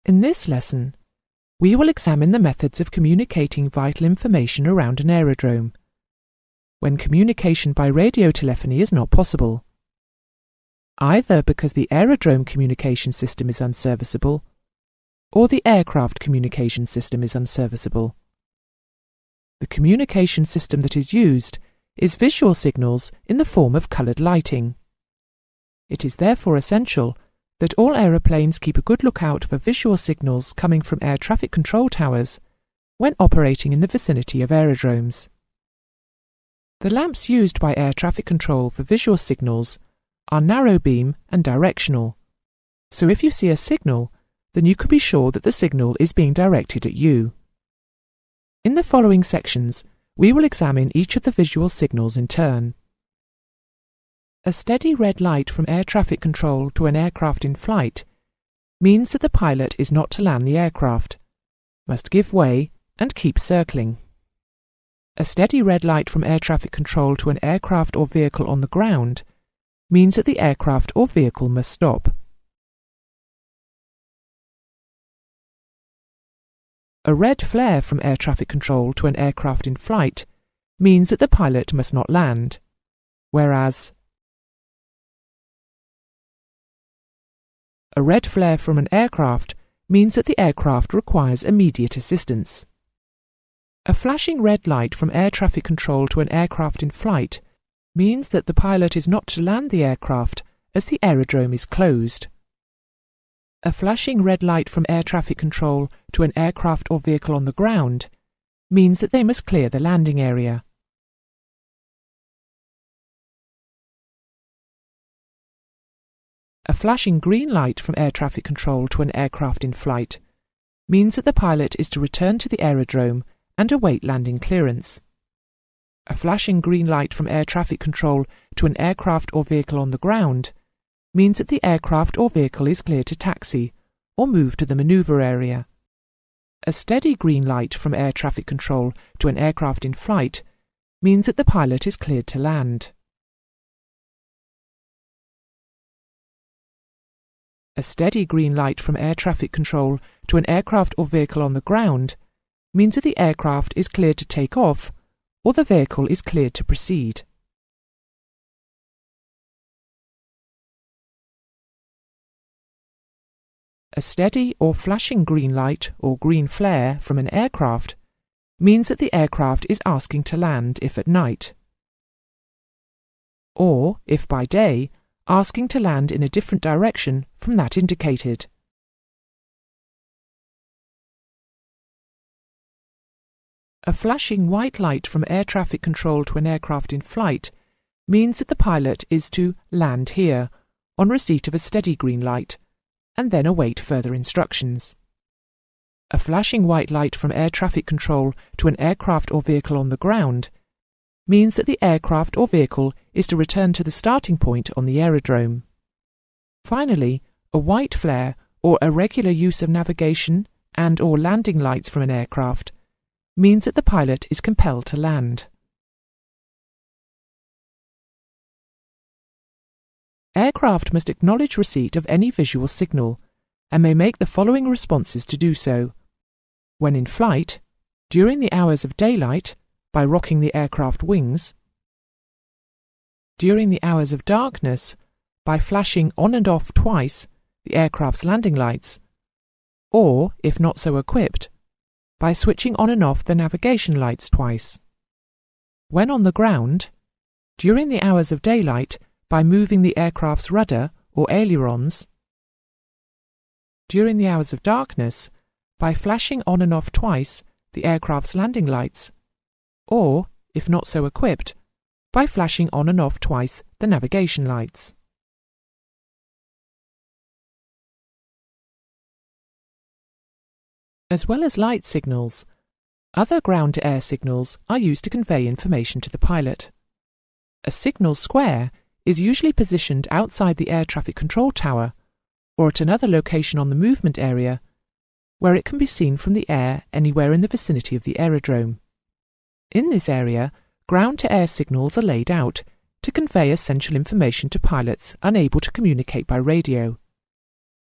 In this lesson, we will examine the methods of communicating vital information around an aerodrome, when communication by radio telephony is not possible, either because the aerodrome communication system is unserviceable, or the aircraft communication system is unserviceable. The communication system that is used is visual signals in the form of coloured lighting. It is therefore essential that all aeroplanes keep a good lookout for visual signals coming from air traffic control towers when operating in the vicinity of aerodromes. The lamps used by air traffic control for visual signals are narrow beam and directional, so if you see a signal, then you can be sure that the signal is being directed at you. In the following sections, we will examine each of the visual signals in turn. A steady red light from air traffic control to an aircraft in flight means that the pilot is not to land the aircraft, must give way and keep circling. A steady red light from air traffic control to an aircraft or vehicle on the ground means that the aircraft or vehicle must stop. A red flare from air traffic control to an aircraft in flight means that the pilot must not land, whereas a red flare from an aircraft means that the aircraft requires immediate assistance. A flashing red light from air traffic control to an aircraft in flight means that the pilot is not to land the aircraft as the aerodrome is closed. A flashing red light from air traffic control to an aircraft or vehicle on the ground means that they must clear the landing area. A flashing green light from air traffic control to an aircraft in flight means that the pilot is to return to the aerodrome and await landing clearance. A flashing green light from air traffic control to an aircraft or vehicle on the ground means that the aircraft or vehicle is cleared to taxi or move to the manoeuvre area. A steady green light from air traffic control to an aircraft in flight means that the pilot is cleared to land. A steady green light from air traffic control to an aircraft or vehicle on the ground means that the aircraft is cleared to take off or the vehicle is cleared to proceed. A steady or flashing green light or green flare from an aircraft means that the aircraft is asking to land if at night, or, if by day, asking to land in a different direction from that indicated. A flashing white light from air traffic control to an aircraft in flight means that the pilot is to land here on receipt of a steady green light and then await further instructions. A flashing white light from air traffic control to an aircraft or vehicle on the ground means that the aircraft or vehicle is to return to the starting point on the aerodrome. Finally, a white flare or irregular use of navigation and or landing lights from an aircraft means that the pilot is compelled to land. Aircraft must acknowledge receipt of any visual signal and may make the following responses to do so: when in flight, during the hours of daylight, by rocking the aircraft wings; during the hours of darkness, by flashing on and off twice the aircraft's landing lights, or, if not so equipped, by switching on and off the navigation lights twice; when on the ground, during the hours of daylight, by moving the aircraft's rudder or ailerons; during the hours of darkness, by flashing on and off twice the aircraft's landing lights, or, if not so equipped, by flashing on and off twice the navigation lights. As well as light signals, other ground-to-air signals are used to convey information to the pilot. A signal square is usually positioned outside the air traffic control tower or at another location on the movement area where it can be seen from the air anywhere in the vicinity of the aerodrome. In this area, ground-to-air signals are laid out to convey essential information to pilots unable to communicate by radio.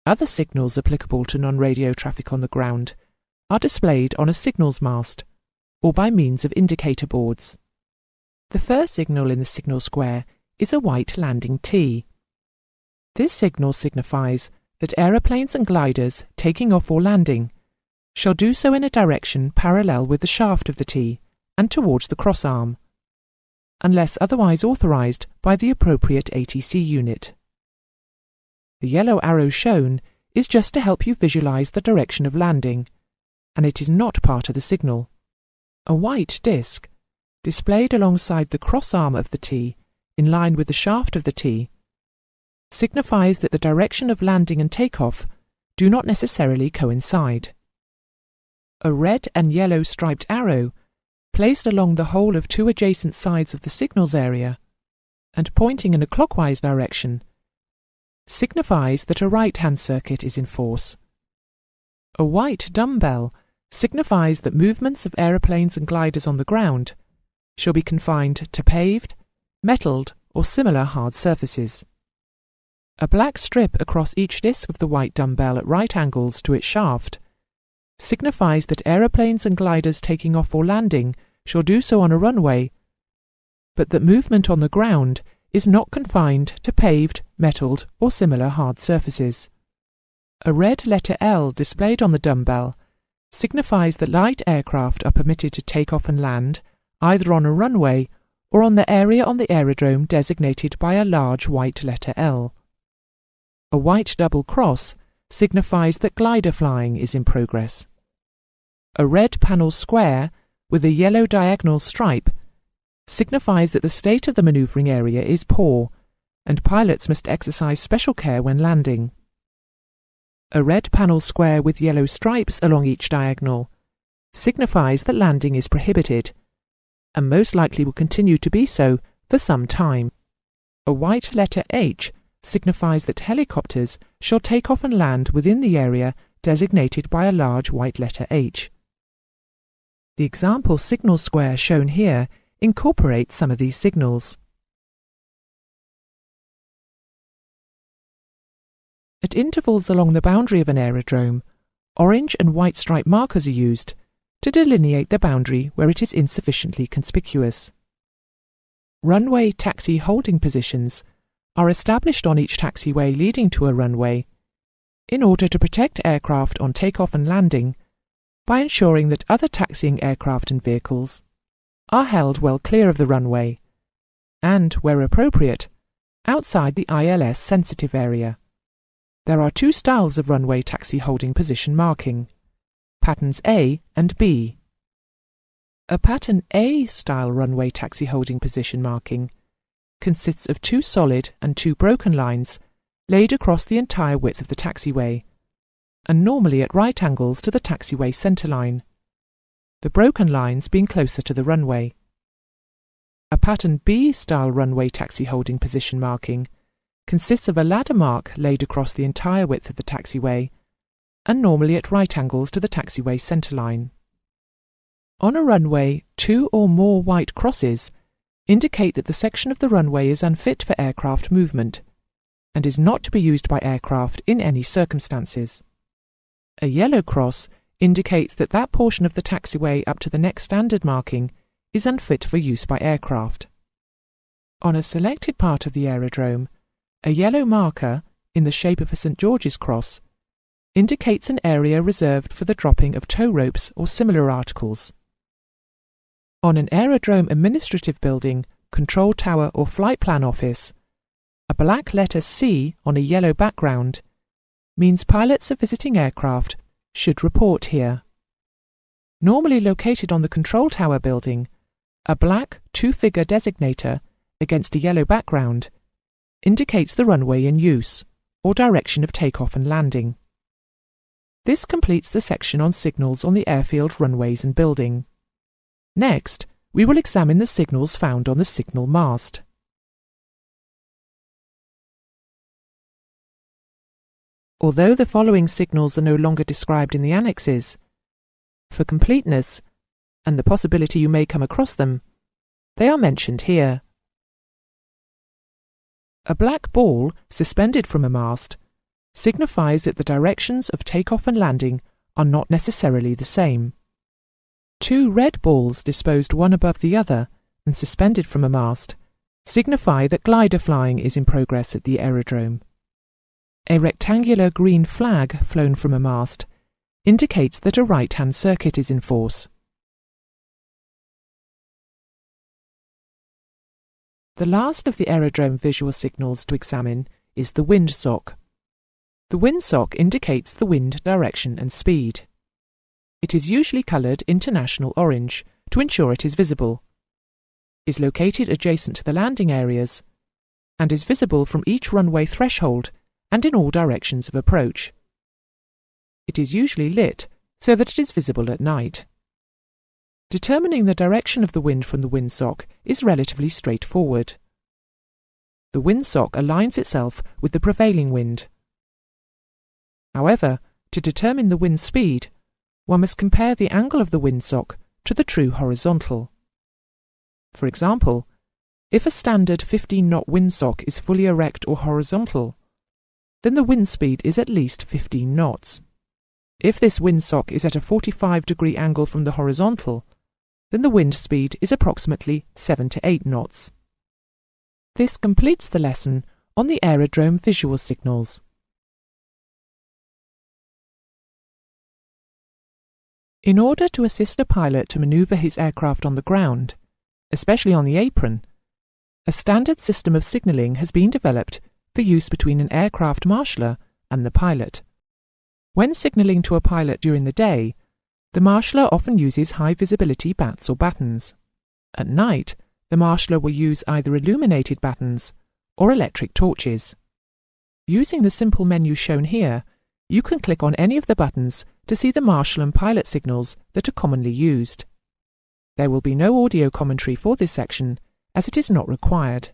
Other signals applicable to non-radio traffic on the ground are displayed on a signals mast or by means of indicator boards. The first signal in the signal square is a white landing T. This signal signifies that aeroplanes and gliders taking off or landing shall do so in a direction parallel with the shaft of the T and towards the crossarm, unless otherwise authorized by the appropriate ATC unit. The yellow arrow shown is just to help you visualize the direction of landing, and it is not part of the signal. A white disc, displayed alongside the crossarm of the T in line with the shaft of the T, signifies that the direction of landing and takeoff do not necessarily coincide. A red and yellow striped arrow, placed along the whole of two adjacent sides of the signals area and pointing in a clockwise direction, signifies that a right-hand circuit is in force. A white dumbbell signifies that movements of aeroplanes and gliders on the ground shall be confined to paved, metalled, or similar hard surfaces. A black strip across each disc of the white dumbbell at right angles to its shaft signifies that aeroplanes and gliders taking off or landing shall do so on a runway, but that movement on the ground is not confined to paved, metalled, or similar hard surfaces. A red letter L displayed on the dumbbell signifies that light aircraft are permitted to take off and land either on a runway or on the area on the aerodrome designated by a large white letter L. A white double cross signifies that glider flying is in progress. A red panel square with a yellow diagonal stripe signifies that the state of the manoeuvring area is poor and pilots must exercise special care when landing. A red panel square with yellow stripes along each diagonal signifies that landing is prohibited and most likely will continue to be so for some time. A white letter H signifies that helicopters shall take off and land within the area designated by a large white letter H. The example signal square shown here incorporates some of these signals. At intervals along the boundary of an aerodrome, orange and white stripe markers are used to delineate the boundary where it is insufficiently conspicuous. Runway taxi holding positions are established on each taxiway leading to a runway in order to protect aircraft on takeoff and landing by ensuring that other taxiing aircraft and vehicles are held well clear of the runway and, where appropriate, outside the ILS sensitive area. There are two styles of runway taxi holding position marking, patterns A and B. A pattern A style runway taxi holding position marking consists of two solid and two broken lines laid across the entire width of the taxiway, and normally at right angles to the taxiway centerline, the broken lines being closer to the runway. A pattern B-style runway taxi holding position marking consists of a ladder mark laid across the entire width of the taxiway, and normally at right angles to the taxiway centerline. On a runway, two or more white crosses indicate that the section of the runway is unfit for aircraft movement and is not to be used by aircraft in any circumstances. A yellow cross indicates that that portion of the taxiway up to the next standard marking is unfit for use by aircraft. On a selected part of the aerodrome, a yellow marker, in the shape of a St. George's cross, indicates an area reserved for the dropping of tow ropes or similar articles. On an aerodrome administrative building, control tower or flight plan office, a black letter C on a yellow background means pilots of visiting aircraft should report here. Normally located on the control tower building, a black two-figure designator against a yellow background indicates the runway in use or direction of takeoff and landing. This completes the section on signals on the airfield runways and building. Next, we will examine the signals found on the signal mast. Although the following signals are no longer described in the annexes, for completeness and the possibility you may come across them, they are mentioned here. A black ball suspended from a mast signifies that the directions of takeoff and landing are not necessarily the same. Two red balls disposed one above the other and suspended from a mast signify that glider flying is in progress at the aerodrome. A rectangular green flag flown from a mast indicates that a right-hand circuit is in force. The last of the aerodrome visual signals to examine is the windsock. The windsock indicates the wind direction and speed. It is usually coloured international orange to ensure it is visible, is located adjacent to the landing areas, and is visible from each runway threshold and in all directions of approach. It is usually lit so that it is visible at night. Determining the direction of the wind from the windsock is relatively straightforward. The windsock aligns itself with the prevailing wind. However, to determine the wind speed, one must compare the angle of the windsock to the true horizontal. For example, if a standard 15-knot windsock is fully erect or horizontal, then the wind speed is at least 15 knots. If this windsock is at a 45-degree angle from the horizontal, then the wind speed is approximately 7 to 8 knots. This completes the lesson on the aerodrome visual signals. In order to assist a pilot to manoeuvre his aircraft on the ground, especially on the apron, a standard system of signalling has been developed for use between an aircraft marshaller and the pilot. When signalling to a pilot during the day, the marshaller often uses high-visibility bats or battens. At night, the marshaller will use either illuminated battens or electric torches. Using the simple menu shown here, you can click on any of the buttons to see the marshal and pilot signals that are commonly used. There will be no audio commentary for this section, as it is not required.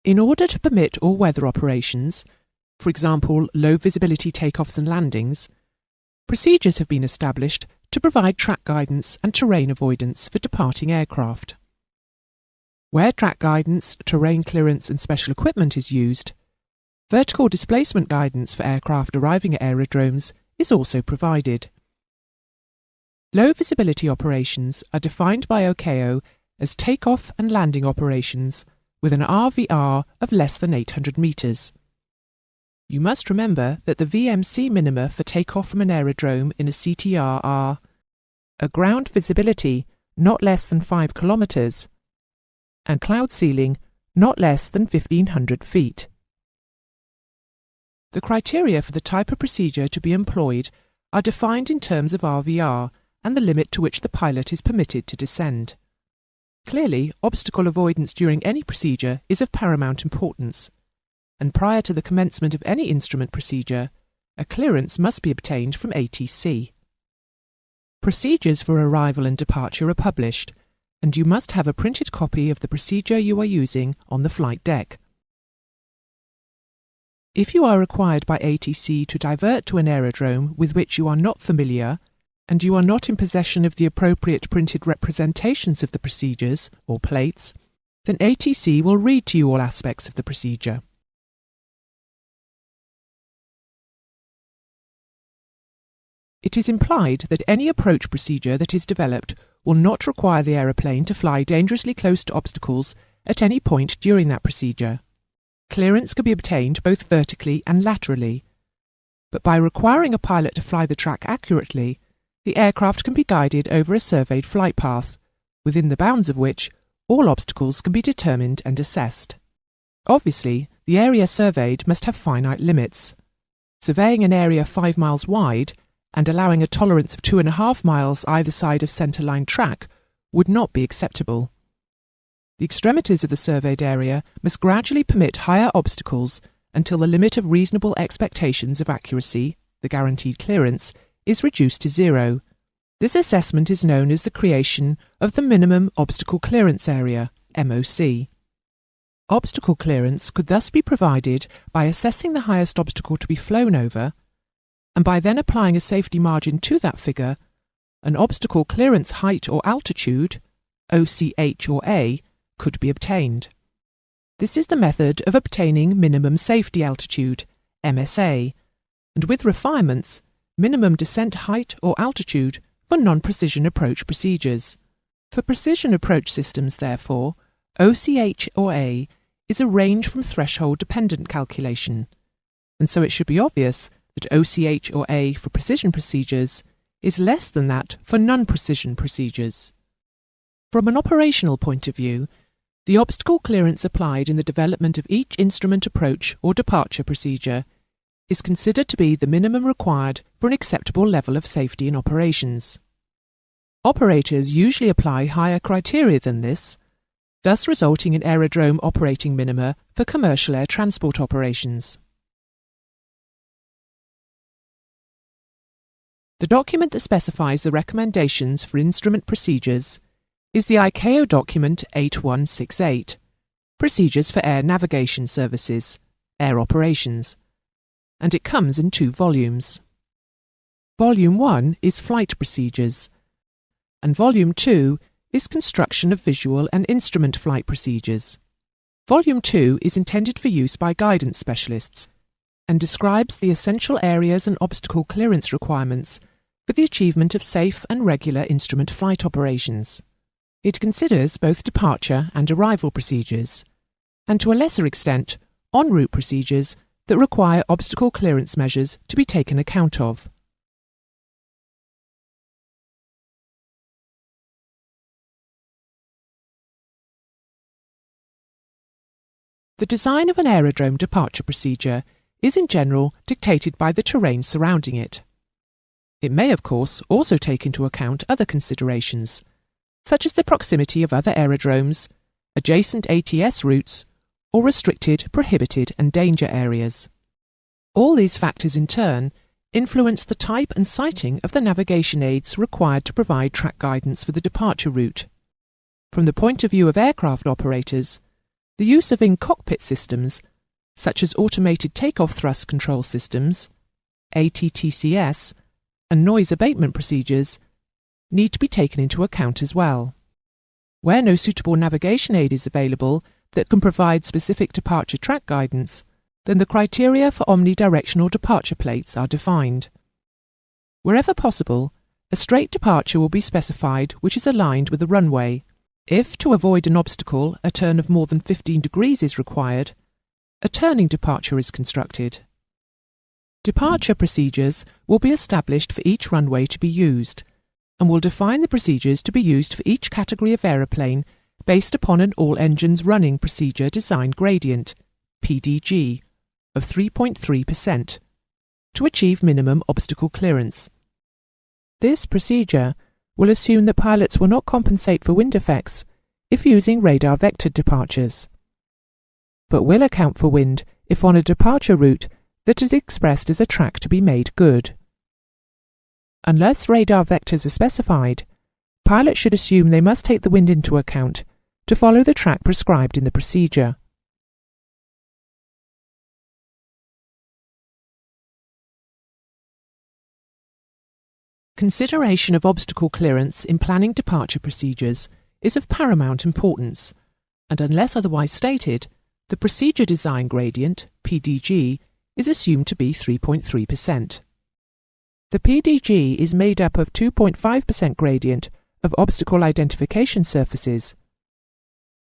In order to permit all weather operations, for example low visibility takeoffs and landings, procedures have been established to provide track guidance and terrain avoidance for departing aircraft. Where track guidance, terrain clearance and special equipment is used, vertical displacement guidance for aircraft arriving at aerodromes is also provided. Low visibility operations are defined by ICAO as takeoff and landing operations with an RVR of less than 800 metres. You must remember that the VMC minima for takeoff from an aerodrome in a CTR are a ground visibility not less than 5 kilometres and cloud ceiling not less than 1,500 feet. The criteria for the type of procedure to be employed are defined in terms of RVR and the limit to which the pilot is permitted to descend. Clearly, obstacle avoidance during any procedure is of paramount importance, and prior to the commencement of any instrument procedure, a clearance must be obtained from ATC. Procedures for arrival and departure are published, and you must have a printed copy of the procedure you are using on the flight deck. If you are required by ATC to divert to an aerodrome with which you are not familiar, and you are not in possession of the appropriate printed representations of the procedures, or plates, then ATC will read to you all aspects of the procedure. It is implied that any approach procedure that is developed will not require the aeroplane to fly dangerously close to obstacles at any point during that procedure. Clearance can be obtained both vertically and laterally, but by requiring a pilot to fly the track accurately, the aircraft can be guided over a surveyed flight path, within the bounds of which all obstacles can be determined and assessed. Obviously, the area surveyed must have finite limits. Surveying an area 5 miles wide and allowing a tolerance of 2.5 miles either side of centre-line track would not be acceptable. The extremities of the surveyed area must gradually permit higher obstacles until the limit of reasonable expectations of accuracy, the guaranteed clearance, is reduced to 0. This assessment is known as the creation of the Minimum Obstacle Clearance Area, MOC. Obstacle clearance could thus be provided by assessing the highest obstacle to be flown over, and by then applying a safety margin to that figure, an obstacle clearance height or altitude, OCH or A, could be obtained. This is the method of obtaining minimum safety altitude, MSA, and with refinements, minimum descent height or altitude for non-precision approach procedures. For precision approach systems, therefore, OCH or A is a range from threshold dependent calculation, and so it should be obvious that OCH or A for precision procedures is less than that for non-precision procedures. From an operational point of view, the obstacle clearance applied in the development of each instrument approach or departure procedure is considered to be the minimum required for an acceptable level of safety in operations. Operators usually apply higher criteria than this, thus resulting in aerodrome operating minima for commercial air transport operations. The document that specifies the recommendations for instrument procedures is the ICAO document 8168, Procedures for Air Navigation Services, Air Operations, and it comes in 2 volumes. Volume 1 is Flight Procedures, and Volume 2 is Construction of Visual and Instrument Flight Procedures. Volume 2 is intended for use by guidance specialists and describes the essential areas and obstacle clearance requirements for the achievement of safe and regular instrument flight operations. It considers both departure and arrival procedures, and to a lesser extent, en route procedures that require obstacle clearance measures to be taken account of. The design of an aerodrome departure procedure is in general dictated by the terrain surrounding it. It may, of course, also take into account other considerations, such as the proximity of other aerodromes, adjacent ATS routes, or restricted, prohibited and danger areas. All these factors in turn influence the type and siting of the navigation aids required to provide track guidance for the departure route. From the point of view of aircraft operators, The use of in-cockpit systems, such as automated takeoff thrust control systems, ATTCS, and noise abatement procedures, need to be taken into account as well. Where no suitable navigation aid is available that can provide specific departure track guidance, then the criteria for omnidirectional departure plates are defined. Wherever possible, a straight departure will be specified which is aligned with the runway. If, to avoid an obstacle, a turn of more than 15 degrees is required, a turning departure is constructed. Departure procedures will be established for each runway to be used, and will define the procedures to be used for each category of aeroplane based upon an all-engines running procedure design gradient, PDG, of 3.3% to achieve minimum obstacle clearance. This procedure will assume that pilots will not compensate for wind effects if using radar-vectored departures, but will account for wind if on a departure route that is expressed as a track to be made good. Unless radar vectors are specified, pilots should assume they must take the wind into account to follow the track prescribed in the procedure. Consideration of obstacle clearance in planning departure procedures is of paramount importance, and unless otherwise stated, the procedure design gradient, PDG, is assumed to be 3.3%. The PDG is made up of 2.5% gradient of obstacle identification surfaces,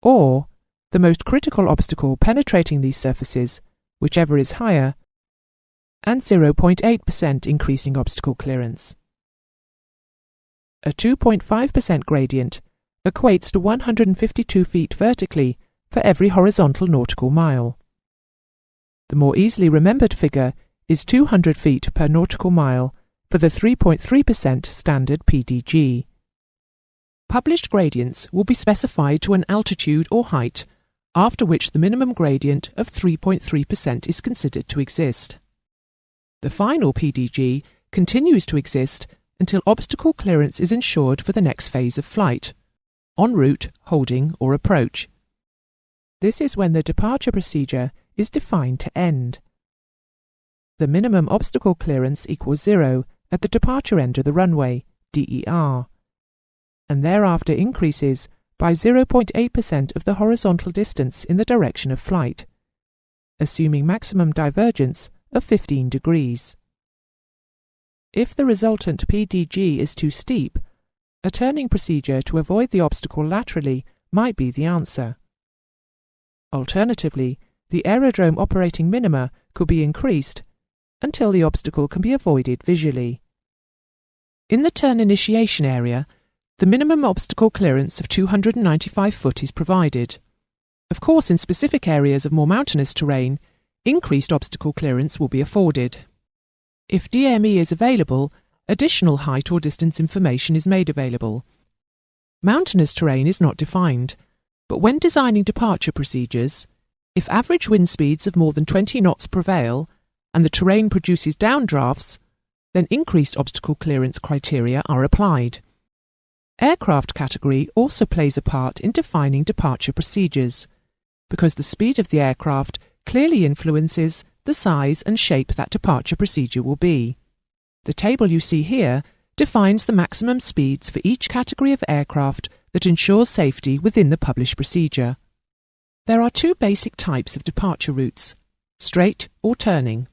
or the most critical obstacle penetrating these surfaces, whichever is higher, and 0.8% increasing obstacle clearance. A 2.5% gradient equates to 152 feet vertically for every horizontal nautical mile. The more easily remembered figure is 200 feet per nautical mile for the 3.3% standard PDG. Published gradients will be specified to an altitude or height, after which the minimum gradient of 3.3% is considered to exist. The final PDG continues to exist until obstacle clearance is ensured for the next phase of flight, en route, holding, or approach. This is when the departure procedure is defined to end. The minimum obstacle clearance equals 0 at the departure end of the runway, DER, and thereafter increases by 0.8% of the horizontal distance in the direction of flight, assuming maximum divergence of 15 degrees. If the resultant PDG is too steep, a turning procedure to avoid the obstacle laterally might be the answer. Alternatively, the aerodrome operating minima could be increased until the obstacle can be avoided visually. In the turn initiation area, the minimum obstacle clearance of 295 foot is provided. Of course, in specific areas of more mountainous terrain, increased obstacle clearance will be afforded. If DME is available, additional height or distance information is made available. Mountainous terrain is not defined, but when designing departure procedures, if average wind speeds of more than 20 knots prevail and the terrain produces downdrafts, then increased obstacle clearance criteria are applied. Aircraft category also plays a part in defining departure procedures, because the speed of the aircraft clearly influences the size and shape that departure procedure will be. The table you see here defines the maximum speeds for each category of aircraft that ensures safety within the published procedure. There are two basic types of departure routes, straight or turning.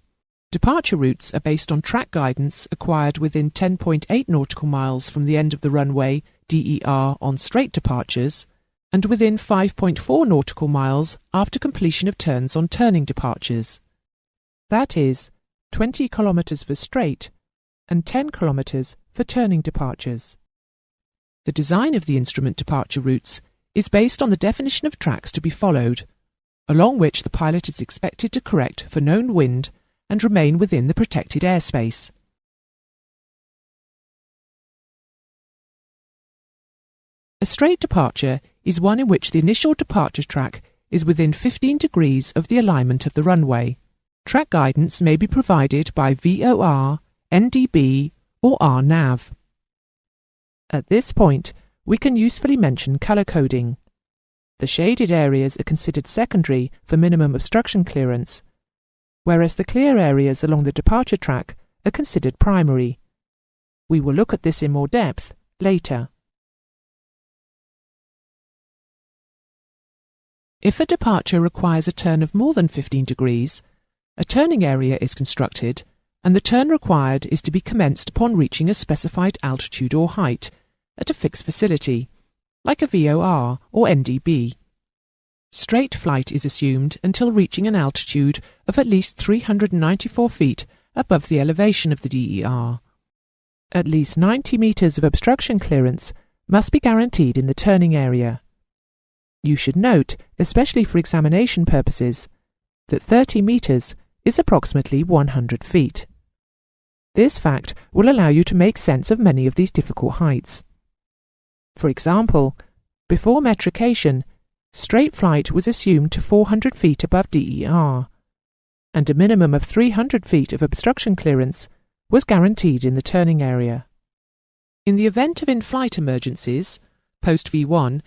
Departure routes are based on track guidance acquired within 10.8 nautical miles from the end of the runway, DER, on straight departures, and within 5.4 nautical miles after completion of turns on turning departures. That is, 20 kilometers for straight and 10 kilometers for turning departures. The design of the instrument departure routes is based on the definition of tracks to be followed, along which the pilot is expected to correct for known wind and remain within the protected airspace. A straight departure is one in which the initial departure track is within 15 degrees of the alignment of the runway. Track guidance may be provided by VOR, NDB, or RNAV. At this point, we can usefully mention colour coding. The shaded areas are considered secondary for minimum obstruction clearance, whereas the clear areas along the departure track are considered primary. We will look at this in more depth later. If a departure requires a turn of more than 15 degrees, a turning area is constructed, and the turn required is to be commenced upon reaching a specified altitude or height at a fixed facility, like a VOR or NDB. Straight flight is assumed until reaching an altitude of at least 394 feet above the elevation of the DER. At least 90 meters of obstruction clearance must be guaranteed in the turning area. You should note, especially for examination purposes, that 30 meters is approximately 100 feet. This fact will allow you to make sense of many of these difficult heights. For example, before metrication, straight flight was assumed to 400 feet above DER, and a minimum of 300 feet of obstruction clearance was guaranteed in the turning area. In the event of in-flight emergencies, post V1,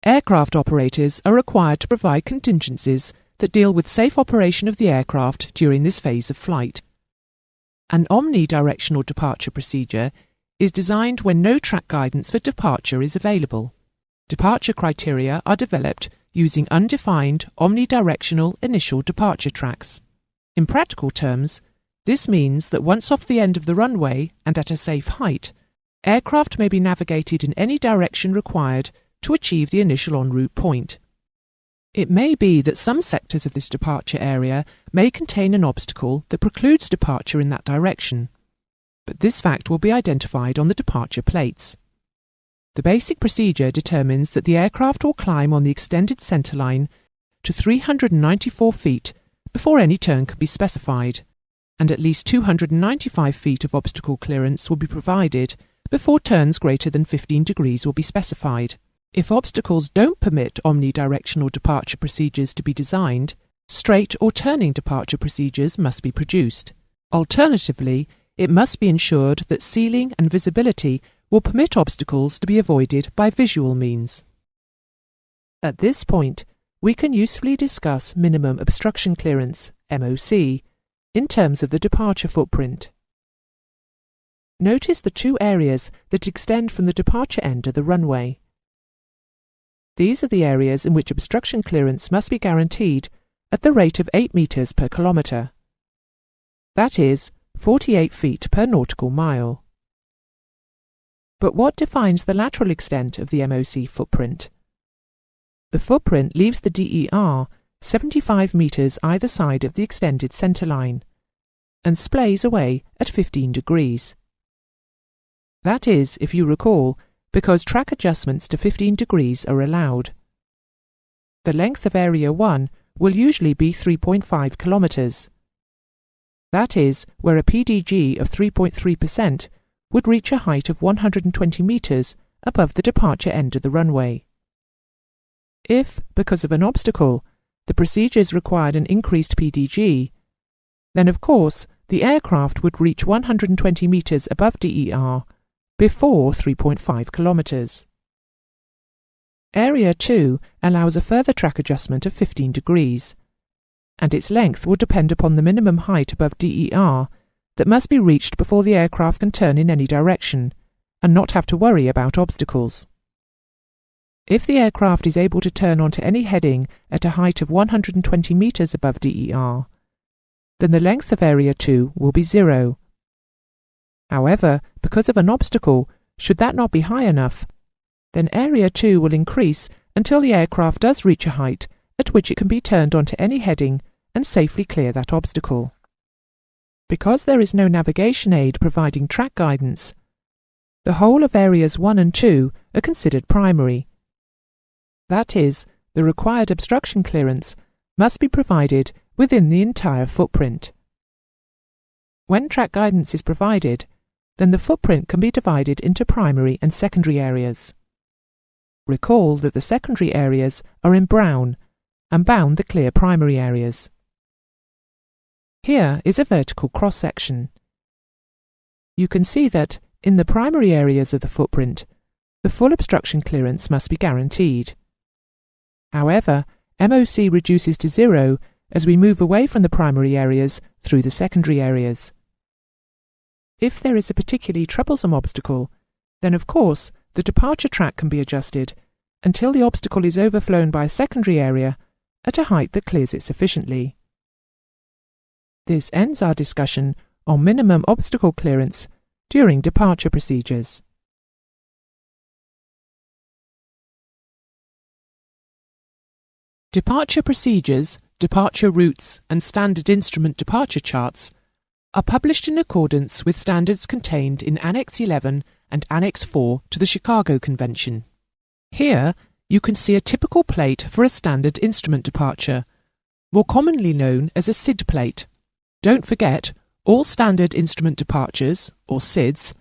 aircraft operators are required to provide contingencies that deal with safe operation of the aircraft during this phase of flight. An omnidirectional departure procedure is designed when no track guidance for departure is available. Departure criteria are developed using undefined omnidirectional initial departure tracks. In practical terms, this means that once off the end of the runway and at a safe height, aircraft may be navigated in any direction required to achieve the initial en route point. It may be that some sectors of this departure area may contain an obstacle that precludes departure in that direction, but this fact will be identified on the departure plates. The basic procedure determines that the aircraft will climb on the extended centerline to 394 feet before any turn can be specified, and at least 295 feet of obstacle clearance will be provided before turns greater than 15 degrees will be specified. If obstacles don't permit omnidirectional departure procedures to be designed, straight or turning departure procedures must be produced. Alternatively, it must be ensured that ceiling and visibility will permit obstacles to be avoided by visual means. At this point, we can usefully discuss minimum obstruction clearance, MOC, in terms of the departure footprint. Notice the two areas that extend from the departure end of the runway. These are the areas in which obstruction clearance must be guaranteed at the rate of 8 meters per kilometre. That is, 48 feet per nautical mile. But what defines the lateral extent of the MOC footprint? The footprint leaves the DER 75 meters either side of the extended centerline and splays away at 15 degrees. That is, if you recall, because track adjustments to 15 degrees are allowed. The length of Area 1 will usually be 3.5 kilometres. That is, where a PDG of 3.3% would reach a height of 120 metres above the departure end of the runway. If, because of an obstacle, the procedures required an increased PDG, then of course the aircraft would reach 120 metres above DER before 3.5 kilometres. Area 2 allows a further track adjustment of 15 degrees, and its length will depend upon the minimum height above DER that must be reached before the aircraft can turn in any direction and not have to worry about obstacles. If the aircraft is able to turn onto any heading at a height of 120 metres above DER, then the length of Area 2 will be 0. However, because of an obstacle, should that not be high enough, then Area 2 will increase until the aircraft does reach a height at which it can be turned onto any heading and safely clear that obstacle. Because there is no navigation aid providing track guidance, the whole of Areas 1 and 2 are considered primary. That is, the required obstruction clearance must be provided within the entire footprint. When track guidance is provided, then the footprint can be divided into primary and secondary areas. Recall that the secondary areas are in brown and bound the clear primary areas. Here is a vertical cross-section. You can see that, in the primary areas of the footprint, the full obstruction clearance must be guaranteed. However, MOC reduces to 0 as we move away from the primary areas through the secondary areas. If there is a particularly troublesome obstacle, then of course the departure track can be adjusted until the obstacle is overflown by a secondary area at a height that clears it sufficiently. This ends our discussion on minimum obstacle clearance during departure procedures. Departure procedures, departure routes, and standard instrument departure charts are published in accordance with standards contained in Annex 11 and Annex 4 to the Chicago Convention. Here, you can see a typical plate for a standard instrument departure, more commonly known as a SID plate. Don't forget, all standard instrument departures, or SIDs,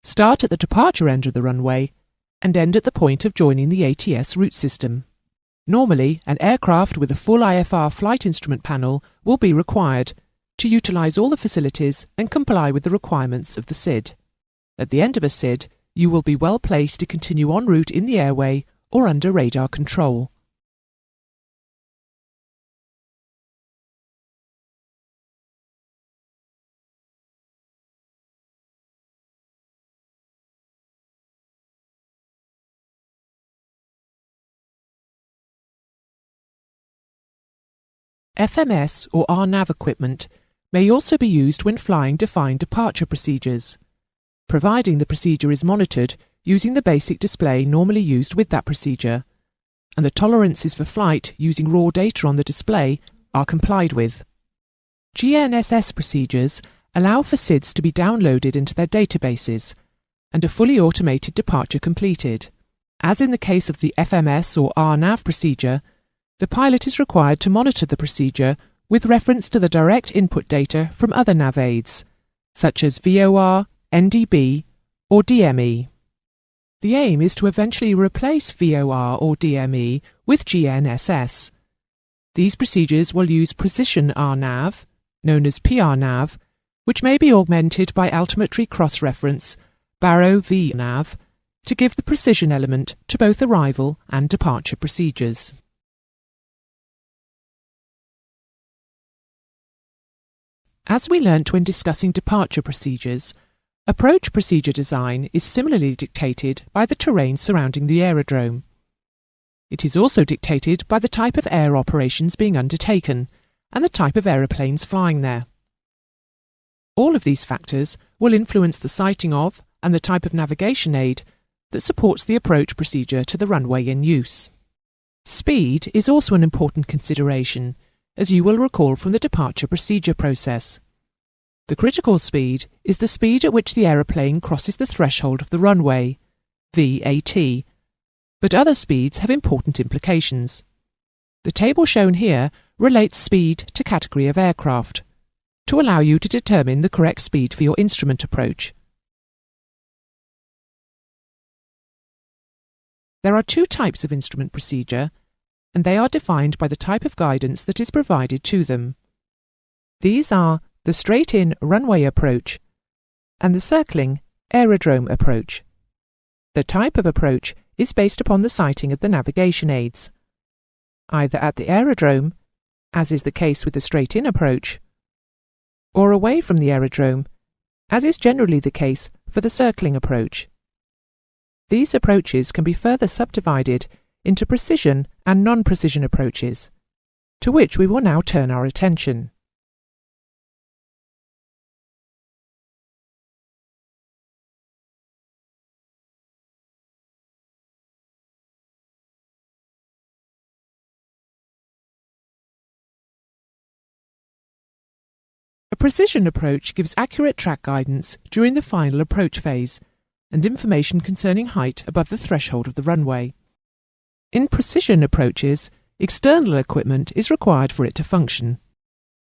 start at the departure end of the runway and end at the point of joining the ATS route system. Normally, an aircraft with a full IFR flight instrument panel will be required to utilise all the facilities and comply with the requirements of the SID. At the end of a SID, you will be well placed to continue en route in the airway or under radar control. FMS or RNAV equipment may also be used when flying defined departure procedures, providing the procedure is monitored using the basic display normally used with that procedure, and the tolerances for flight using raw data on the display are complied with. GNSS procedures allow for SIDs to be downloaded into their databases and a fully automated departure completed. As in the case of the FMS or RNAV procedure, the pilot is required to monitor the procedure with reference to the direct input data from other nav aids, such as VOR, NDB, or DME. The aim is to eventually replace VOR or DME with GNSS. These procedures will use precision RNAV, known as PRNAV, which may be augmented by altimetry cross-reference, Baro VNAV, to give the precision element to both arrival and departure procedures. As we learnt when discussing departure procedures, approach procedure design is similarly dictated by the terrain surrounding the aerodrome. It is also dictated by the type of air operations being undertaken and the type of aeroplanes flying there. All of these factors will influence the sighting of and the type of navigation aid that supports the approach procedure to the runway in use. Speed is also an important consideration, as you will recall from the departure procedure process. The critical speed is the speed at which the aeroplane crosses the threshold of the runway, VAT, but other speeds have important implications. The table shown here relates speed to category of aircraft, to allow you to determine the correct speed for your instrument approach. There are two types of instrument procedure, and they are defined by the type of guidance that is provided to them. These are the straight-in runway approach and the circling aerodrome approach. The type of approach is based upon the sighting of the navigation aids, either at the aerodrome, as is the case with the straight-in approach, or away from the aerodrome, as is generally the case for the circling approach. These approaches can be further subdivided into precision and non-precision approaches, to which we will now turn our attention. A precision approach gives accurate track guidance during the final approach phase and information concerning height above the threshold of the runway. In precision approaches, external equipment is required for it to function,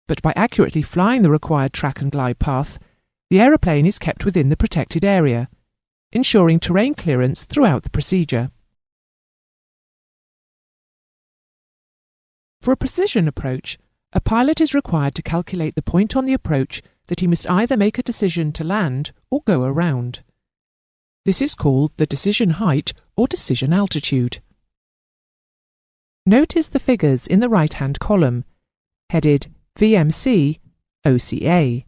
but by accurately flying the required track and glide path, the aeroplane is kept within the protected area, ensuring terrain clearance throughout the procedure. For a precision approach, a pilot is required to calculate the point on the approach that he must either make a decision to land or go around. This is called the decision height or decision altitude. Notice the figures in the right-hand column, headed VMC OCA.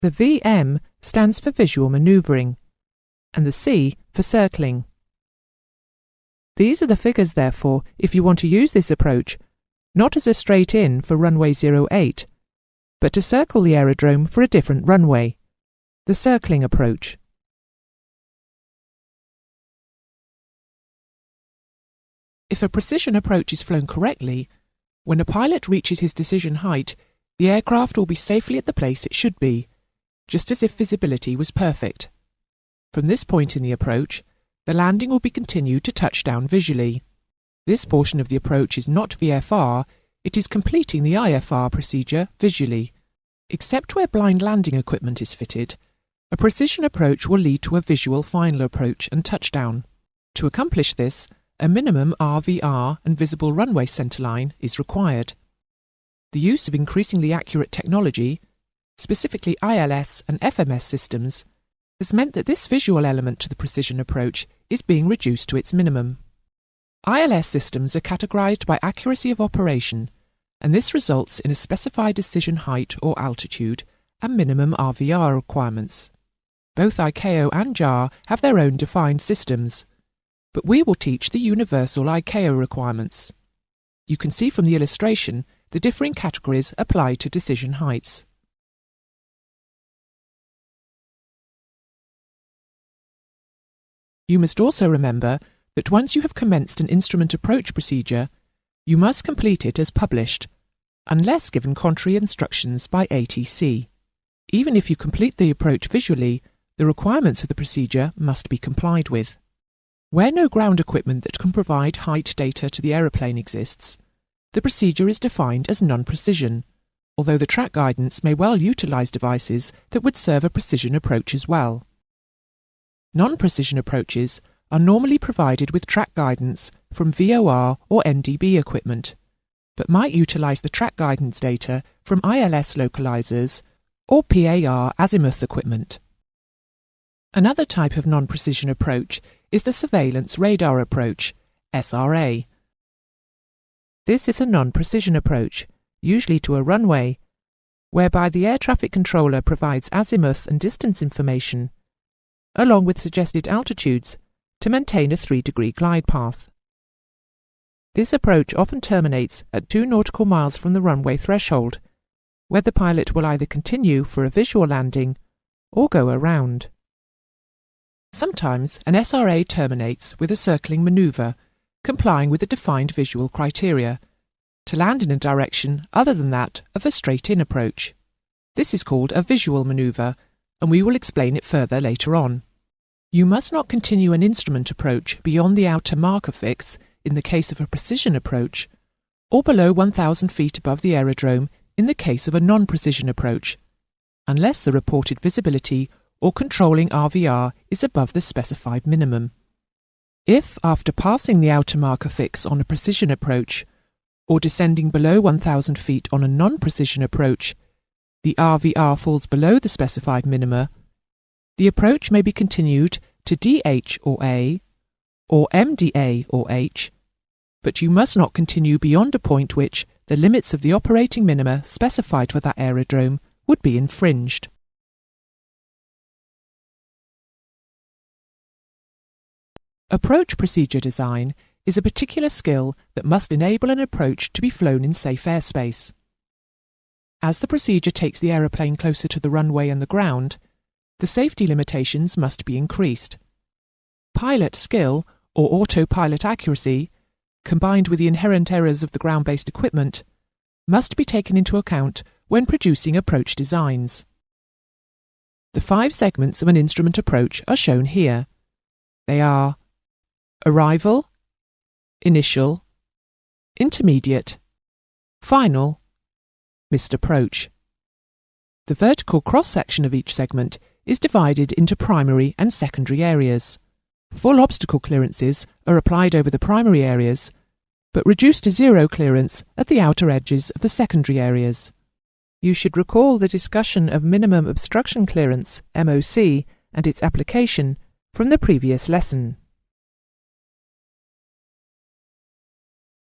The VM stands for visual manoeuvring, and the C for circling. These are the figures, therefore, if you want to use this approach, not as a straight-in for runway 08, but to circle the aerodrome for a different runway, the circling approach. If a precision approach is flown correctly, when a pilot reaches his decision height, the aircraft will be safely at the place it should be, just as if visibility was perfect. From this point in the approach, the landing will be continued to touchdown visually. This portion of the approach is not VFR, it is completing the IFR procedure visually. Except where blind landing equipment is fitted, a precision approach will lead to a visual final approach and touchdown. To accomplish this, a minimum RVR and visible runway centerline is required. The use of increasingly accurate technology, specifically ILS and FMS systems, has meant that this visual element to the precision approach is being reduced to its minimum. ILS systems are categorized by accuracy of operation, and this results in a specified decision height or altitude and minimum RVR requirements. Both ICAO and JAR have their own defined systems, but we will teach the universal ICAO requirements. You can see from the illustration the differing categories applied to decision heights. You must also remember that once you have commenced an instrument approach procedure, you must complete it as published, unless given contrary instructions by ATC. Even if you complete the approach visually, the requirements of the procedure must be complied with. Where no ground equipment that can provide height data to the aeroplane exists, the procedure is defined as non-precision, although the track guidance may well utilize devices that would serve a precision approach as well. Non-precision approaches are normally provided with track guidance from VOR or NDB equipment, but might utilize the track guidance data from ILS localizers or PAR azimuth equipment. Another type of non-precision approach is the surveillance radar approach, SRA. This is a non-precision approach, usually to a runway, whereby the air traffic controller provides azimuth and distance information, along with suggested altitudes, to maintain a 3-degree glide path. This approach often terminates at 2 nautical miles from the runway threshold, where the pilot will either continue for a visual landing or go around. Sometimes an SRA terminates with a circling manoeuvre, complying with the defined visual criteria, to land in a direction other than that of a straight-in approach. This is called a visual manoeuvre, and we will explain it further later on. You must not continue an instrument approach beyond the outer marker fix in the case of a precision approach, or below 1,000 feet above the aerodrome in the case of a non-precision approach, unless the reported visibility or controlling RVR is above the specified minimum. If, after passing the outer marker fix on a precision approach, or descending below 1,000 feet on a non-precision approach, the RVR falls below the specified minima, the approach may be continued to DH or A, or MDA or H, but you must not continue beyond a point which the limits of the operating minima specified for that aerodrome would be infringed. Approach procedure design is a particular skill that must enable an approach to be flown in safe airspace. As the procedure takes the aeroplane closer to the runway and the ground, the safety limitations must be increased. Pilot skill, or autopilot accuracy, combined with the inherent errors of the ground-based equipment, must be taken into account when producing approach designs. The 5 segments of an instrument approach are shown here. They are arrival, initial, intermediate, final, missed approach. The vertical cross-section of each segment is divided into primary and secondary areas. Full obstacle clearances are applied over the primary areas, but reduced to 0 clearance at the outer edges of the secondary areas. You should recall the discussion of minimum obstruction clearance, MOC, and its application from the previous lesson.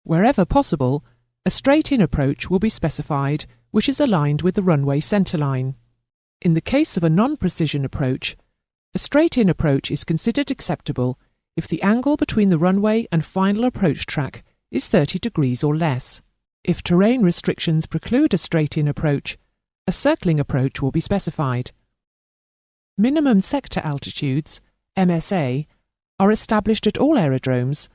Wherever possible, a straight-in approach will be specified which is aligned with the runway centerline. In the case of a non-precision approach, a straight-in approach is considered acceptable if the angle between the runway and final approach track is 30 degrees or less. If terrain restrictions preclude a straight-in approach, a circling approach will be specified. Minimum sector altitudes, MSA, are established at all aerodromes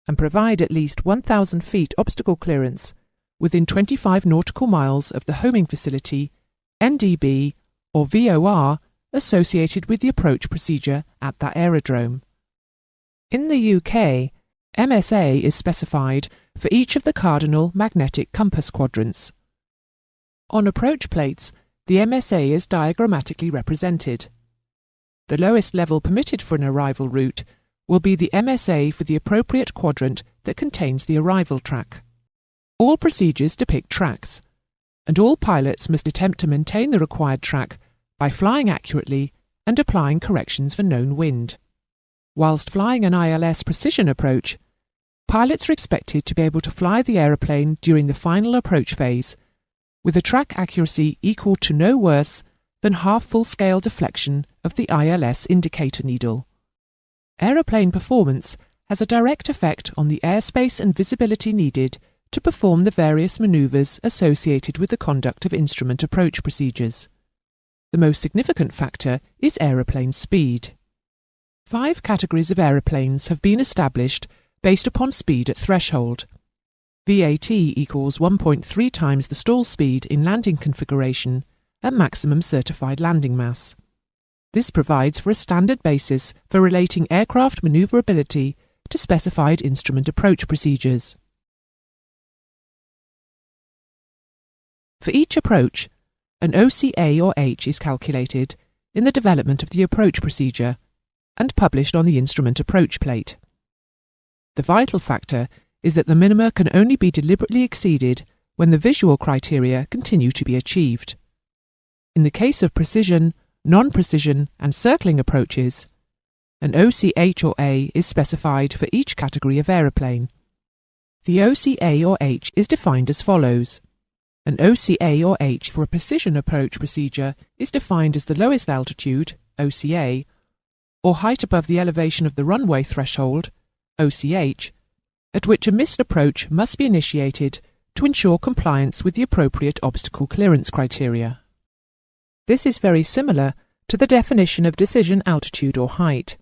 and provide at least 1,000 feet obstacle clearance within 25 nautical miles of the homing facility, NDB, or VOR associated with the approach procedure at that aerodrome. In the UK, MSA is specified for each of the cardinal magnetic compass quadrants. On approach plates, the MSA is diagrammatically represented. The lowest level permitted for an arrival route will be the MSA for the appropriate quadrant that contains the arrival track. All procedures depict tracks, and all pilots must attempt to maintain the required track by flying accurately and applying corrections for known wind. Whilst flying an ILS precision approach, pilots are expected to be able to fly the aeroplane during the final approach phase with a track accuracy equal to no worse than half full-scale deflection of the ILS indicator needle. Aeroplane performance has a direct effect on the airspace and visibility needed to perform the various manoeuvres associated with the conduct of instrument approach procedures. The most significant factor is aeroplane speed. 5 categories of aeroplanes have been established based upon speed at threshold. VAT equals 1.3 times the stall speed in landing configuration at maximum certified landing mass. This provides for a standard basis for relating aircraft manoeuvrability to specified instrument approach procedures. For each approach, an OCA or H is calculated in the development of the approach procedure and published on the instrument approach plate. The vital factor is that the minima can only be deliberately exceeded when the visual criteria continue to be achieved. In the case of precision, non-precision and circling approaches, an OCH or A is specified for each category of aeroplane. The OCA or H is defined as follows. An OCA or H for a precision approach procedure is defined as the lowest altitude, OCA, or height above the elevation of the runway threshold, OCH, at which a missed approach must be initiated to ensure compliance with the appropriate obstacle clearance criteria. This is very similar to the definition of decision altitude or height.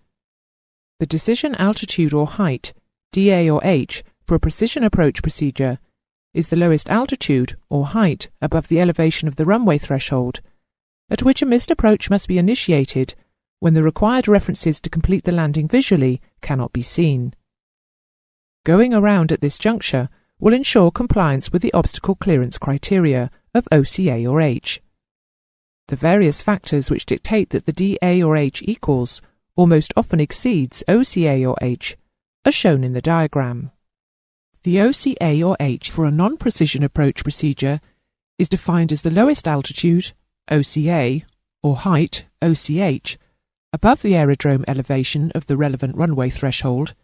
The decision altitude or height, DA or H, for a precision approach procedure is the lowest altitude or height above the elevation of the runway threshold, at which a missed approach must be initiated when the required references to complete the landing visually cannot be seen. Going around at this juncture will ensure compliance with the obstacle clearance criteria of OCA or H. The various factors which dictate that the DA or H equals or most often exceeds OCA or H are shown in the diagram. The OCA or H for a non-precision approach procedure is defined as the lowest altitude, OCA, or height, OCH, above the aerodrome elevation of the relevant runway threshold,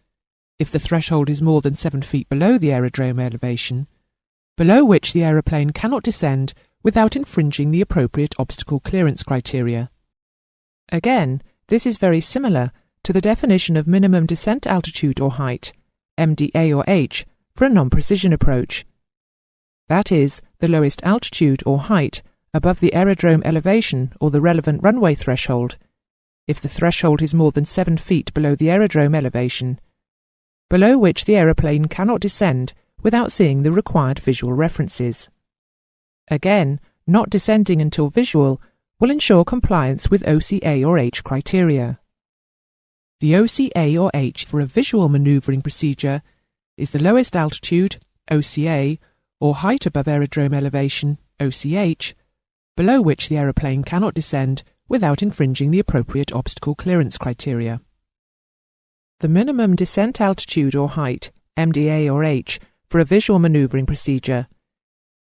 if the threshold is more than 7 feet below the aerodrome elevation, below which the aeroplane cannot descend without infringing the appropriate obstacle clearance criteria. Again, this is very similar to the definition of minimum descent altitude or height, MDA or H, for a non-precision approach. That is, the lowest altitude or height above the aerodrome elevation or the relevant runway threshold, if the threshold is more than 7 feet below the aerodrome elevation, below which the aeroplane cannot descend without seeing the required visual references. Again, not descending until visual will ensure compliance with OCA or H criteria. The OCA or H for a visual manoeuvring procedure is the lowest altitude, OCA, or height above aerodrome elevation, OCH, below which the aeroplane cannot descend without infringing the appropriate obstacle clearance criteria. The minimum descent altitude or height, MDA or H, for a visual manoeuvring procedure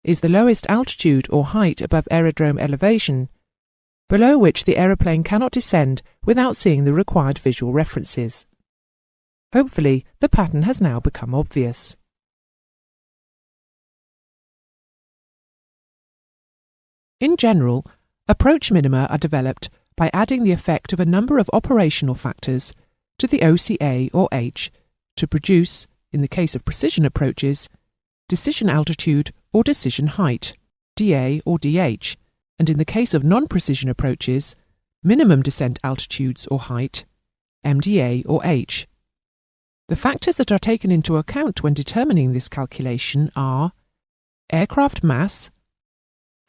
is the lowest altitude or height above aerodrome elevation, below which the aeroplane cannot descend without seeing the required visual references. Hopefully, the pattern has now become obvious. In general, approach minima are developed by adding the effect of a number of operational factors to the OCA or H to produce, in the case of precision approaches, decision altitude or decision height, DA or DH, and in the case of non-precision approaches, minimum descent altitudes or height, MDA or H. The factors that are taken into account when determining this calculation are aircraft mass,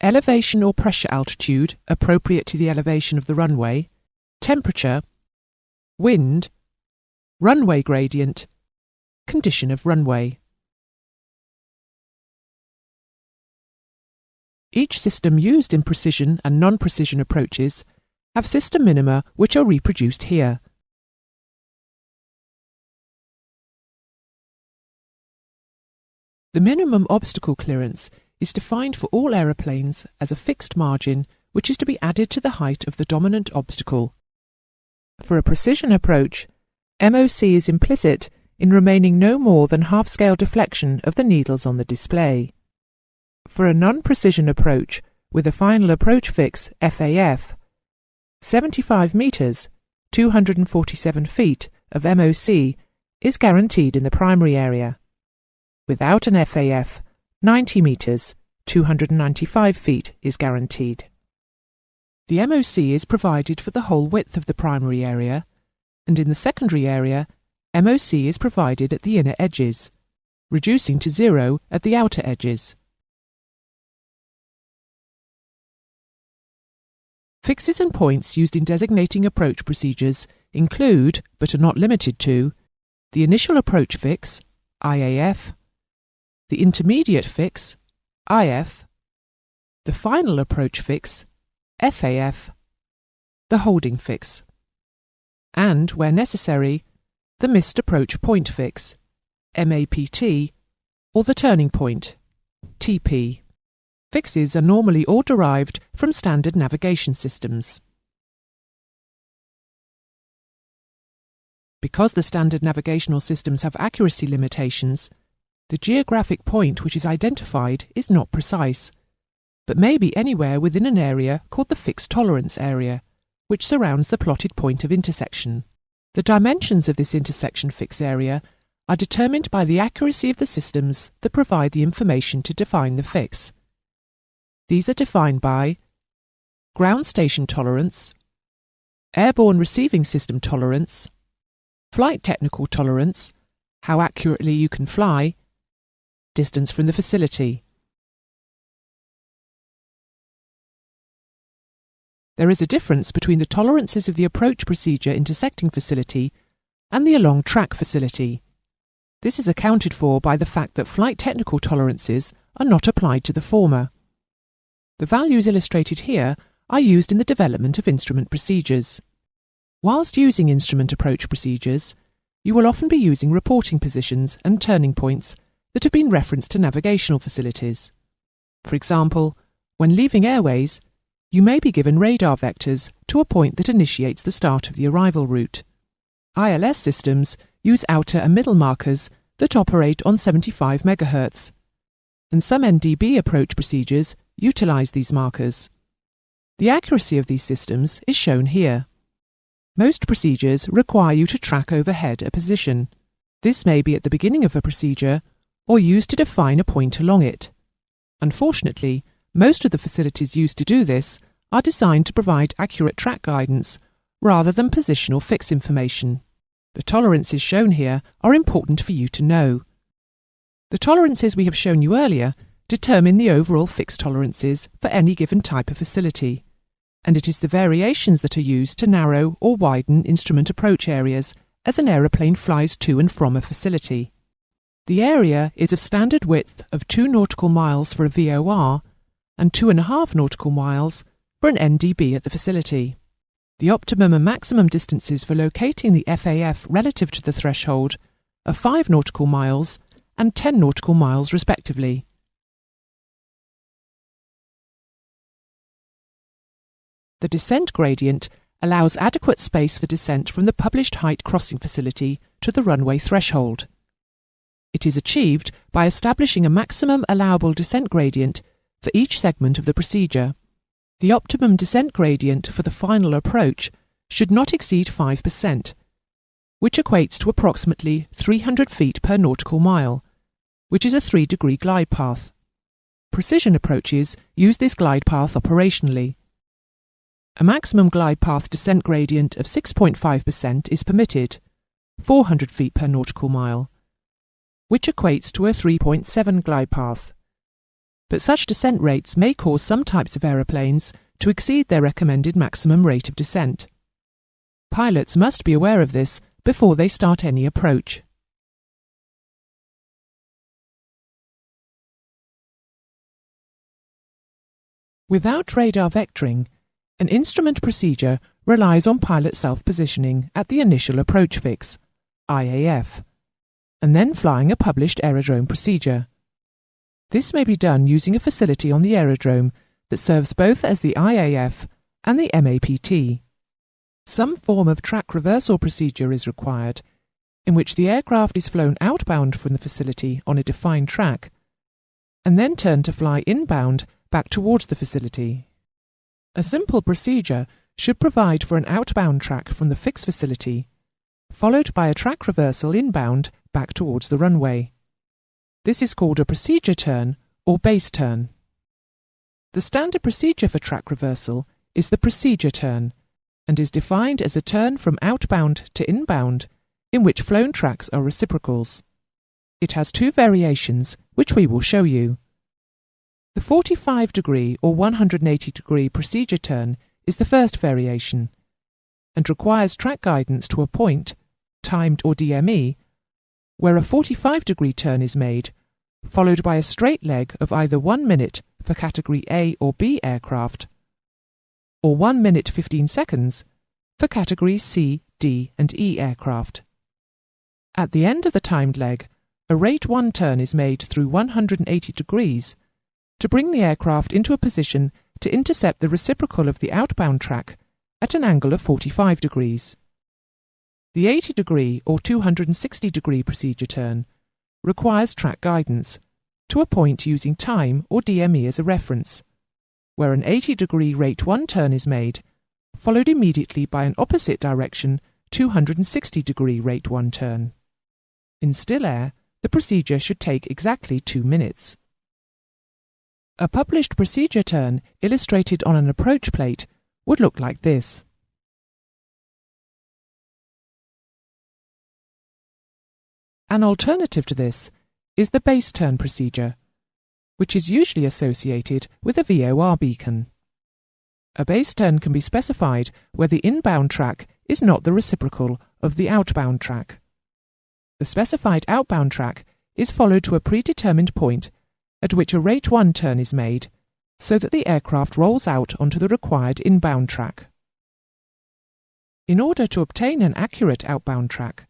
elevation or pressure altitude appropriate to the elevation of the runway, temperature, wind, runway gradient, condition of runway. Each system used in precision and non-precision approaches have system minima which are reproduced here. The minimum obstacle clearance is defined for all aeroplanes as a fixed margin which is to be added to the height of the dominant obstacle. For a precision approach, MOC is implicit in remaining no more than half-scale deflection of the needles on the display. For a non-precision approach with a final approach fix FAF, 75 metres, 247 feet of MOC is guaranteed in the primary area. Without an FAF, 90 metres, 295 feet is guaranteed. The MOC is provided for the whole width of the primary area, and in the secondary area, MOC is provided at the inner edges, reducing to 0 at the outer edges. Fixes and points used in designating approach procedures include, but are not limited to, the initial approach fix, IAF, the intermediate fix, IF, the final approach fix, FAF, the holding fix, and, where necessary, the missed approach point fix, MAPT, or the turning point, TP. Fixes are normally all derived from standard navigation systems. Because the standard navigational systems have accuracy limitations, the geographic point which is identified is not precise, but may be anywhere within an area called the fixed tolerance area, which surrounds the plotted point of intersection. The dimensions of this intersection fix area are determined by the accuracy of the systems that provide the information to define the fix. These are defined by ground station tolerance, airborne receiving system tolerance, flight technical tolerance, how accurately you can fly, distance from the facility. There is a difference between the tolerances of the approach procedure intersecting facility and the along track facility. This is accounted for by the fact that flight technical tolerances are not applied to the former. The values illustrated here are used in the development of instrument procedures. Whilst using instrument approach procedures, you will often be using reporting positions and turning points that have been referenced to navigational facilities. For example, when leaving airways, you may be given radar vectors to a point that initiates the start of the arrival route. ILS systems use outer and middle markers that operate on 75 MHz, and some NDB approach procedures utilize these markers. The accuracy of these systems is shown here. Most procedures require you to track overhead a position. This may be at the beginning of a procedure or used to define a point along it. Unfortunately, most of the facilities used to do this are designed to provide accurate track guidance rather than positional fix information. The tolerances shown here are important for you to know. The tolerances we have shown you earlier determine the overall fixed tolerances for any given type of facility, and it is the variations that are used to narrow or widen instrument approach areas as an aeroplane flies to and from a facility. The area is of standard width of 2 nautical miles for a VOR and 2.5 nautical miles for an NDB at the facility. The optimum and maximum distances for locating the FAF relative to the threshold are 5 nautical miles and 10 nautical miles respectively. The descent gradient allows adequate space for descent from the published height crossing facility to the runway threshold. It is achieved by establishing a maximum allowable descent gradient for each segment of the procedure, The optimum descent gradient for the final approach should not exceed 5%, which equates to approximately 300 feet per nautical mile, which is a 3-degree glide path. Precision approaches use this glide path operationally. A maximum glide path descent gradient of 6.5% is permitted, 400 feet per nautical mile, which equates to a 3.7 glide path. But such descent rates may cause some types of aeroplanes to exceed their recommended maximum rate of descent. Pilots must be aware of this before they start any approach. Without radar vectoring, an instrument procedure relies on pilot self-positioning at the initial approach fix, IAF, and then flying a published aerodrome procedure. This may be done using a facility on the aerodrome that serves both as the IAF and the MAPT. Some form of track reversal procedure is required, in which the aircraft is flown outbound from the facility on a defined track, and then turned to fly inbound back towards the facility. A simple procedure should provide for an outbound track from the fixed facility, followed by a track reversal inbound back towards the runway. This is called a procedure turn or base turn. The standard procedure for track reversal is the procedure turn, and is defined as a turn from outbound to inbound in which flown tracks are reciprocals. It has 2 variations, which we will show you. The 45-degree or 180-degree procedure turn is the first variation, and requires track guidance to a point, timed or DME, where a 45-degree turn is made, followed by a straight leg of either 1 minute for Category A or B aircraft, or 1 minute 15 seconds for Category C, D and E aircraft. At the end of the timed leg, a Rate 1 turn is made through 180 degrees to bring the aircraft into a position to intercept the reciprocal of the outbound track at an angle of 45 degrees. The 80-degree or 260-degree procedure turn requires track guidance to a point using time or DME as a reference, where an 80-degree Rate 1 turn is made, followed immediately by an opposite direction 260-degree Rate 1 turn. In still air, the procedure should take exactly 2 minutes. A published procedure turn illustrated on an approach plate would look like this. An alternative to this is the base turn procedure, which is usually associated with a VOR beacon. A base turn can be specified where the inbound track is not the reciprocal of the outbound track. The specified outbound track is followed to a predetermined point at which a Rate 1 turn is made, so that the aircraft rolls out onto the required inbound track. In order to obtain an accurate outbound track,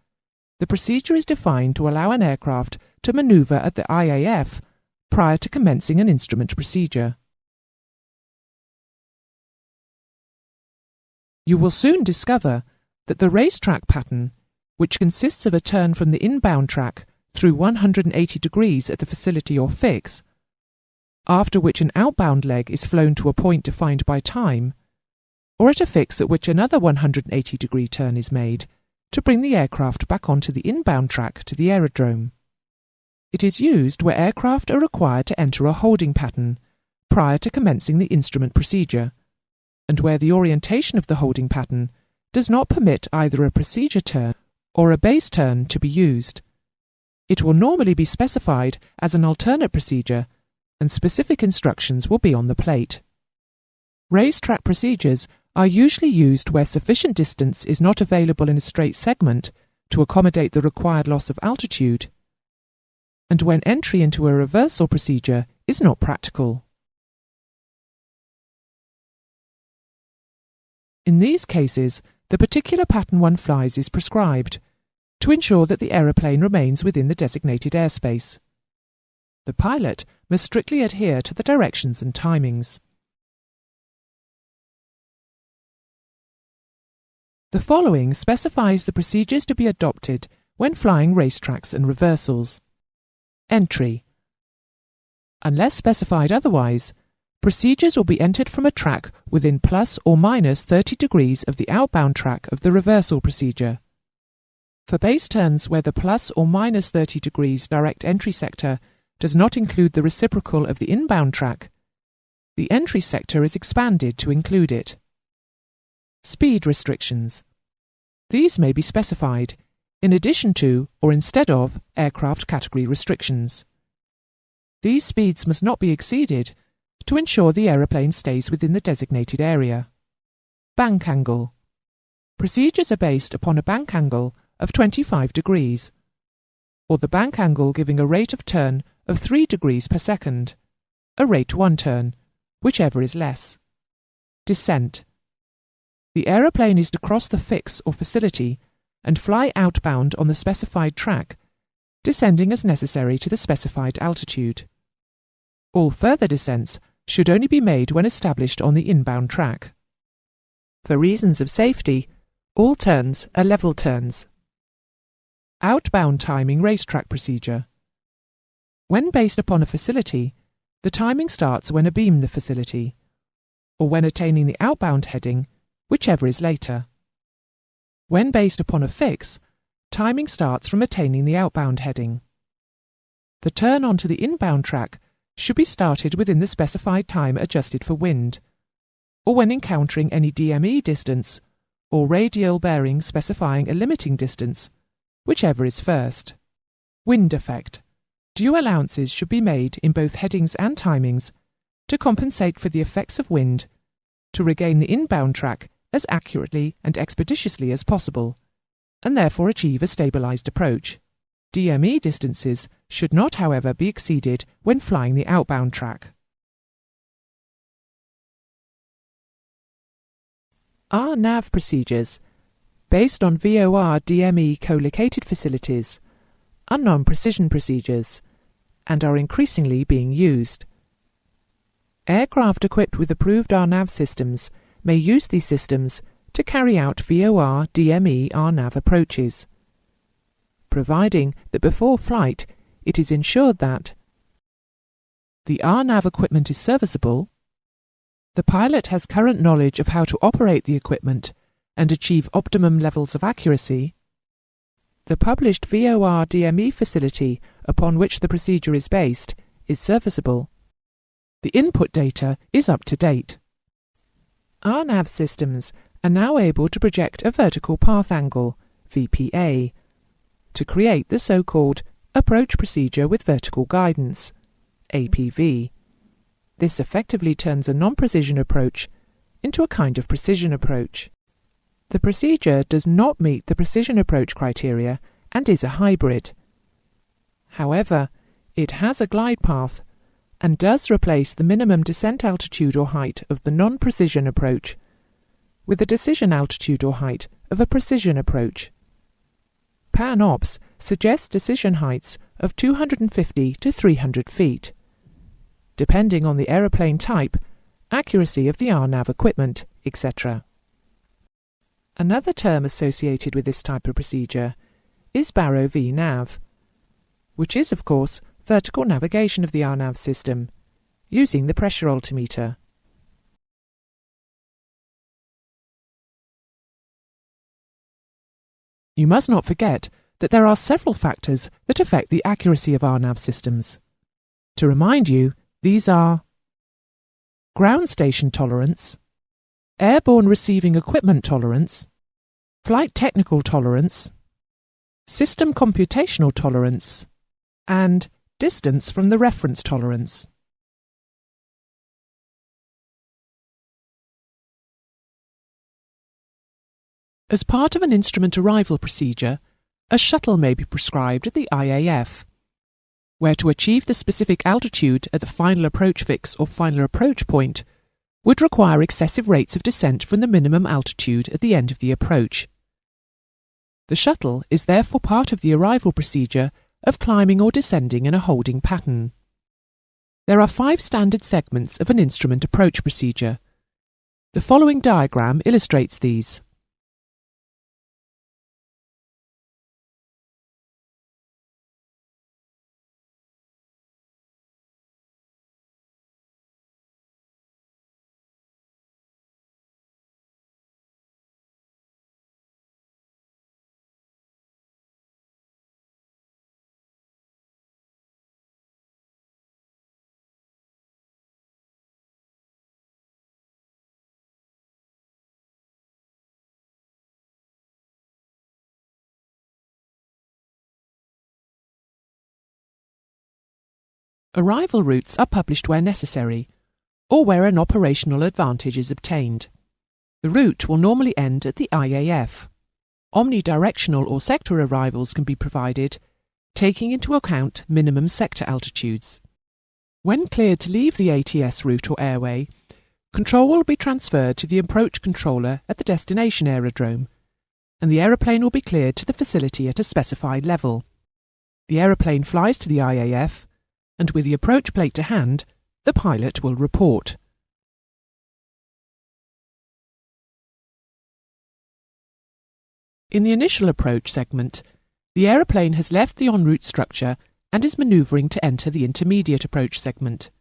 the procedure is defined to allow an aircraft to maneuver at the IAF prior to commencing an instrument procedure. You will soon discover that the racetrack pattern, which consists of a turn from the inbound track through 180 degrees at the facility or fix, after which an outbound leg is flown to a point defined by time, or at a fix at which another 180-degree turn is made to bring the aircraft back onto the inbound track to the aerodrome. It is used where aircraft are required to enter a holding pattern prior to commencing the instrument procedure, and where the orientation of the holding pattern does not permit either a procedure turn or a base turn to be used. It will normally be specified as an alternate procedure, and specific instructions will be on the plate. Racetrack procedures are usually used where sufficient distance is not available in a straight segment to accommodate the required loss of altitude, and when entry into a reversal procedure is not practical. In these cases, the particular pattern one flies is prescribed, to ensure that the aeroplane remains within the designated airspace. The pilot must strictly adhere to the directions and timings. The following specifies the procedures to be adopted when flying racetracks and reversals. Entry. Unless specified otherwise, Procedures will be entered from a track within plus or minus 30 degrees of the outbound track of the reversal procedure. For base turns where the plus or minus 30 degrees direct entry sector does not include the reciprocal of the inbound track, the entry sector is expanded to include it. Speed restrictions. These may be specified in addition to or instead of aircraft category restrictions. These speeds must not be exceeded to ensure the aeroplane stays within the designated area. Bank angle. Procedures are based upon a bank angle of 25 degrees, or the bank angle giving a rate of turn of 3 degrees per second, a rate 1 turn, whichever is less. Descent. The aeroplane is to cross the fix or facility and fly outbound on the specified track, descending as necessary to the specified altitude. All further descents should only be made when established on the inbound track. For reasons of safety, all turns are level turns. Outbound timing racetrack procedure. When based upon a facility, the timing starts when abeam the facility, or when attaining the outbound heading, whichever is later. When based upon a fix, timing starts from attaining the outbound heading. The turn onto the inbound track should be started within the specified time adjusted for wind, or when encountering any DME distance or radial bearing specifying a limiting distance, whichever is first. Wind effect. Due allowances should be made in both headings and timings to compensate for the effects of wind to regain the inbound track as accurately and expeditiously as possible, and therefore achieve a stabilized approach. DME distances should not, however, be exceeded when flying the outbound track. RNAV procedures, based on VOR DME co-located facilities, are non-precision procedures and are increasingly being used. Aircraft equipped with approved RNAV systems may use these systems to carry out VOR DME RNAV approaches, providing that before flight it is ensured that the RNAV equipment is serviceable, the pilot has current knowledge of how to operate the equipment and achieve optimum levels of accuracy, the published VOR DME facility upon which the procedure is based is serviceable, the input data is up to date. RNAV systems are now able to project a vertical path angle, VPA, to create the so-called Approach Procedure with Vertical Guidance, APV. This effectively turns a non-precision approach into a kind of precision approach. The procedure does not meet the precision approach criteria and is a hybrid. However, it has a glide path and does replace the minimum descent altitude or height of the non-precision approach with the decision altitude or height of a precision approach. PAN-OPS suggests decision heights of 250 to 300 feet, depending on the aeroplane type, accuracy of the RNAV equipment, etc. Another term associated with this type of procedure is Baro VNAV, which is, of course, vertical navigation of the RNAV system, using the pressure altimeter. You must not forget that there are several factors that affect the accuracy of RNAV systems. To remind you, these are ground station tolerance, airborne receiving equipment tolerance, flight technical tolerance, system computational tolerance, and distance from the reference tolerance. As part of an instrument arrival procedure, a shuttle may be prescribed at the IAF, where to achieve the specific altitude at the final approach fix or final approach point would require excessive rates of descent from the minimum altitude at the end of the approach. The shuttle is therefore part of the arrival procedure of climbing or descending in a holding pattern. There are 5 standard segments of an instrument approach procedure. The following diagram illustrates these. Arrival routes are published where necessary, or where an operational advantage is obtained. The route will normally end at the IAF. Omnidirectional or sector arrivals can be provided, taking into account minimum sector altitudes. When cleared to leave the ATS route or airway, control will be transferred to the approach controller at the destination aerodrome, and the aeroplane will be cleared to the facility at a specified level. The aeroplane flies to the IAF, and with the approach plate to hand, the pilot will report. In the initial approach segment, the aeroplane has left the en route structure and is manoeuvring to enter the intermediate approach segment.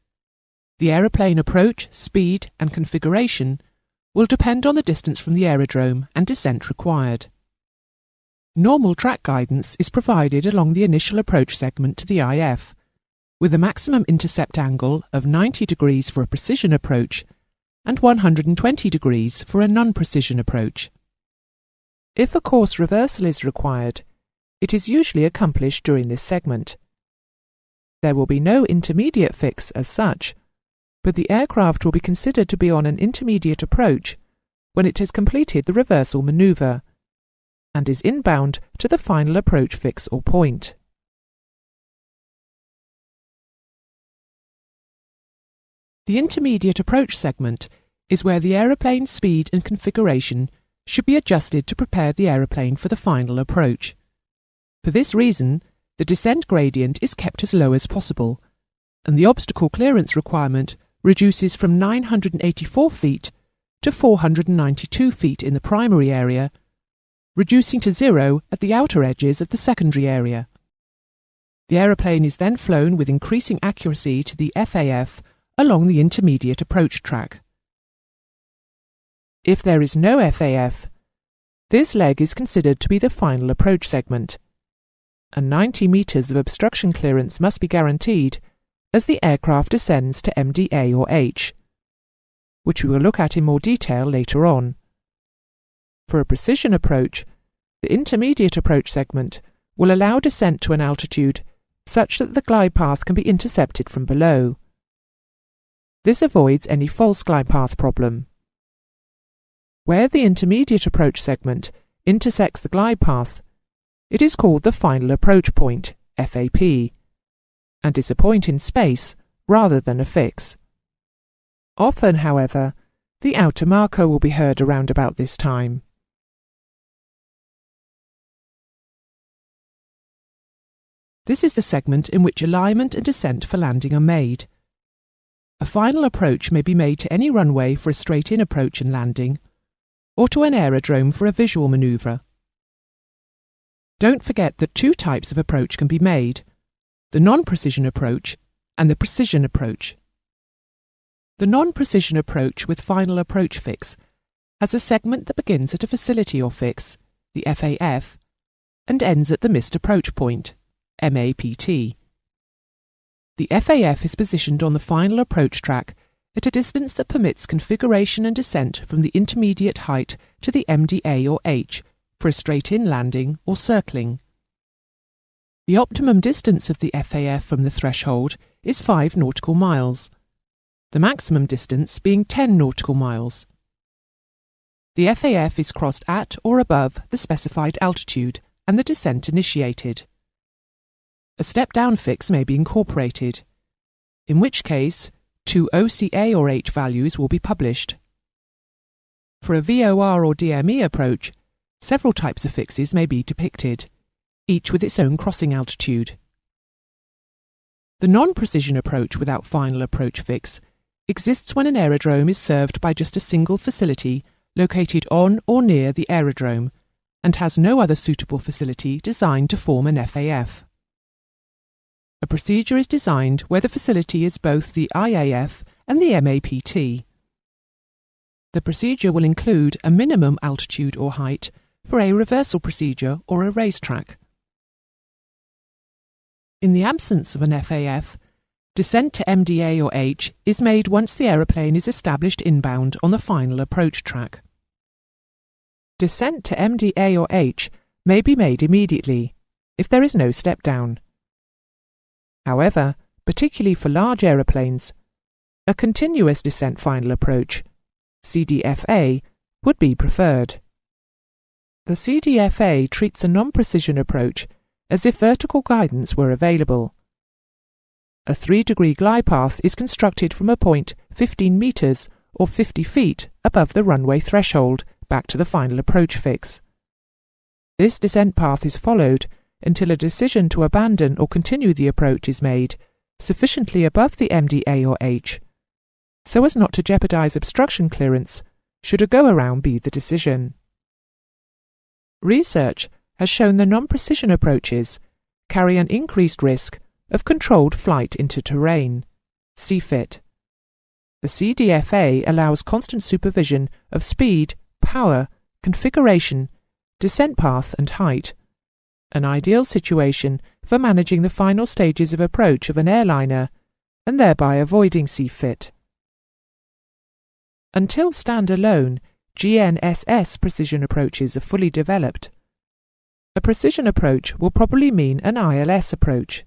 The aeroplane approach, speed and configuration will depend on the distance from the aerodrome and descent required. Normal track guidance is provided along the initial approach segment to the IF, with a maximum intercept angle of 90 degrees for a precision approach and 120 degrees for a non-precision approach. If a course reversal is required, it is usually accomplished during this segment. There will be no intermediate fix as such, but the aircraft will be considered to be on an intermediate approach when it has completed the reversal manoeuvre and is inbound to the final approach fix or point. The intermediate approach segment is where the aeroplane's speed and configuration should be adjusted to prepare the aeroplane for the final approach. For this reason, the descent gradient is kept as low as possible, and the obstacle clearance requirement reduces from 984 feet to 492 feet in the primary area, reducing to 0 at the outer edges of the secondary area. The aeroplane is then flown with increasing accuracy to the FAF along the intermediate approach track. If there is no FAF, this leg is considered to be the final approach segment, and 90 metres of obstruction clearance must be guaranteed as the aircraft descends to MDA or H, which we will look at in more detail later on. For a precision approach, the intermediate approach segment will allow descent to an altitude such that the glide path can be intercepted from below. This avoids any false glide path problem. Where the intermediate approach segment intersects the glide path, it is called the final approach point, FAP, and is a point in space rather than a fix. Often, however, the outer marker will be heard around about this time. This is the segment in which alignment and descent for landing are made. A final approach may be made to any runway for a straight-in approach and landing, or to an aerodrome for a visual manoeuvre. Don't forget that two types of approach can be made, the non-precision approach and the precision approach. The non-precision approach with final approach fix has a segment that begins at a facility or fix, the FAF, and ends at the missed approach point, MAPT. The FAF is positioned on the final approach track at a distance that permits configuration and descent from the intermediate height to the MDA or H for a straight-in landing or circling. The optimum distance of the FAF from the threshold is 5 nautical miles, the maximum distance being 10 nautical miles. The FAF is crossed at or above the specified altitude and the descent initiated. A step-down fix may be incorporated, in which case 2 OCA or H values will be published. For a VOR or DME approach, several types of fixes may be depicted, each with its own crossing altitude. The non-precision approach without final approach fix exists when an aerodrome is served by just a single facility located on or near the aerodrome and has no other suitable facility designed to form an FAF. A procedure is designed where the facility is both the IAF and the MAPT. The procedure will include a minimum altitude or height for a reversal procedure or a racetrack. In the absence of an FAF, descent to MDA or H is made once the aeroplane is established inbound on the final approach track. Descent to MDA or H may be made immediately, if there is no step down. However, particularly for large aeroplanes, a continuous descent final approach, CDFA, would be preferred. The CDFA treats a non-precision approach as if vertical guidance were available. A 3-degree glide path is constructed from a point 15 metres or 50 feet above the runway threshold back to the final approach fix. This descent path is followed until a decision to abandon or continue the approach is made sufficiently above the MDA or H, so as not to jeopardise obstruction clearance should a go-around be the decision. Research has shown the non-precision approaches carry an increased risk of controlled flight into terrain, CFIT. The CDFA allows constant supervision of speed, power, configuration, descent path and height, an ideal situation for managing the final stages of approach of an airliner and thereby avoiding CFIT. Until standalone GNSS precision approaches are fully developed, a precision approach will probably mean an ILS approach,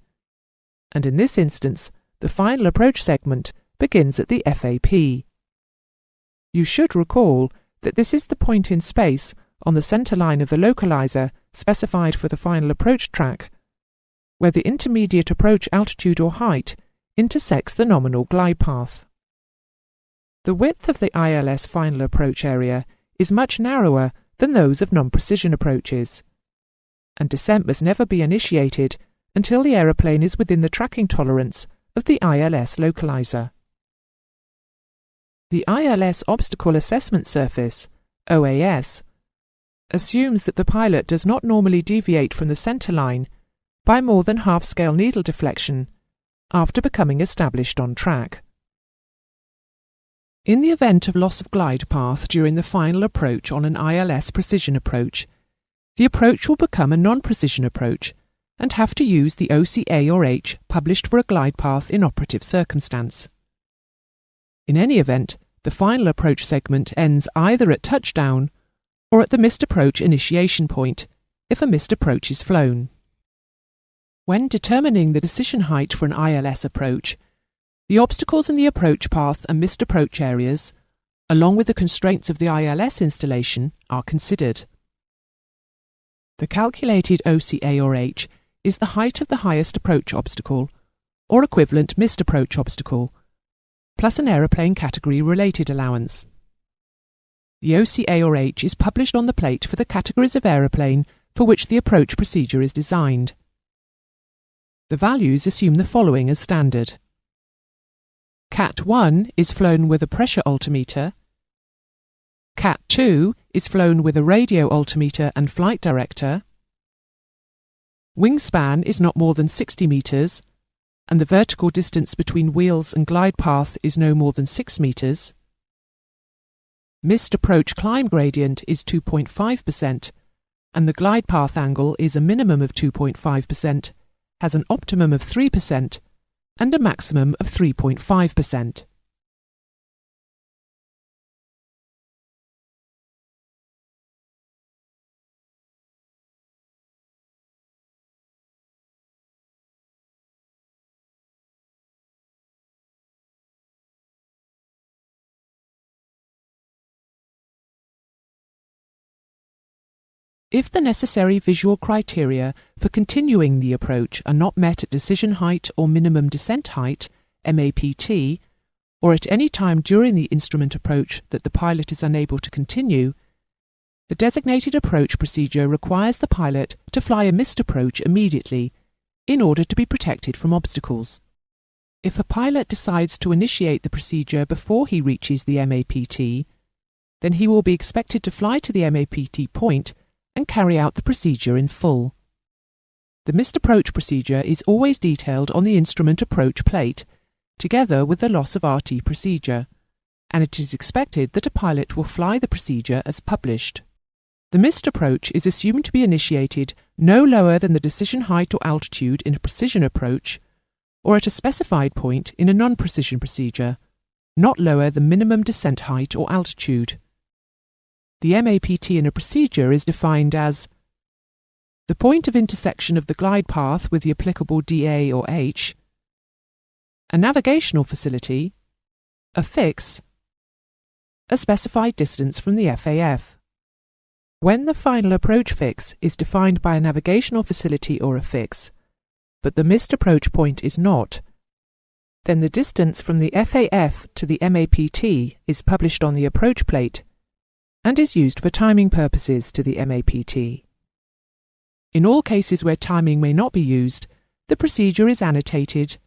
and in this instance the final approach segment begins at the FAP. You should recall that this is the point in space on the centre line of the localizer specified for the final approach track, where the intermediate approach altitude or height intersects the nominal glide path. The width of the ILS final approach area is much narrower than those of non-precision approaches, and descent must never be initiated until the aeroplane is within the tracking tolerance of the ILS localizer. The ILS Obstacle Assessment Surface, OAS, assumes that the pilot does not normally deviate from the centre line by more than half-scale needle deflection after becoming established on track. In the event of loss of glide path during the final approach on an ILS precision approach, the approach will become a non-precision approach and have to use the OCA or H published for a glide path in operative circumstance. In any event, the final approach segment ends either at touchdown or at the missed approach initiation point, if a missed approach is flown. When determining the decision height for an ILS approach, the obstacles in the approach path and missed approach areas, along with the constraints of the ILS installation, are considered. The calculated OCA or H is the height of the highest approach obstacle, or equivalent missed approach obstacle, plus an aeroplane category related allowance. The OCA or H is published on the plate for the categories of aeroplane for which the approach procedure is designed. The values assume the following as standard. Cat 1 is flown with a pressure altimeter. Cat 2 is flown with a radio altimeter and flight director. Wingspan is not more than 60 metres, and the vertical distance between wheels and glide path is no more than 6 metres. Missed approach climb gradient is 2.5%, and the glide path angle is a minimum of 2.5%, has an optimum of 3%, and a maximum of 3.5%. If the necessary visual criteria for continuing the approach are not met at decision height or minimum descent height, MAPT, or at any time during the instrument approach that the pilot is unable to continue, the designated approach procedure requires the pilot to fly a missed approach immediately in order to be protected from obstacles. If a pilot decides to initiate the procedure before he reaches the MAPT, then he will be expected to fly to the MAPT point and carry out the procedure in full. The missed approach procedure is always detailed on the instrument approach plate, together with the loss of RT procedure, and it is expected that a pilot will fly the procedure as published. The missed approach is assumed to be initiated no lower than the decision height or altitude in a precision approach, or at a specified point in a non-precision procedure, not lower than minimum descent height or altitude. The MAPT in a procedure is defined as the point of intersection of the glide path with the applicable DA or H, a navigational facility, a fix, a specified distance from the FAF. When the final approach fix is defined by a navigational facility or a fix, but the missed approach point is not, then the distance from the FAF to the MAPT is published on the approach plate and is used for timing purposes to the MAPT. In all cases where timing may not be used, the procedure is annotated,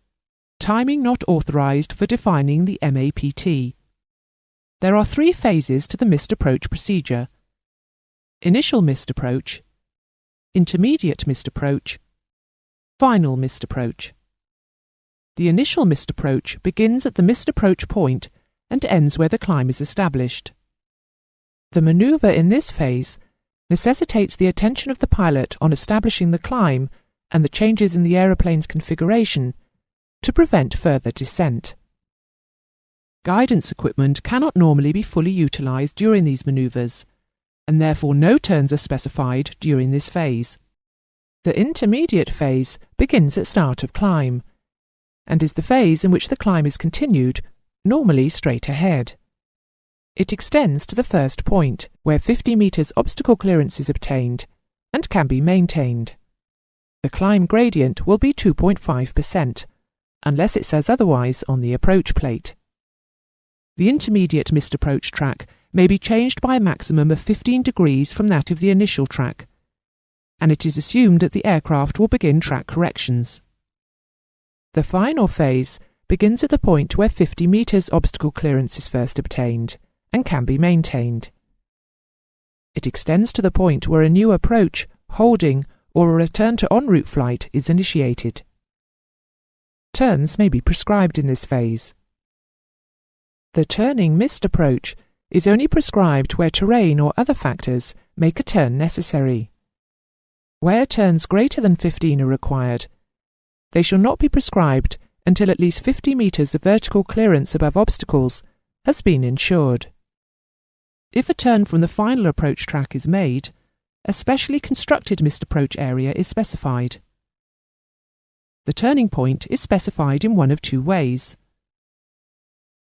"Timing not authorized for defining the MAPT." There are 3 phases to the missed approach procedure: initial missed approach, intermediate missed approach, final missed approach. The initial missed approach begins at the missed approach point and ends where the climb is established. The maneuver in this phase necessitates the attention of the pilot on establishing the climb and the changes in the aeroplane's configuration to prevent further descent. Guidance equipment cannot normally be fully utilized during these maneuvers, and therefore no turns are specified during this phase. The intermediate phase begins at start of climb, and is the phase in which the climb is continued, normally straight ahead. It extends to the first point, where 50 meters obstacle clearance is obtained, and can be maintained. The climb gradient will be 2.5%, unless it says otherwise on the approach plate. The intermediate missed approach track may be changed by a maximum of 15 degrees from that of the initial track, and it is assumed that the aircraft will begin track corrections. The final phase begins at the point where 50 meters obstacle clearance is first obtained and can be maintained. It extends to the point where a new approach, holding, or a return to en route flight is initiated. Turns may be prescribed in this phase. The turning missed approach is only prescribed where terrain or other factors make a turn necessary. Where turns greater than 15 are required, they shall not be prescribed until at least 50 meters of vertical clearance above obstacles has been ensured. If a turn from the final approach track is made, a specially constructed missed approach area is specified. The turning point is specified in one of 2 ways.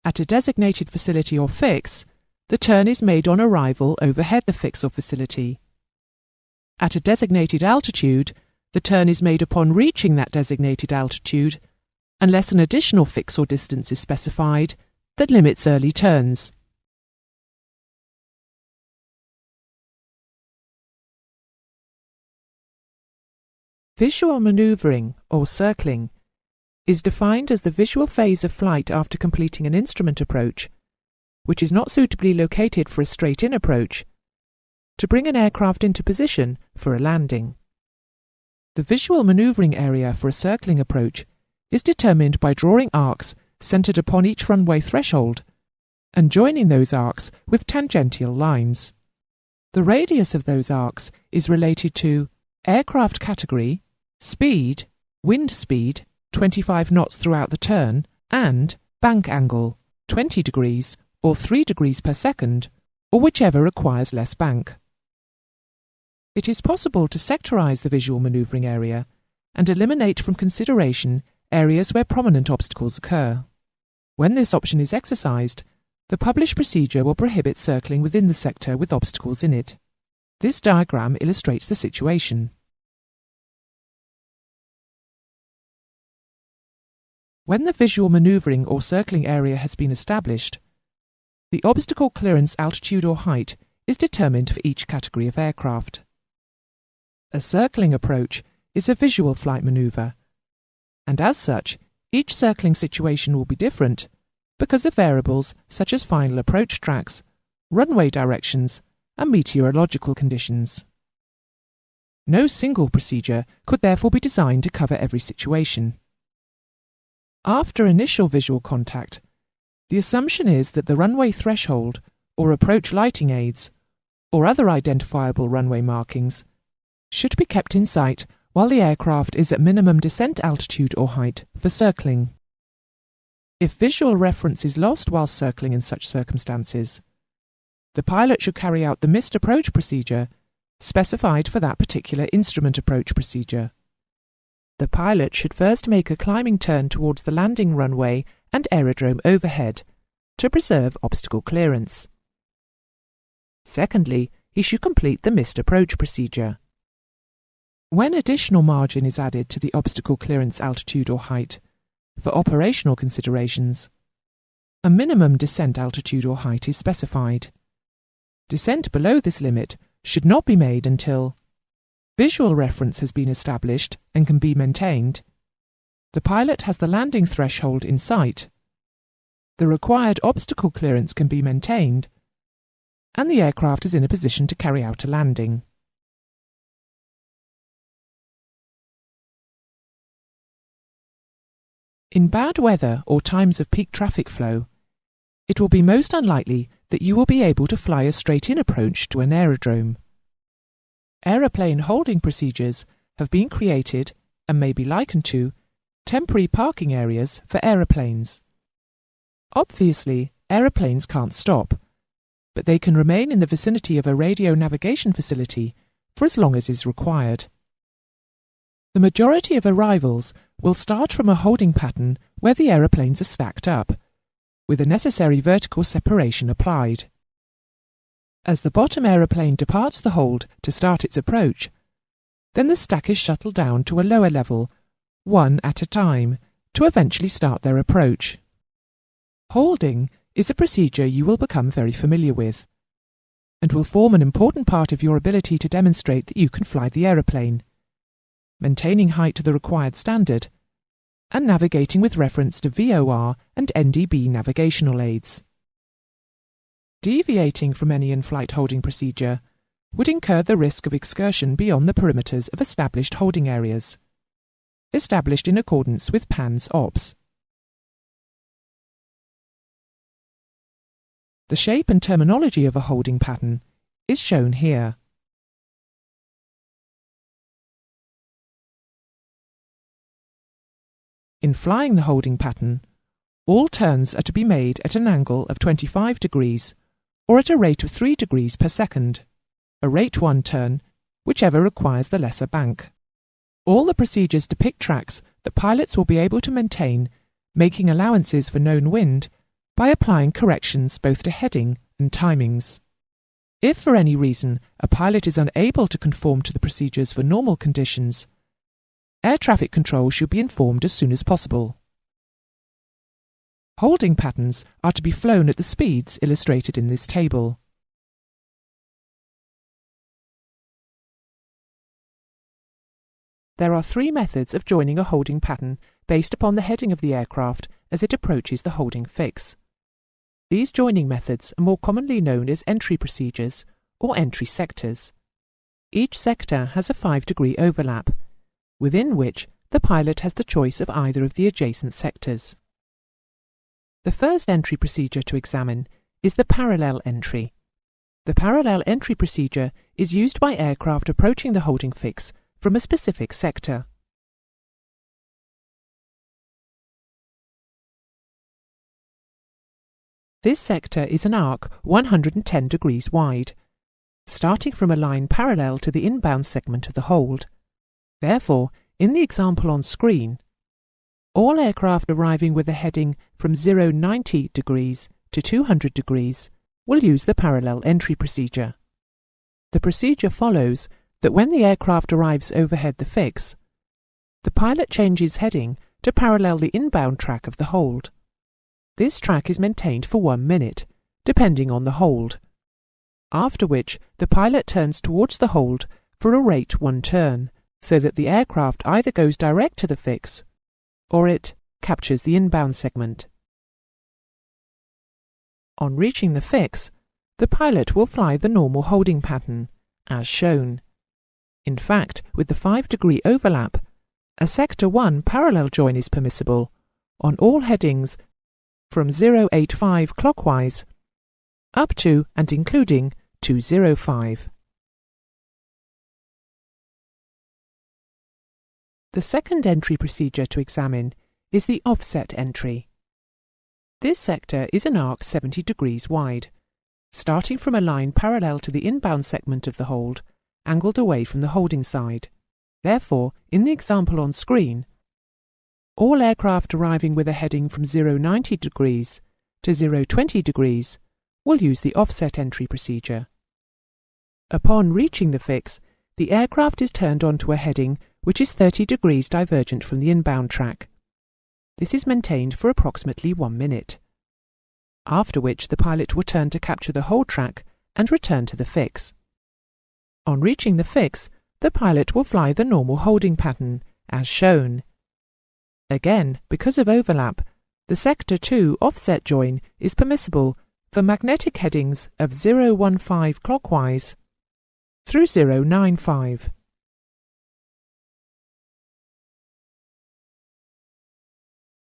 At a designated facility or fix, the turn is made on arrival overhead the fix or facility. At a designated altitude, the turn is made upon reaching that designated altitude, unless an additional fix or distance is specified that limits early turns. Visual maneuvering, or circling, is defined as the visual phase of flight after completing an instrument approach, which is not suitably located for a straight-in approach, to bring an aircraft into position for a landing. The visual maneuvering area for a circling approach is determined by drawing arcs centered upon each runway threshold and joining those arcs with tangential lines. The radius of those arcs is related to aircraft category, speed, wind speed, 25 knots throughout the turn, and bank angle, 20 degrees or 3 degrees per second, or whichever requires less bank. It is possible to sectorize the visual maneuvering area and eliminate from consideration areas where prominent obstacles occur. When this option is exercised, the published procedure will prohibit circling within the sector with obstacles in it. This diagram illustrates the situation. When the visual maneuvering or circling area has been established, the obstacle clearance altitude or height is determined for each category of aircraft. A circling approach is a visual flight maneuver, and as such, each circling situation will be different because of variables such as final approach tracks, runway directions, and meteorological conditions. No single procedure could therefore be designed to cover every situation. After initial visual contact, the assumption is that the runway threshold or approach lighting aids, or other identifiable runway markings, should be kept in sight while the aircraft is at minimum descent altitude or height for circling. If visual reference is lost while circling in such circumstances, the pilot should carry out the missed approach procedure specified for that particular instrument approach procedure. The pilot should first make a climbing turn towards the landing runway and aerodrome overhead to preserve obstacle clearance. Secondly, he should complete the missed approach procedure. When additional margin is added to the obstacle clearance altitude or height, for operational considerations, a minimum descent altitude or height is specified. Descent below this limit should not be made until visual reference has been established and can be maintained, the pilot has the landing threshold in sight, the required obstacle clearance can be maintained, and the aircraft is in a position to carry out a landing. In bad weather or times of peak traffic flow, it will be most unlikely that you will be able to fly a straight-in approach to an aerodrome. Aeroplane holding procedures have been created and may be likened to temporary parking areas for aeroplanes. Obviously, aeroplanes can't stop, but they can remain in the vicinity of a radio navigation facility for as long as is required. The majority of arrivals will start from a holding pattern where the aeroplanes are stacked up, with the necessary vertical separation applied. As the bottom aeroplane departs the hold to start its approach, then the stack is shuttled down to a lower level, one at a time, to eventually start their approach. Holding is a procedure you will become very familiar with, and will form an important part of your ability to demonstrate that you can fly the aeroplane, maintaining height to the required standard, and navigating with reference to VOR and NDB navigational aids. Deviating from any in-flight holding procedure would incur the risk of excursion beyond the perimeters of established holding areas, established in accordance with PAN's OPS. The shape and terminology of a holding pattern is shown here. In flying the holding pattern, all turns are to be made at an angle of 25 degrees or at a rate of 3 degrees per second, a rate 1 turn, whichever requires the lesser bank. All the procedures depict tracks that pilots will be able to maintain, making allowances for known wind by applying corrections both to heading and timings. If for any reason a pilot is unable to conform to the procedures for normal conditions, air traffic control should be informed as soon as possible. Holding patterns are to be flown at the speeds illustrated in this table. There are 3 methods of joining a holding pattern based upon the heading of the aircraft as it approaches the holding fix. These joining methods are more commonly known as entry procedures or entry sectors. Each sector has a 5-degree overlap, within which the pilot has the choice of either of the adjacent sectors. The first entry procedure to examine is the parallel entry. The parallel entry procedure is used by aircraft approaching the holding fix from a specific sector. This sector is an arc 110 degrees wide, starting from a line parallel to the inbound segment of the hold. Therefore, in the example on screen, all aircraft arriving with a heading from 090 degrees to 200 degrees will use the parallel entry procedure. The procedure follows that when the aircraft arrives overhead the fix, the pilot changes heading to parallel the inbound track of the hold. This track is maintained for 1 minute, depending on the hold, after which the pilot turns towards the hold for a rate 1 turn, so that the aircraft either goes direct to the fix or it captures the inbound segment. On reaching the fix, the pilot will fly the normal holding pattern, as shown. In fact, with the 5-degree overlap, a Sector 1 parallel join is permissible on all headings from 085 clockwise up to and including 205. The second entry procedure to examine is the offset entry. This sector is an arc 70 degrees wide, starting from a line parallel to the inbound segment of the hold, angled away from the holding side. Therefore, in the example on screen, all aircraft arriving with a heading from 090 degrees to 020 degrees will use the offset entry procedure. Upon reaching the fix, the aircraft is turned onto a heading which is 30 degrees divergent from the inbound track. This is maintained for approximately 1 minute, after which the pilot will turn to capture the hold track and return to the fix. On reaching the fix, the pilot will fly the normal holding pattern, as shown. Again, because of overlap, the Sector 2 offset join is permissible for magnetic headings of 015 clockwise through 095.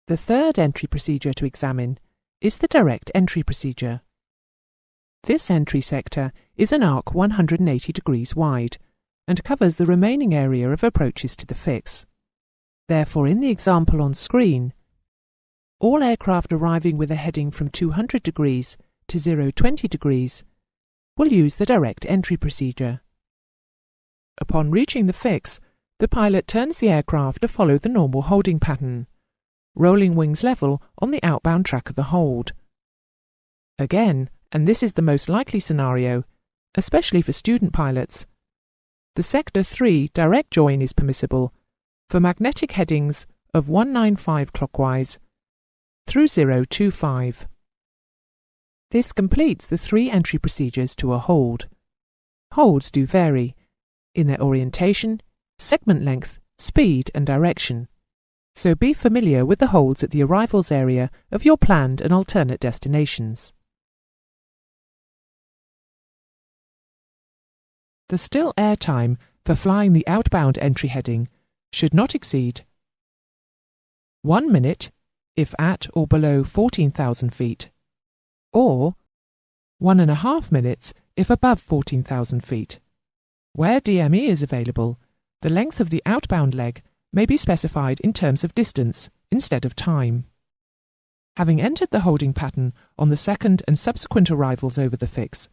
The third entry procedure to examine is the direct entry procedure. This entry sector is an arc 180 degrees wide and covers the remaining area of approaches to the fix. Therefore, in the example on screen, all aircraft arriving with a heading from 200 degrees to 020 degrees will use the direct entry procedure. Upon reaching the fix, the pilot turns the aircraft to follow the normal holding pattern, rolling wings level on the outbound track of the hold. Again, and this is the most likely scenario, especially for student pilots, the Sector 3 direct join is permissible for magnetic headings of 195 clockwise through 025. This completes the 3 entry procedures to a hold. Holds do vary in their orientation, segment length, speed and direction, so be familiar with the holds at the arrivals area of your planned and alternate destinations. The still air time for flying the outbound entry heading should not exceed 1 minute if at or below 14,000 feet, or 1.5 minutes if above 14,000 feet. Where DME is available, the length of the outbound leg may be specified in terms of distance instead of time. Having entered the holding pattern on the second and subsequent arrivals over the fix,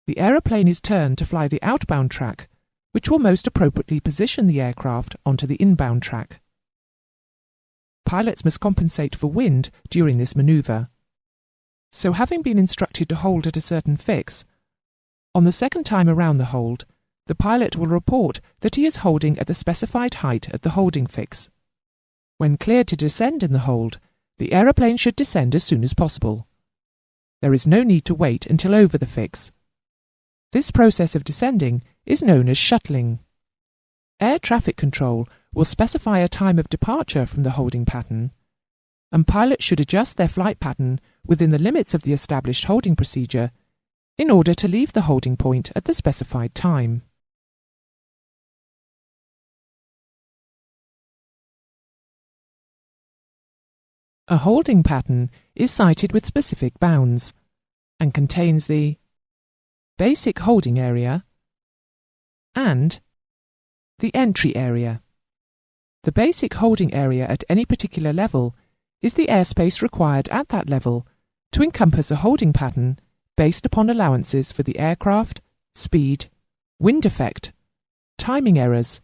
the aeroplane is turned to fly the outbound track, which will most appropriately position the aircraft onto the inbound track. Pilots must compensate for wind during this manoeuvre. So having been instructed to hold at a certain fix, on the second time around the hold, the pilot will report that he is holding at the specified height at the holding fix. When cleared to descend in the hold, the aeroplane should descend as soon as possible. There is no need to wait until over the fix. This process of descending is known as shuttling. Air traffic control will specify a time of departure from the holding pattern, and pilots should adjust their flight pattern within the limits of the established holding procedure in order to leave the holding point at the specified time. A holding pattern is cited with specific bounds and contains the basic holding area and the entry area. The basic holding area at any particular level is the airspace required at that level to encompass a holding pattern based upon allowances for the aircraft, speed, wind effect, timing errors,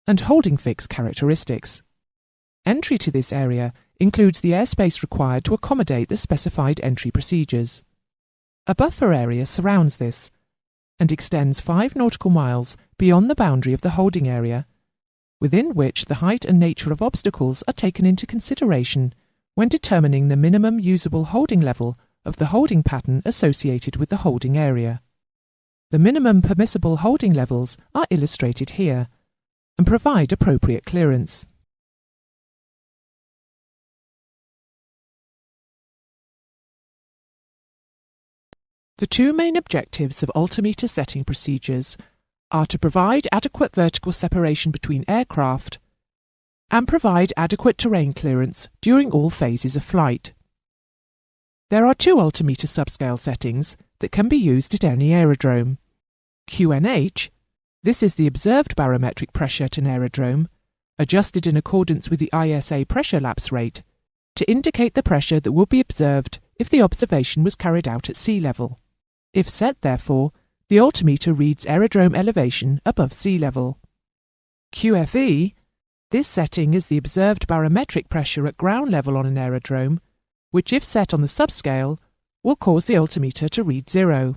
and holding fix characteristics. Entry to this area includes the airspace required to accommodate the specified entry procedures. A buffer area surrounds this and extends 5 nautical miles beyond the boundary of the holding area, within which the height and nature of obstacles are taken into consideration when determining the minimum usable holding level of the holding pattern associated with the holding area. The minimum permissible holding levels are illustrated here and provide appropriate clearance. The 2 main objectives of altimeter setting procedures are to provide adequate vertical separation between aircraft and provide adequate terrain clearance during all phases of flight. There are 2 altimeter subscale settings that can be used at any aerodrome. QNH, this is the observed barometric pressure at an aerodrome, adjusted in accordance with the IASA pressure lapse rate, to indicate the pressure that would be observed if the observation was carried out at sea level. If set, therefore, the altimeter reads aerodrome elevation above sea level. QFE, this setting is the observed barometric pressure at ground level on an aerodrome, which if set on the subscale, will cause the altimeter to read 0.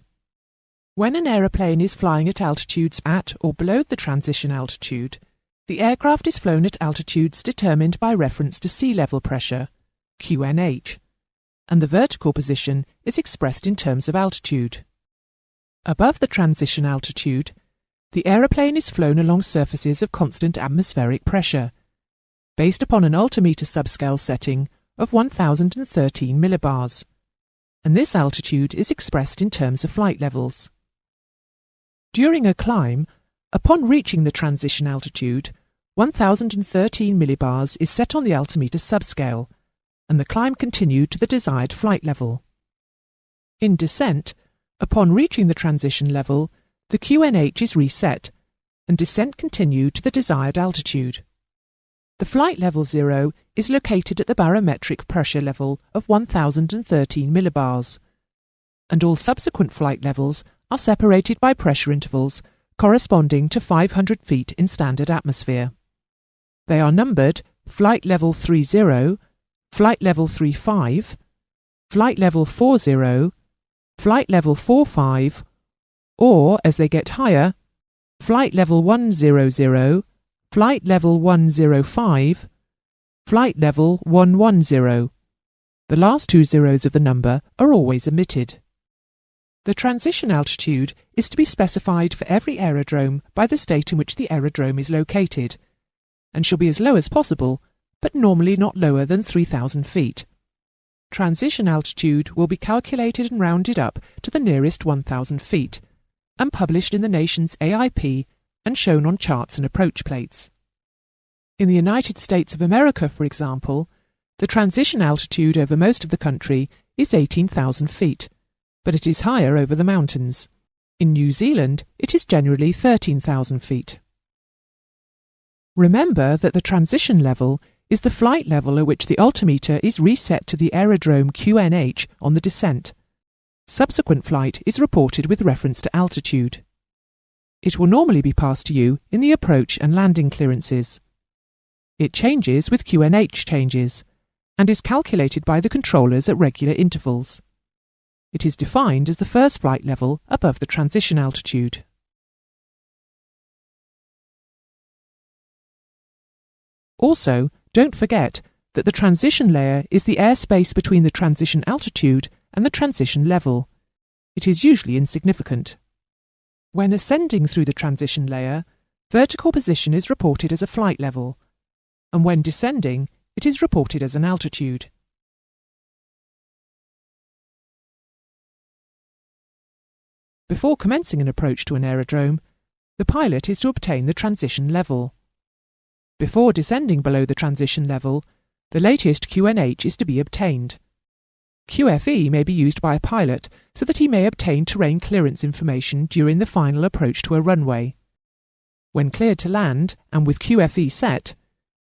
When an aeroplane is flying at altitudes at or below the transition altitude, the aircraft is flown at altitudes determined by reference to sea level pressure, QNH, and the vertical position is expressed in terms of altitude. Above the transition altitude, the aeroplane is flown along surfaces of constant atmospheric pressure, based upon an altimeter subscale setting of 1013 millibars, and this altitude is expressed in terms of flight levels. During a climb, upon reaching the transition altitude, 1013 millibars is set on the altimeter subscale, and the climb continued to the desired flight level. In descent, upon reaching the transition level, the QNH is reset, and descent continued to the desired altitude. The flight level 0 is located at the barometric pressure level of 1013 millibars, and all subsequent flight levels are separated by pressure intervals corresponding to 500 feet in standard atmosphere. They are numbered Flight Level 30, Flight Level 35, Flight Level 40, Flight Level 45, or, as they get higher, Flight Level 100, Flight Level 105, Flight Level 110. The last two zeros of the number are always omitted. The transition altitude is to be specified for every aerodrome by the state in which the aerodrome is located, and shall be as low as possible, but normally not lower than 3,000 feet. Transition altitude will be calculated and rounded up to the nearest 1,000 feet, and published in the nation's AIP and shown on charts and approach plates. In the United States of America, for example, the transition altitude over most of the country is 18,000 feet, but it is higher over the mountains. In New Zealand, it is generally 13,000 feet. Remember that the transition level is the flight level at which the altimeter is reset to the aerodrome QNH on the descent. Subsequent flight is reported with reference to altitude. It will normally be passed to you in the approach and landing clearances. It changes with QNH changes, and is calculated by the controllers at regular intervals. It is defined as the first flight level above the transition altitude. Also, don't forget that the transition layer is the airspace between the transition altitude and the transition level. It is usually insignificant. When ascending through the transition layer, vertical position is reported as a flight level, and when descending, it is reported as an altitude. Before commencing an approach to an aerodrome, the pilot is to obtain the transition level. Before descending below the transition level, the latest QNH is to be obtained. QFE may be used by a pilot so that he may obtain terrain clearance information during the final approach to a runway. When cleared to land and with QFE set,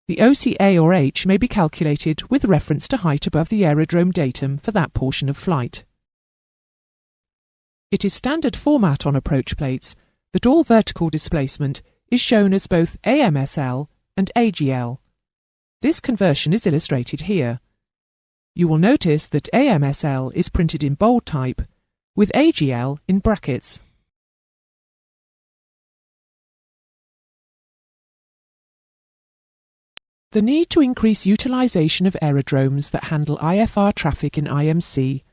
the OCA or H may be calculated with reference to height above the aerodrome datum for that portion of flight. It is standard format on approach plates that all vertical displacement is shown as both AMSL and AGL. This conversion is illustrated here. You will notice that AMSL is printed in bold type, with AGL in brackets. The need to increase utilisation of aerodromes that handle IFR traffic in IMC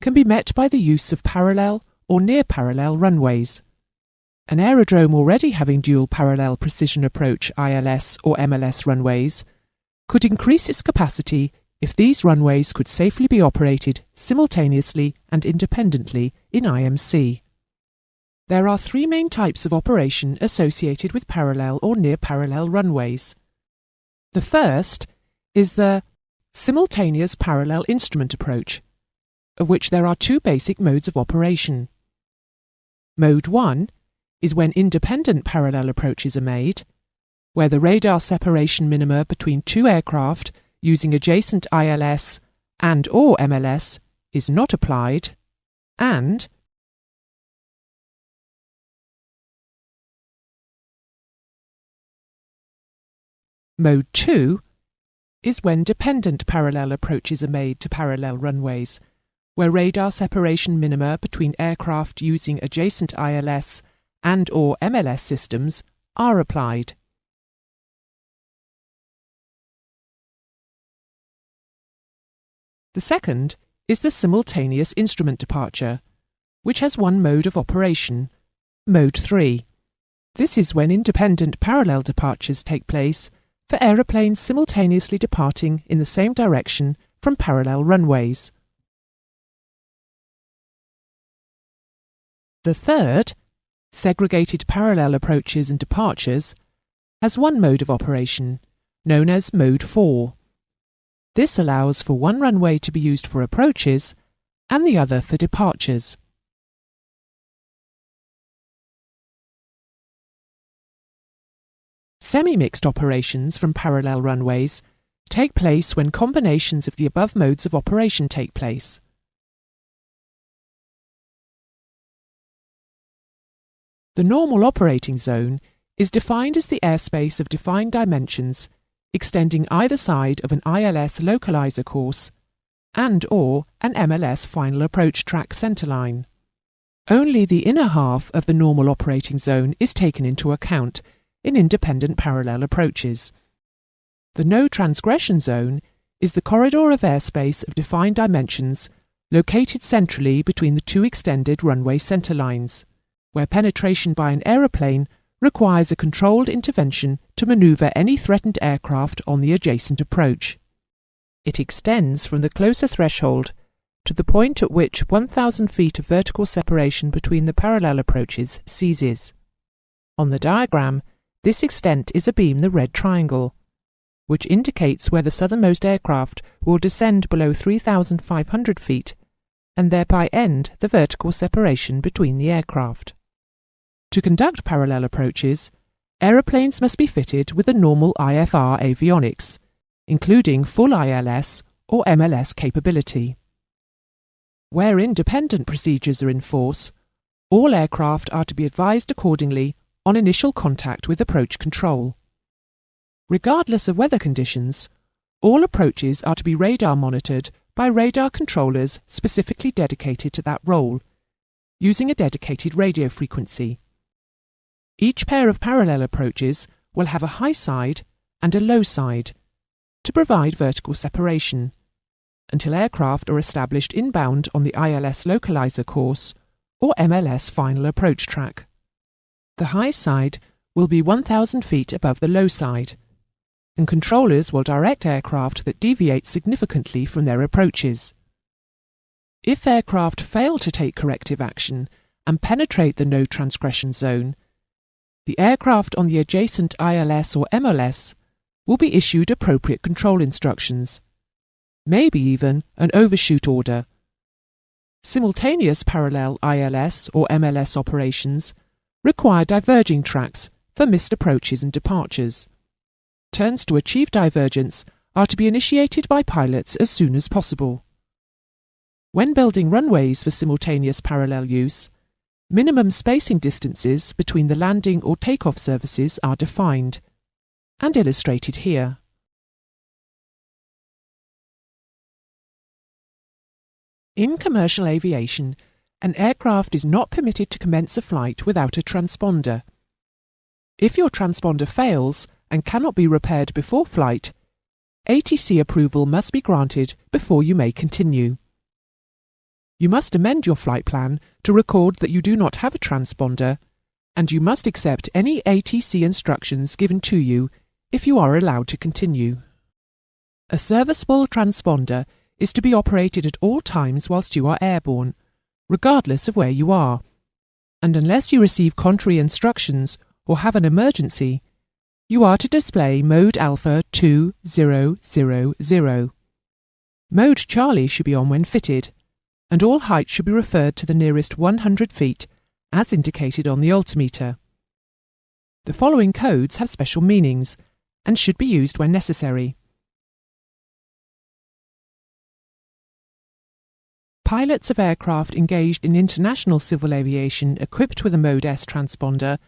can be met by the use of parallel or near-parallel runways. An aerodrome already having dual parallel precision approach ILS or MLS runways could increase its capacity if these runways could safely be operated simultaneously and independently in IMC. There are three main types of operation associated with parallel or near-parallel runways. The first is the simultaneous parallel instrument approach, of which there are two basic modes of operation. Mode 1 is when independent parallel approaches are made, where the radar separation minima between two aircraft using adjacent ILS and or MLS is not applied, and Mode 2 is when dependent parallel approaches are made to parallel runways, where radar separation minima between aircraft using adjacent ILS and/or MLS systems are applied. The second is the simultaneous instrument departure, which has one mode of operation, Mode 3. This is when independent parallel departures take place for aeroplanes simultaneously departing in the same direction from parallel runways. The third, segregated parallel approaches and departures, has one mode of operation, known as Mode 4. This allows for one runway to be used for approaches and the other for departures. Semi-mixed operations from parallel runways take place when combinations of the above modes of operation take place. The normal operating zone is defined as the airspace of defined dimensions extending either side of an ILS localizer course and/or an MLS final approach track centerline. Only the inner half of the normal operating zone is taken into account in independent parallel approaches. The no transgression zone is the corridor of airspace of defined dimensions located centrally between the two extended runway centerlines, where penetration by an aeroplane requires a controlled intervention to maneuver any threatened aircraft on the adjacent approach. It extends from the closer threshold to the point at which 1,000 feet of vertical separation between the parallel approaches ceases. On the diagram, this extent is abeam the red triangle, which indicates where the southernmost aircraft will descend below 3,500 feet and thereby end the vertical separation between the aircraft. To conduct parallel approaches, aeroplanes must be fitted with the normal IFR avionics, including full ILS or MLS capability. Where independent procedures are in force, all aircraft are to be advised accordingly on initial contact with approach control. Regardless of weather conditions, all approaches are to be radar monitored by radar controllers specifically dedicated to that role, using a dedicated radio frequency. Each pair of parallel approaches will have a high side and a low side to provide vertical separation until aircraft are established inbound on the ILS localizer course or MLS final approach track. The high side will be 1,000 feet above the low side, and controllers will direct aircraft that deviate significantly from their approaches. If aircraft fail to take corrective action and penetrate the no transgression zone, the aircraft on the adjacent ILS or MLS will be issued appropriate control instructions, maybe even an overshoot order. Simultaneous parallel ILS or MLS operations require diverging tracks for missed approaches and departures. Turns to achieve divergence are to be initiated by pilots as soon as possible. When building runways for simultaneous parallel use, minimum spacing distances between the landing or takeoff surfaces are defined and illustrated here. In commercial aviation, an aircraft is not permitted to commence a flight without a transponder. If your transponder fails and cannot be repaired before flight, ATC approval must be granted before you may continue. You must amend your flight plan to record that you do not have a transponder, and you must accept any ATC instructions given to you if you are allowed to continue. A serviceable transponder is to be operated at all times whilst you are airborne, regardless of where you are, and unless you receive contrary instructions or have an emergency, you are to display Mode Alpha 2000. Mode Charlie should be on when fitted, and all heights should be referred to the nearest 100 feet, as indicated on the altimeter. The following codes have special meanings and should be used when necessary. Pilots of aircraft engaged in international civil aviation equipped with a Mode S transponder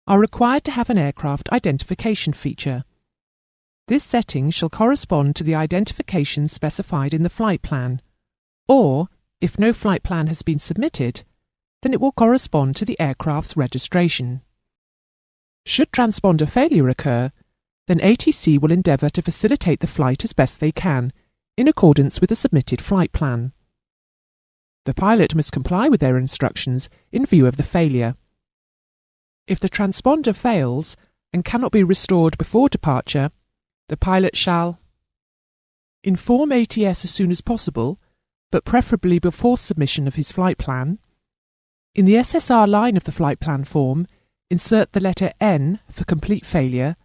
are required to have an aircraft identification feature. This setting shall correspond to the identification specified in the flight plan, or, if no flight plan has been submitted, then it will correspond to the aircraft's registration. Should transponder failure occur, then ATC will endeavour to facilitate the flight as best they can, in accordance with the submitted flight plan. The pilot must comply with their instructions in view of the failure. If the transponder fails and cannot be restored before departure, the pilot shall inform ATS as soon as possible, but preferably before submission of his flight plan. In the SSR line of the flight plan form, insert the letter N for complete failure,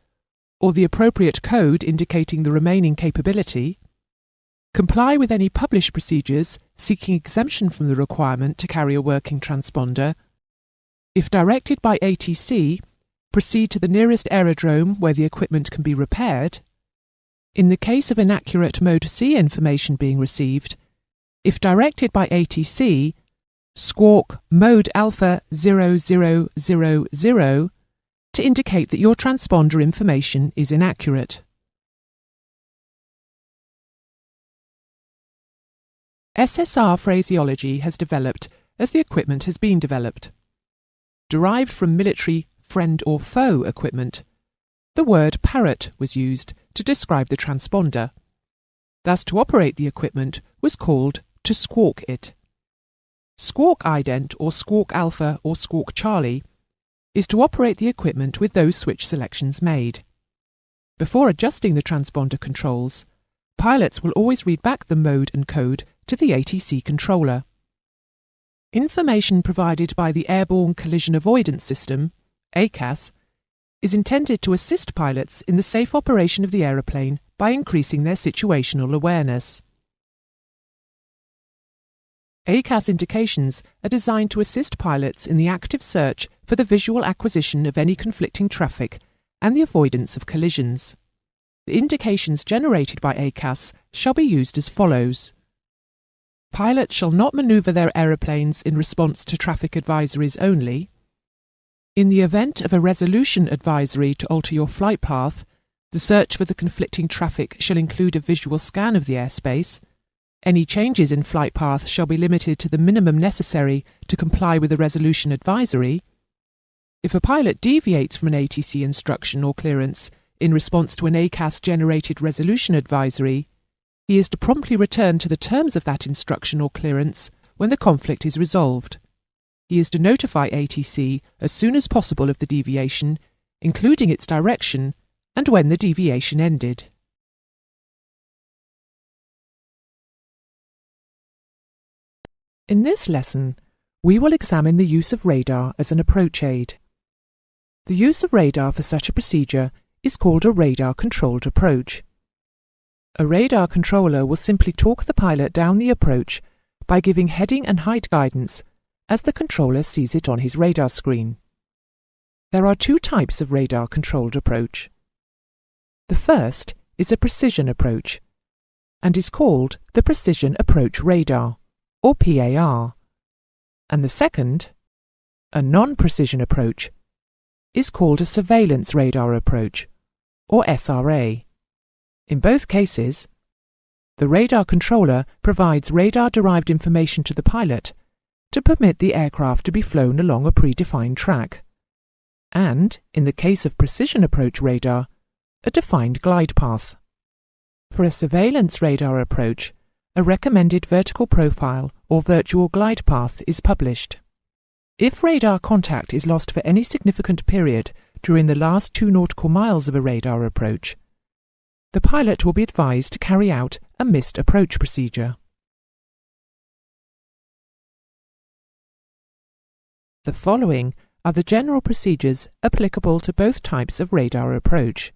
or the appropriate code indicating the remaining capability. Comply with any published procedures seeking exemption from the requirement to carry a working transponder. If directed by ATC, proceed to the nearest aerodrome where the equipment can be repaired. In the case of inaccurate Mode C information being received, if directed by ATC, squawk Mode Alpha 0000 to indicate that your transponder information is inaccurate. SSR phraseology has developed as the equipment has been developed. Derived from military friend or foe equipment, the word parrot was used to describe the transponder. Thus, to operate the equipment was called to squawk it. Squawk ident or squawk alpha or squawk Charlie is to operate the equipment with those switch selections made. Before adjusting the transponder controls, pilots will always read back the mode and code to the ATC controller. Information provided by the Airborne Collision Avoidance System, ACAS, is intended to assist pilots in the safe operation of the aeroplane by increasing their situational awareness. ACAS indications are designed to assist pilots in the active search for the visual acquisition of any conflicting traffic and the avoidance of collisions. The indications generated by ACAS shall be used as follows. Pilots shall not manoeuvre their aeroplanes in response to traffic advisories only. In the event of a resolution advisory to alter your flight path, the search for the conflicting traffic shall include a visual scan of the airspace. Any changes in flight path shall be limited to the minimum necessary to comply with the resolution advisory. If a pilot deviates from an ATC instruction or clearance in response to an ACAS-generated resolution advisory, he is to promptly return to the terms of that instruction or clearance when the conflict is resolved. He is to notify ATC as soon as possible of the deviation, including its direction and when the deviation ended. In this lesson, we will examine the use of radar as an approach aid. The use of radar for such a procedure is called a radar-controlled approach. A radar controller will simply talk the pilot down the approach by giving heading and height guidance as the controller sees it on his radar screen. There are two types of radar-controlled approach. The first is a precision approach and is called the Precision Approach Radar, or PAR, and the second, a non-precision approach, is called a surveillance radar approach, or SRA. In both cases, the radar controller provides radar-derived information to the pilot to permit the aircraft to be flown along a predefined track, and, in the case of precision approach radar, a defined glide path. For a surveillance radar approach, a recommended vertical profile or virtual glide path is published. If radar contact is lost for any significant period during the last 2 nautical miles of a radar approach, the pilot will be advised to carry out a missed approach procedure. The following are the general procedures applicable to both types of radar approach.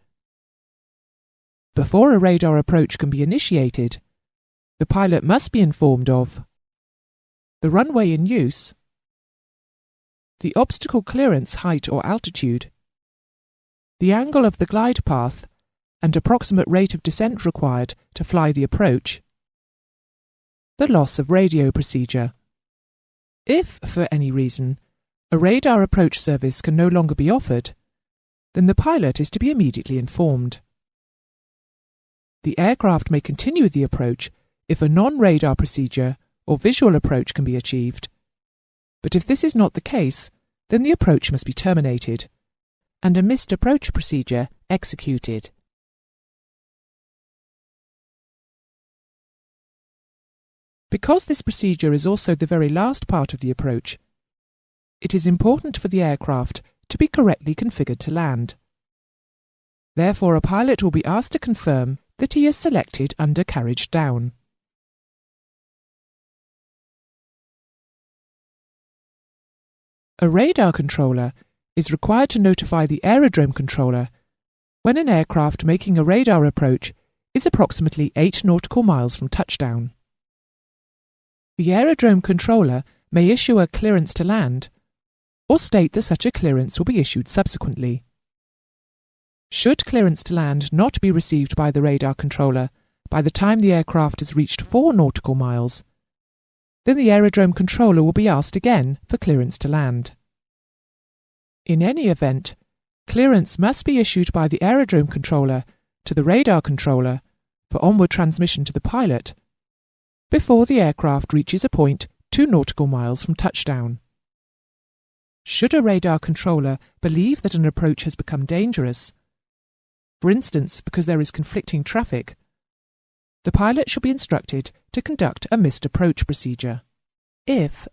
Before a radar approach can be initiated, the pilot must be informed of the runway in use, the obstacle clearance height or altitude, the angle of the glide path and approximate rate of descent required to fly the approach, the loss of radio procedure. If, for any reason, a radar approach service can no longer be offered, then the pilot is to be immediately informed. The aircraft may continue the approach if a non-radar procedure or visual approach can be achieved, but if this is not the case, then the approach must be terminated and a missed approach procedure executed. Because this procedure is also the very last part of the approach, it is important for the aircraft to be correctly configured to land. Therefore, a pilot will be asked to confirm that he is selected under carriage down. A radar controller is required to notify the aerodrome controller when an aircraft making a radar approach is approximately 8 nautical miles from touchdown. The aerodrome controller may issue a clearance to land or state that such a clearance will be issued subsequently. Should clearance to land not be received by the radar controller by the time the aircraft has reached 4 nautical miles, then the aerodrome controller will be asked again for clearance to land. In any event, clearance must be issued by the aerodrome controller to the radar controller for onward transmission to the pilot before the aircraft reaches a point 2 nautical miles from touchdown. Should a radar controller believe that an approach has become dangerous, for instance because there is conflicting traffic, the pilot shall be instructed to conduct a missed approach procedure. If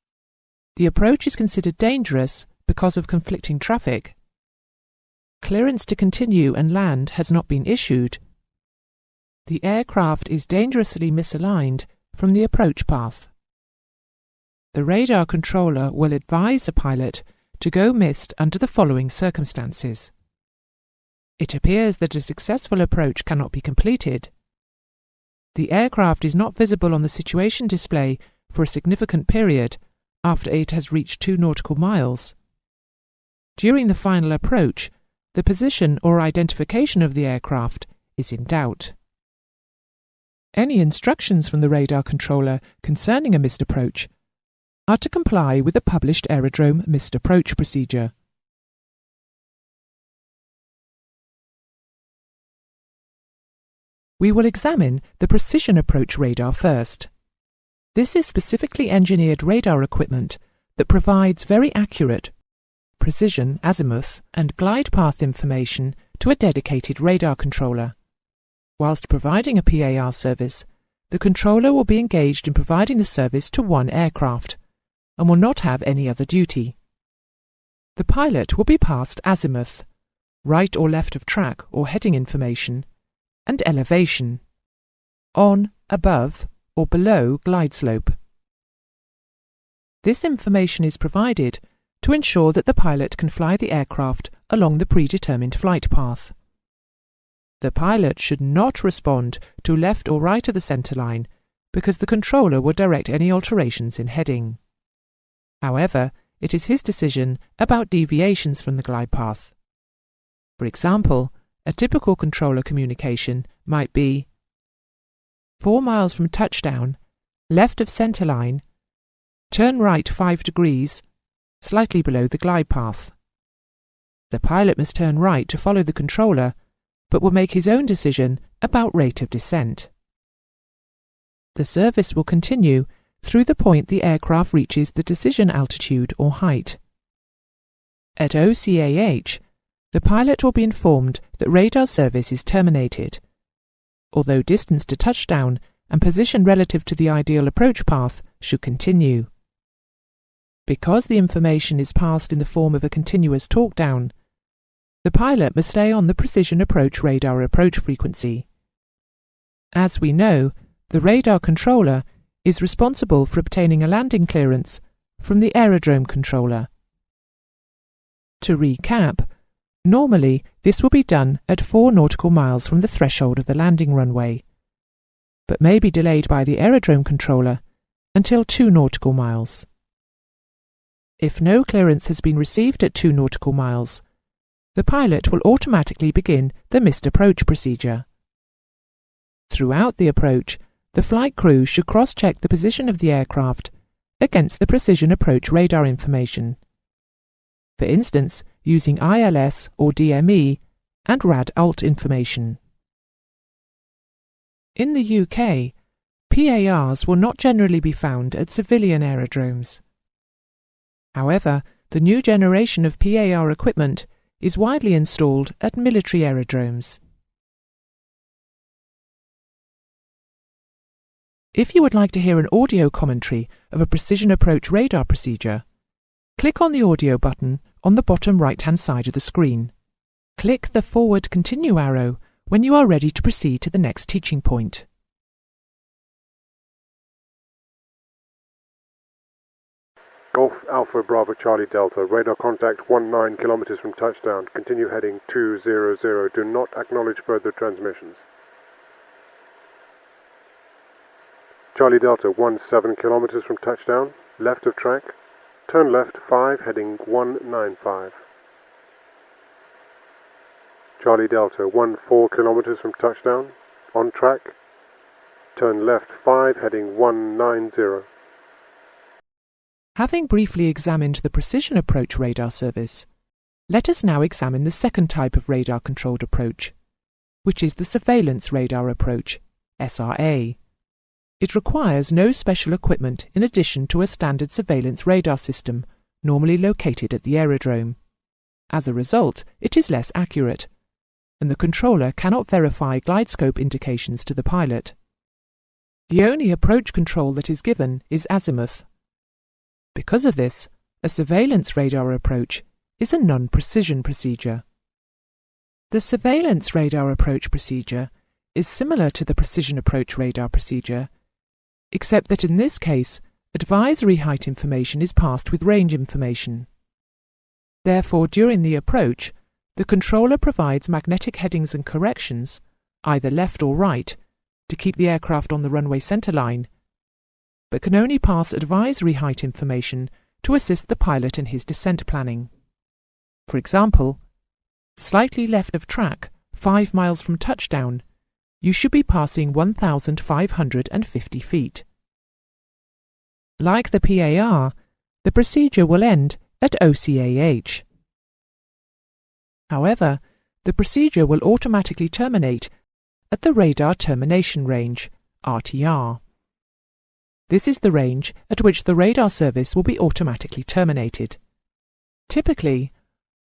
the approach is considered dangerous because of conflicting traffic, clearance to continue and land has not been issued, the aircraft is dangerously misaligned from the approach path. The radar controller will advise the pilot to go missed under the following circumstances. It appears that a successful approach cannot be completed. The aircraft is not visible on the situation display for a significant period after it has reached 2 nautical miles. During the final approach, the position or identification of the aircraft is in doubt. Any instructions from the radar controller concerning a missed approach are to comply with the published aerodrome missed approach procedure. We will examine the precision approach radar first. This is specifically engineered radar equipment that provides very accurate precision, azimuth, and glide path information to a dedicated radar controller. Whilst providing a PAR service, the controller will be engaged in providing the service to one aircraft and will not have any other duty. The pilot will be passed azimuth, right or left of track or heading information, and elevation, on, above, or below glide slope. This information is provided to ensure that the pilot can fly the aircraft along the predetermined flight path. The pilot should not respond to left or right of the centre line because the controller will direct any alterations in heading. However, it is his decision about deviations from the glide path. For example, a typical controller communication might be 4 miles from touchdown, left of centre line, turn right 5 degrees, slightly below the glide path. The pilot must turn right to follow the controller, but will make his own decision about rate of descent. The service will continue through the point the aircraft reaches the decision altitude or height. At OCAH, the pilot will be informed that radar service is terminated, although distance to touchdown and position relative to the ideal approach path should continue. Because the information is passed in the form of a continuous talk-down, the pilot must stay on the precision approach radar approach frequency. As we know, the radar controller is responsible for obtaining a landing clearance from the aerodrome controller. To recap, normally this will be done at 4 nautical miles from the threshold of the landing runway, but may be delayed by the aerodrome controller until 2 nautical miles. If no clearance has been received at 2 nautical miles, the pilot will automatically begin the missed approach procedure. Throughout the approach, the flight crew should cross-check the position of the aircraft against the precision approach radar information, for instance using ILS or DME and RAD-ALT information. In the UK, PARs will not generally be found at civilian aerodromes. However, the new generation of PAR equipment is widely installed at military aerodromes. If you would like to hear an audio commentary of a precision approach radar procedure, click on the audio button on the bottom right-hand side of the screen. Click the Forward Continue arrow when you are ready to proceed to the next teaching point. Golf Alpha Bravo Charlie Delta, radar contact 19 kilometers from touchdown. Continue heading 200. Do not acknowledge further transmissions. Charlie Delta 17 kilometers from touchdown, left of track. Turn left 5 heading 195. Charlie Delta 14 kilometers from touchdown, on track. Turn left 5 heading 190. Having briefly examined the precision approach radar service, let us now examine the second type of radar-controlled approach, which is the surveillance radar approach, SRA. It requires no special equipment in addition to a standard surveillance radar system normally located at the aerodrome. As a result, it is less accurate, and the controller cannot verify glide scope indications to the pilot. The only approach control that is given is azimuth. Because of this, a surveillance radar approach is a non-precision procedure. The surveillance radar approach procedure is similar to the precision approach radar procedure, except that in this case, advisory height information is passed with range information. Therefore, during the approach, the controller provides magnetic headings and corrections, either left or right, to keep the aircraft on the runway centerline, but can only pass advisory height information to assist the pilot in his descent planning. For example, slightly left of track, 5 miles from touchdown, you should be passing 1,550 feet. Like the PAR, the procedure will end at OCAH. However, the procedure will automatically terminate at the Radar Termination Range, RTR. This is the range at which the radar service will be automatically terminated. Typically,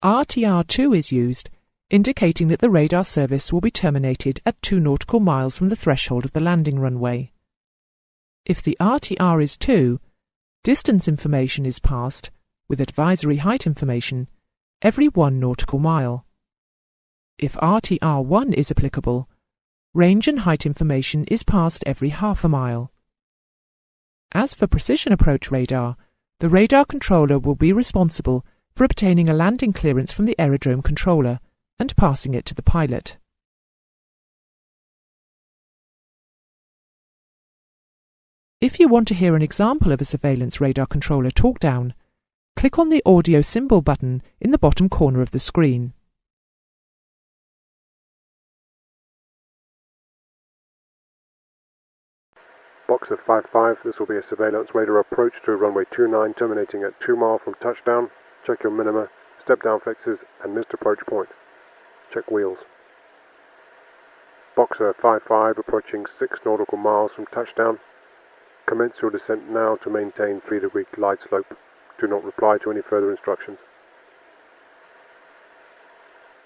RTR2 is used, indicating that the radar service will be terminated at 2 nautical miles from the threshold of the landing runway. If the RTR is 2, distance information is passed, with advisory height information, every 1 nautical mile. If RTR1 is applicable, range and height information is passed every half a mile. As for precision approach radar, the radar controller will be responsible for obtaining a landing clearance from the aerodrome controller and passing it to the pilot. If you want to hear an example of a surveillance radar controller talkdown, click on the audio symbol button in the bottom corner of the screen. Boxer 55, this will be a surveillance radar approach to runway 29 terminating at 2 miles from touchdown. Check your minima, step down flexes and missed approach point. Check wheels. Boxer 55 approaching 6 nautical miles from touchdown. Commence your descent now to maintain 3-degree glide slope. Do not reply to any further instructions.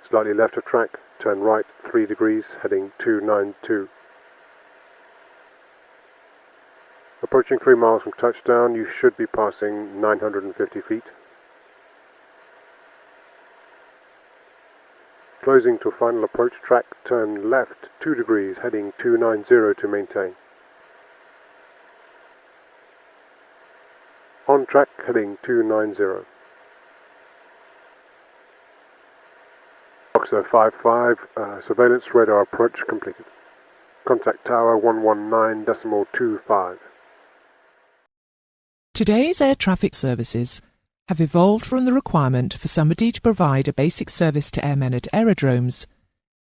Slightly left of track, turn right 3 degrees, heading 292. Approaching 3 miles from touchdown, you should be passing 950 feet. Closing to final approach track, turn left 2 degrees, heading 290 to maintain. On track, heading 290. Boxer 55, surveillance radar approach completed. Contact tower 119.25. Today's air traffic services have evolved from the requirement for somebody to provide a basic service to airmen at aerodromes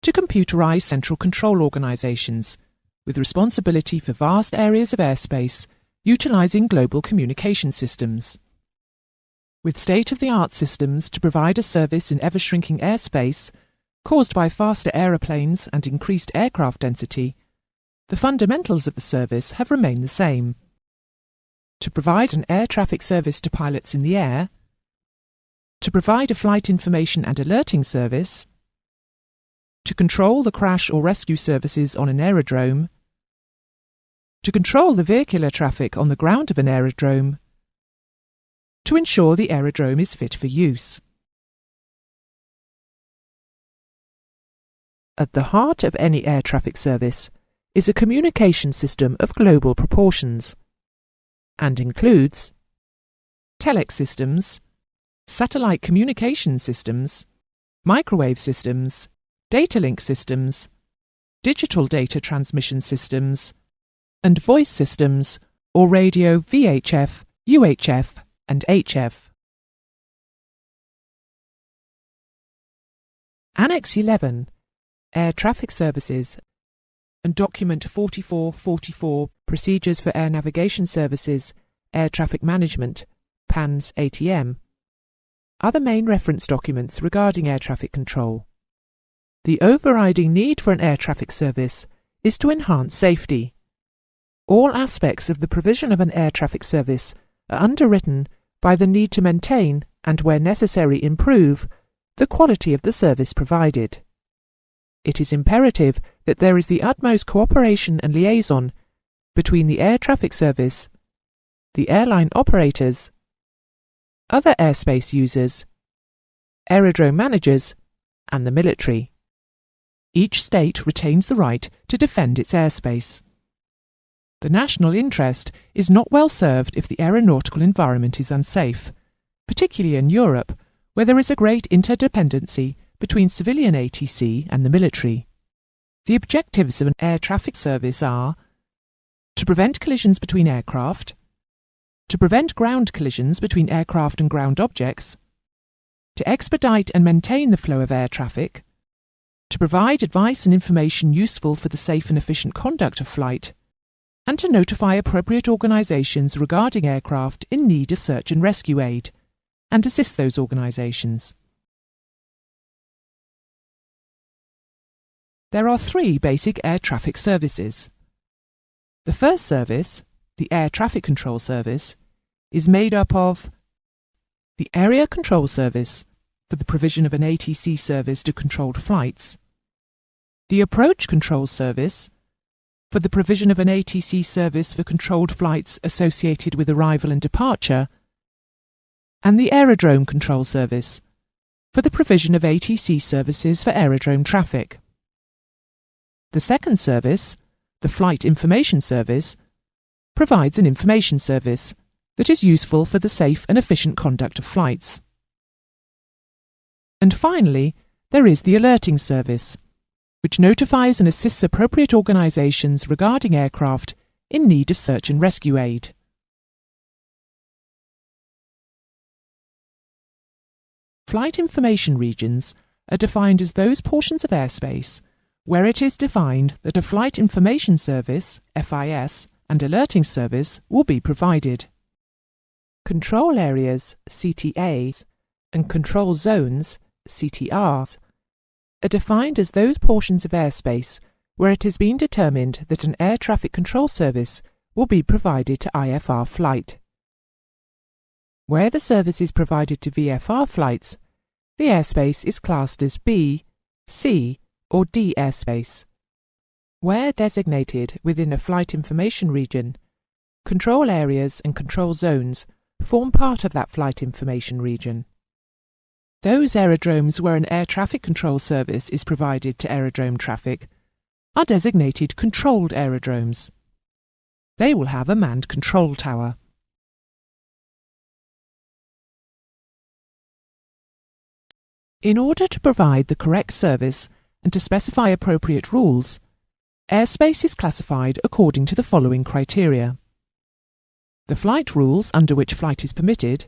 to computerized central control organizations with responsibility for vast areas of airspace utilizing global communication systems. With state-of-the-art systems to provide a service in ever-shrinking airspace caused by faster aeroplanes and increased aircraft density, the fundamentals of the service have remained the same. To provide an air traffic service to pilots in the air, to provide a flight information and alerting service, to control the crash or rescue services on an aerodrome, to control the vehicular traffic on the ground of an aerodrome, to ensure the aerodrome is fit for use. At the heart of any air traffic service is a communication system of global proportions, and includes telex systems, satellite communication systems, microwave systems, data link systems, digital data transmission systems, and voice systems, or radio VHF, UHF, and HF. Annex 11, Air Traffic Services, and Document 4444, Procedures for Air Navigation Services, Air Traffic Management, PANS ATM, are the main reference documents regarding air traffic control. The overriding need for an air traffic service is to enhance safety. All aspects of the provision of an air traffic service are underwritten by the need to maintain, and where necessary improve, the quality of the service provided. It is imperative that there is the utmost cooperation and liaison between the air traffic service, the airline operators, other airspace users, aerodrome managers, and the military. Each state retains the right to defend its airspace. The national interest is not well served if the aeronautical environment is unsafe, particularly in Europe, where there is a great interdependency between civilian ATC and the military. The objectives of an air traffic service are to prevent collisions between aircraft, to prevent ground collisions between aircraft and ground objects, to expedite and maintain the flow of air traffic, to provide advice and information useful for the safe and efficient conduct of flight, and to notify appropriate organisations regarding aircraft in need of search and rescue aid, and assist those organisations. There are three basic air traffic services. The first service, the Air Traffic Control Service, is made up of the Area Control Service for the provision of an ATC service to controlled flights, the Approach Control Service for the provision of an ATC service for controlled flights associated with arrival and departure, and the Aerodrome Control Service for the provision of ATC services for aerodrome traffic. The second service, the Flight Information Service, provides an information service that is useful for the safe and efficient conduct of flights. And finally, there is the Alerting Service, which notifies and assists appropriate organisations regarding aircraft in need of search and rescue aid. Flight information regions are defined as those portions of airspace where it is defined that a Flight Information Service, FIS, and Alerting Service will be provided. Control areas, CTAs, and control zones, CTRs, are defined as those portions of airspace where it has been determined that an air traffic control service will be provided to IFR flight. Where the service is provided to VFR flights, the airspace is classed as B, C, or D airspace. Where designated within a flight information region, control areas and control zones form part of that flight information region. Those aerodromes where an air traffic control service is provided to aerodrome traffic are designated controlled aerodromes. They will have a manned control tower. In order to provide the correct service and to specify appropriate rules, airspace is classified according to the following criteria: the flight rules under which flight is permitted,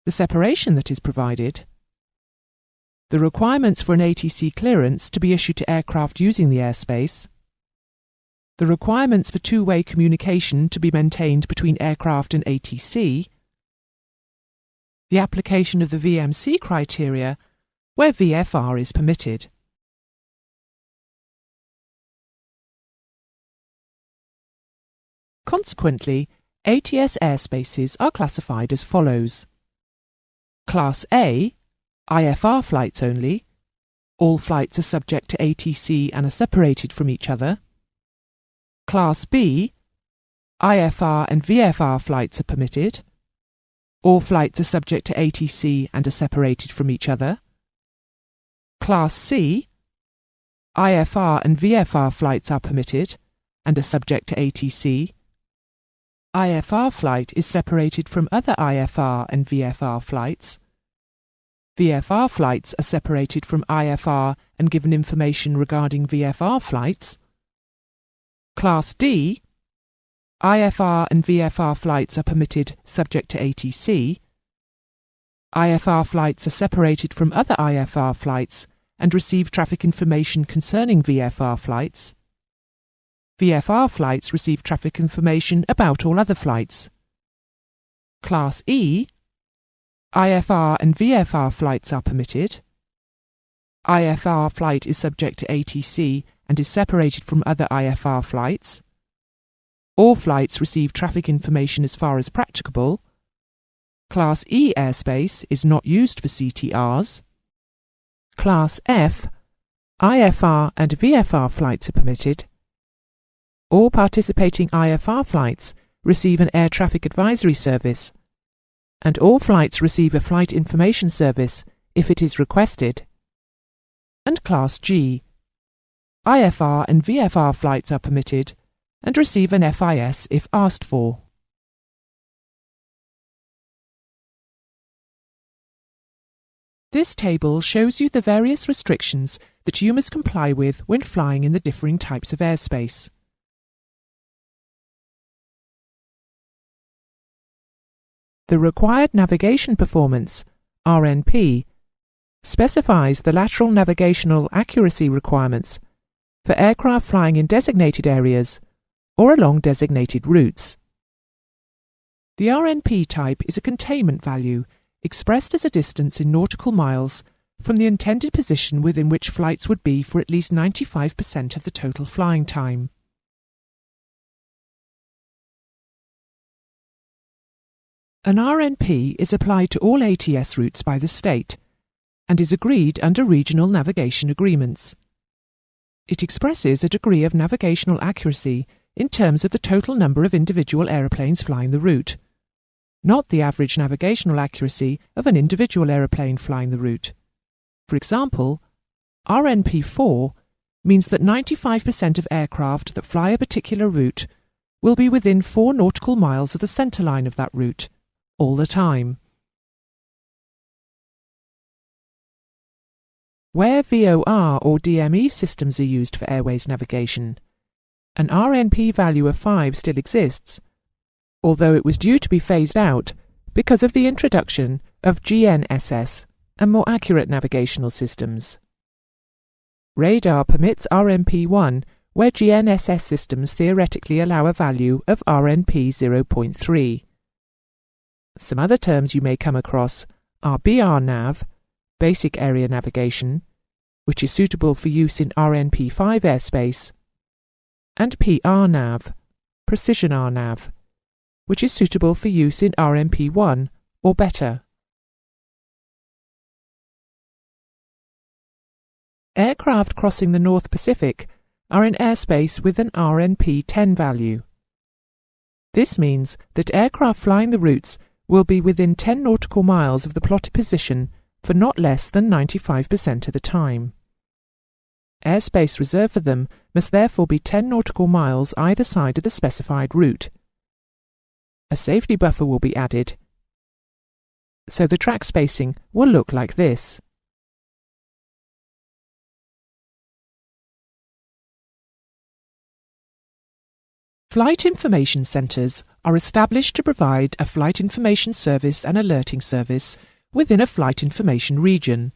the separation that is provided, the requirements for an ATC clearance to be issued to aircraft using the airspace, the requirements for two-way communication to be maintained between aircraft and ATC, the application of the VMC criteria where VFR is permitted. Consequently, ATS airspaces are classified as follows. Class A, IFR flights only. All flights are subject to ATC and are separated from each other. Class B, IFR and VFR flights are permitted. All flights are subject to ATC and are separated from each other. Class C, IFR and VFR flights are permitted and are subject to ATC. IFR flight is separated from other IFR and VFR flights. VFR flights are separated from IFR and given information regarding VFR flights. Class D, IFR and VFR flights are permitted subject to ATC. IFR flights are separated from other IFR flights and receive traffic information concerning VFR flights. VFR flights receive traffic information about all other flights. Class E, IFR and VFR flights are permitted. IFR flight is subject to ATC and is separated from other IFR flights. All flights receive traffic information as far as practicable. Class E airspace is not used for CTRs. Class F, IFR and VFR flights are permitted. All participating IFR flights receive an air traffic advisory service, and all flights receive a flight information service if it is requested. And Class G, IFR and VFR flights are permitted and receive an FIS if asked for. This table shows you the various restrictions that you must comply with when flying in the differing types of airspace. The required navigation performance, RNP, specifies the lateral navigational accuracy requirements for aircraft flying in designated areas or along designated routes. The RNP type is a containment value expressed as a distance in nautical miles from the intended position within which flights would be for at least 95% of the total flying time. An RNP is applied to all ATS routes by the state and is agreed under regional navigation agreements. It expresses a degree of navigational accuracy in terms of the total number of individual aeroplanes flying the route, not the average navigational accuracy of an individual aeroplane flying the route. For example, RNP4 means that 95% of aircraft that fly a particular route will be within 4 nautical miles of the centerline of that route, all the time. Where VOR or DME systems are used for airways navigation, an RNP value of 5 still exists, although it was due to be phased out because of the introduction of GNSS and more accurate navigational systems. Radar permits RNP1 where GNSS systems theoretically allow a value of RNP 0.3. Some other terms you may come across are BRNav, Basic Area Navigation, which is suitable for use in RNP5 airspace, and PRNav, Precision RNav, which is suitable for use in RNP1 or better. Aircraft crossing the North Pacific are in airspace with an RNP 10 value. This means that aircraft flying the routes will be within 10 nautical miles of the plotted position for not less than 95% of the time. Airspace reserved for them must therefore be 10 nautical miles either side of the specified route. A safety buffer will be added, so the track spacing will look like this. Flight information centres are established to provide a flight information service and alerting service within a flight information region,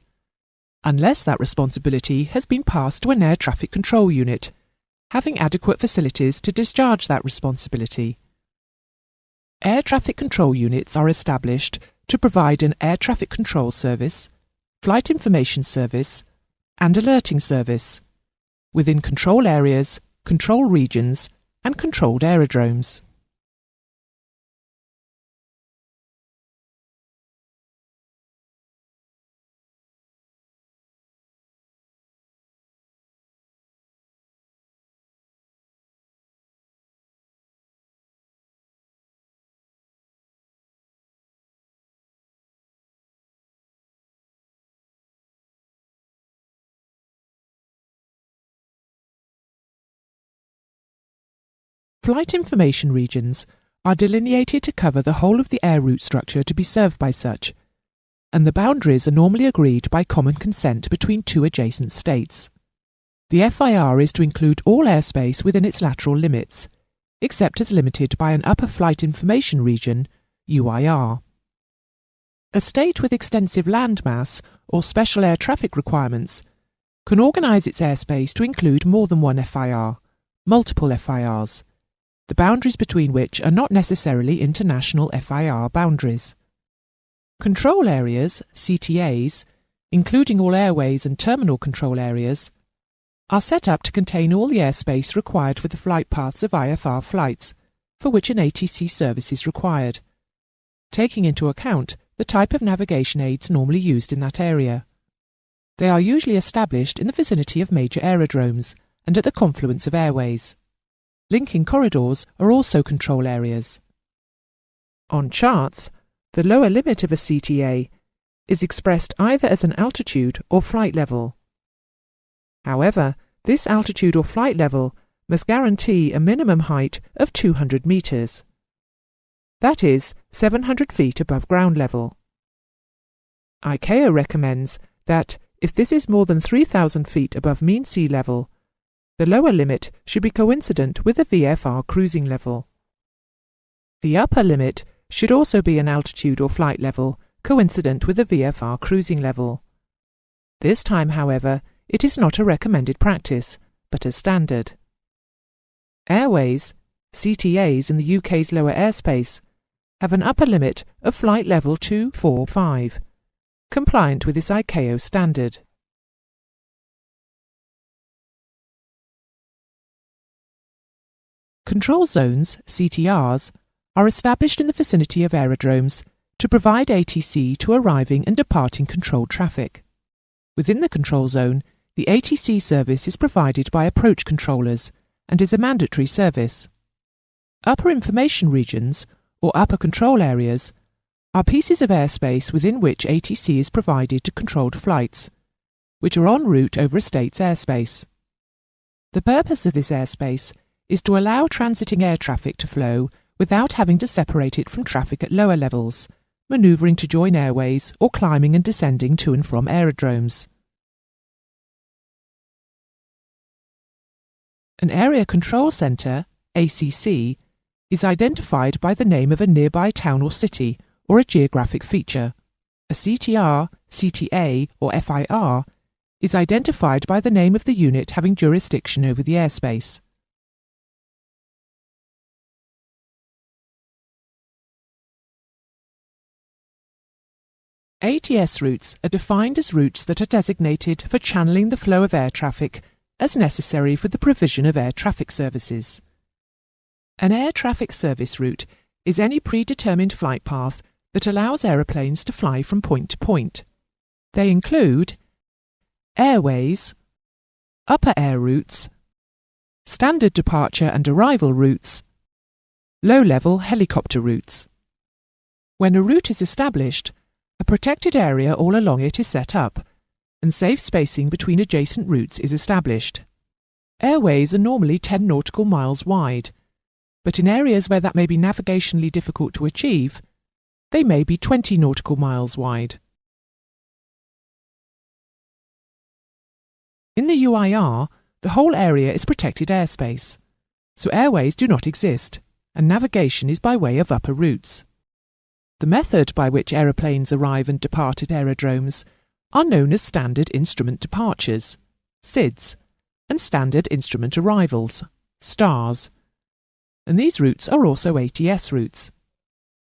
unless that responsibility has been passed to an air traffic control unit, having adequate facilities to discharge that responsibility. Air traffic control units are established to provide an air traffic control service, flight information service, and alerting service within control areas, control regions, and controlled aerodromes. Flight information regions are delineated to cover the whole of the air route structure to be served by such, and the boundaries are normally agreed by common consent between two adjacent states. The FIR is to include all airspace within its lateral limits, except as limited by an Upper Flight Information Region, UIR. A state with extensive land mass or special air traffic requirements can organise its airspace to include more than one FIR, multiple FIRs, the boundaries between which are not necessarily international FIR boundaries. Control areas, CTAs, including all airways and terminal control areas, are set up to contain all the airspace required for the flight paths of IFR flights, for which an ATC service is required, taking into account the type of navigation aids normally used in that area. They are usually established in the vicinity of major aerodromes and at the confluence of airways. Linking corridors are also control areas. On charts, the lower limit of a CTA is expressed either as an altitude or flight level. However, this altitude or flight level must guarantee a minimum height of 200 metres. That is, 700 feet above ground level. ICAO recommends that, if this is more than 3,000 feet above mean sea level, the lower limit should be coincident with the VFR cruising level. The upper limit should also be an altitude or flight level coincident with the VFR cruising level. This time, however, it is not a recommended practice, but a standard. Airways, CTAs in the UK's lower airspace, have an upper limit of flight level 245, compliant with this ICAO standard. Control zones, CTRs, are established in the vicinity of aerodromes to provide ATC to arriving and departing controlled traffic. Within the control zone, the ATC service is provided by approach controllers and is a mandatory service. Upper information regions, or upper control areas, are pieces of airspace within which ATC is provided to controlled flights, which are en route over a state's airspace. The purpose of this airspace is to allow transiting air traffic to flow without having to separate it from traffic at lower levels, manoeuvring to join airways or climbing and descending to and from aerodromes. An Area Control Centre, ACC, is identified by the name of a nearby town or city or a geographic feature. A CTR, CTA or FIR is identified by the name of the unit having jurisdiction over the airspace. ATS routes are defined as routes that are designated for channelling the flow of air traffic as necessary for the provision of air traffic services. An air traffic service route is any predetermined flight path that allows aeroplanes to fly from point to point. They include airways, upper air routes, standard departure and arrival routes, low-level helicopter routes. When a route is established, a protected area all along it is set up, and safe spacing between adjacent routes is established. Airways are normally 10 nautical miles wide, but in areas where that may be navigationally difficult to achieve, they may be 20 nautical miles wide. In the UIR, the whole area is protected airspace, so airways do not exist, and navigation is by way of upper routes. The method by which aeroplanes arrive and depart at aerodromes are known as Standard Instrument Departures, SIDs, and Standard Instrument Arrivals, STARS, and these routes are also ATS routes.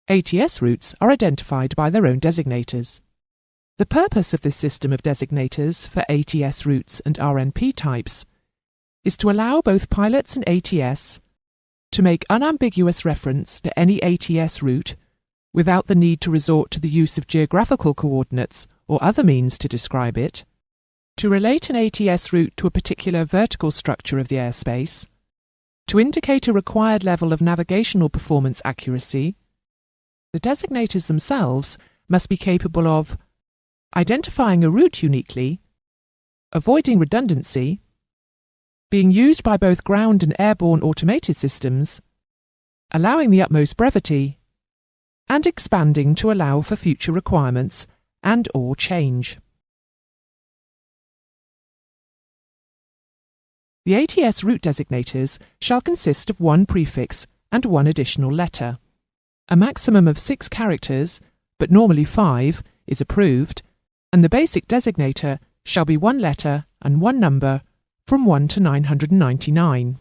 ATS routes are identified by their own designators. The purpose of this system of designators for ATS routes and RNP types is to allow both pilots and ATS to make unambiguous reference to any ATS route without the need to resort to the use of geographical coordinates or other means to describe it, to relate an ATS route to a particular vertical structure of the airspace, to indicate a required level of navigational performance accuracy. The designators themselves must be capable of identifying a route uniquely, avoiding redundancy, being used by both ground and airborne automated systems, allowing the utmost brevity, and expanding to allow for future requirements and/or change. The ATS route designators shall consist of one prefix and one additional letter. A maximum of 6 characters, but normally 5, is approved, and the basic designator shall be 1 letter and 1 number from 1 to 999.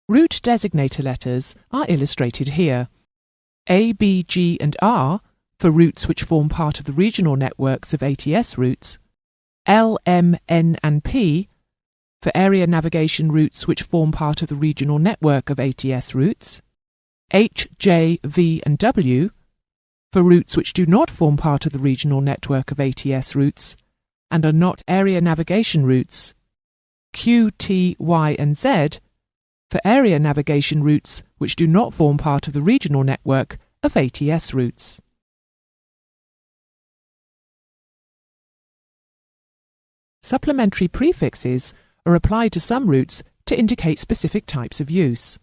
Route designator letters are illustrated here. A, B, G and R for routes which form part of the regional networks of ATS routes, L, M, N and P for area navigation routes which form part of the regional network of ATS routes, H, J, V and W for routes which do not form part of the regional network of ATS routes and are not area navigation routes, Q, T, Y and Z for area navigation routes which do not form part of the regional network of ATS routes. Supplementary prefixes are applied to some routes to indicate specific types of use.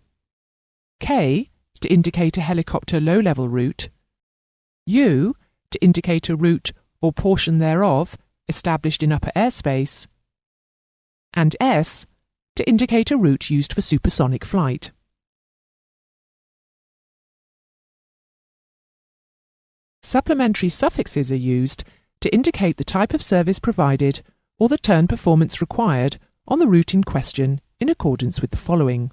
K to indicate a helicopter low-level route, U to indicate a route or portion thereof established in upper airspace, and S to indicate a route used for supersonic flight. Supplementary suffixes are used to indicate the type of service provided or the turn performance required on the route in question in accordance with the following.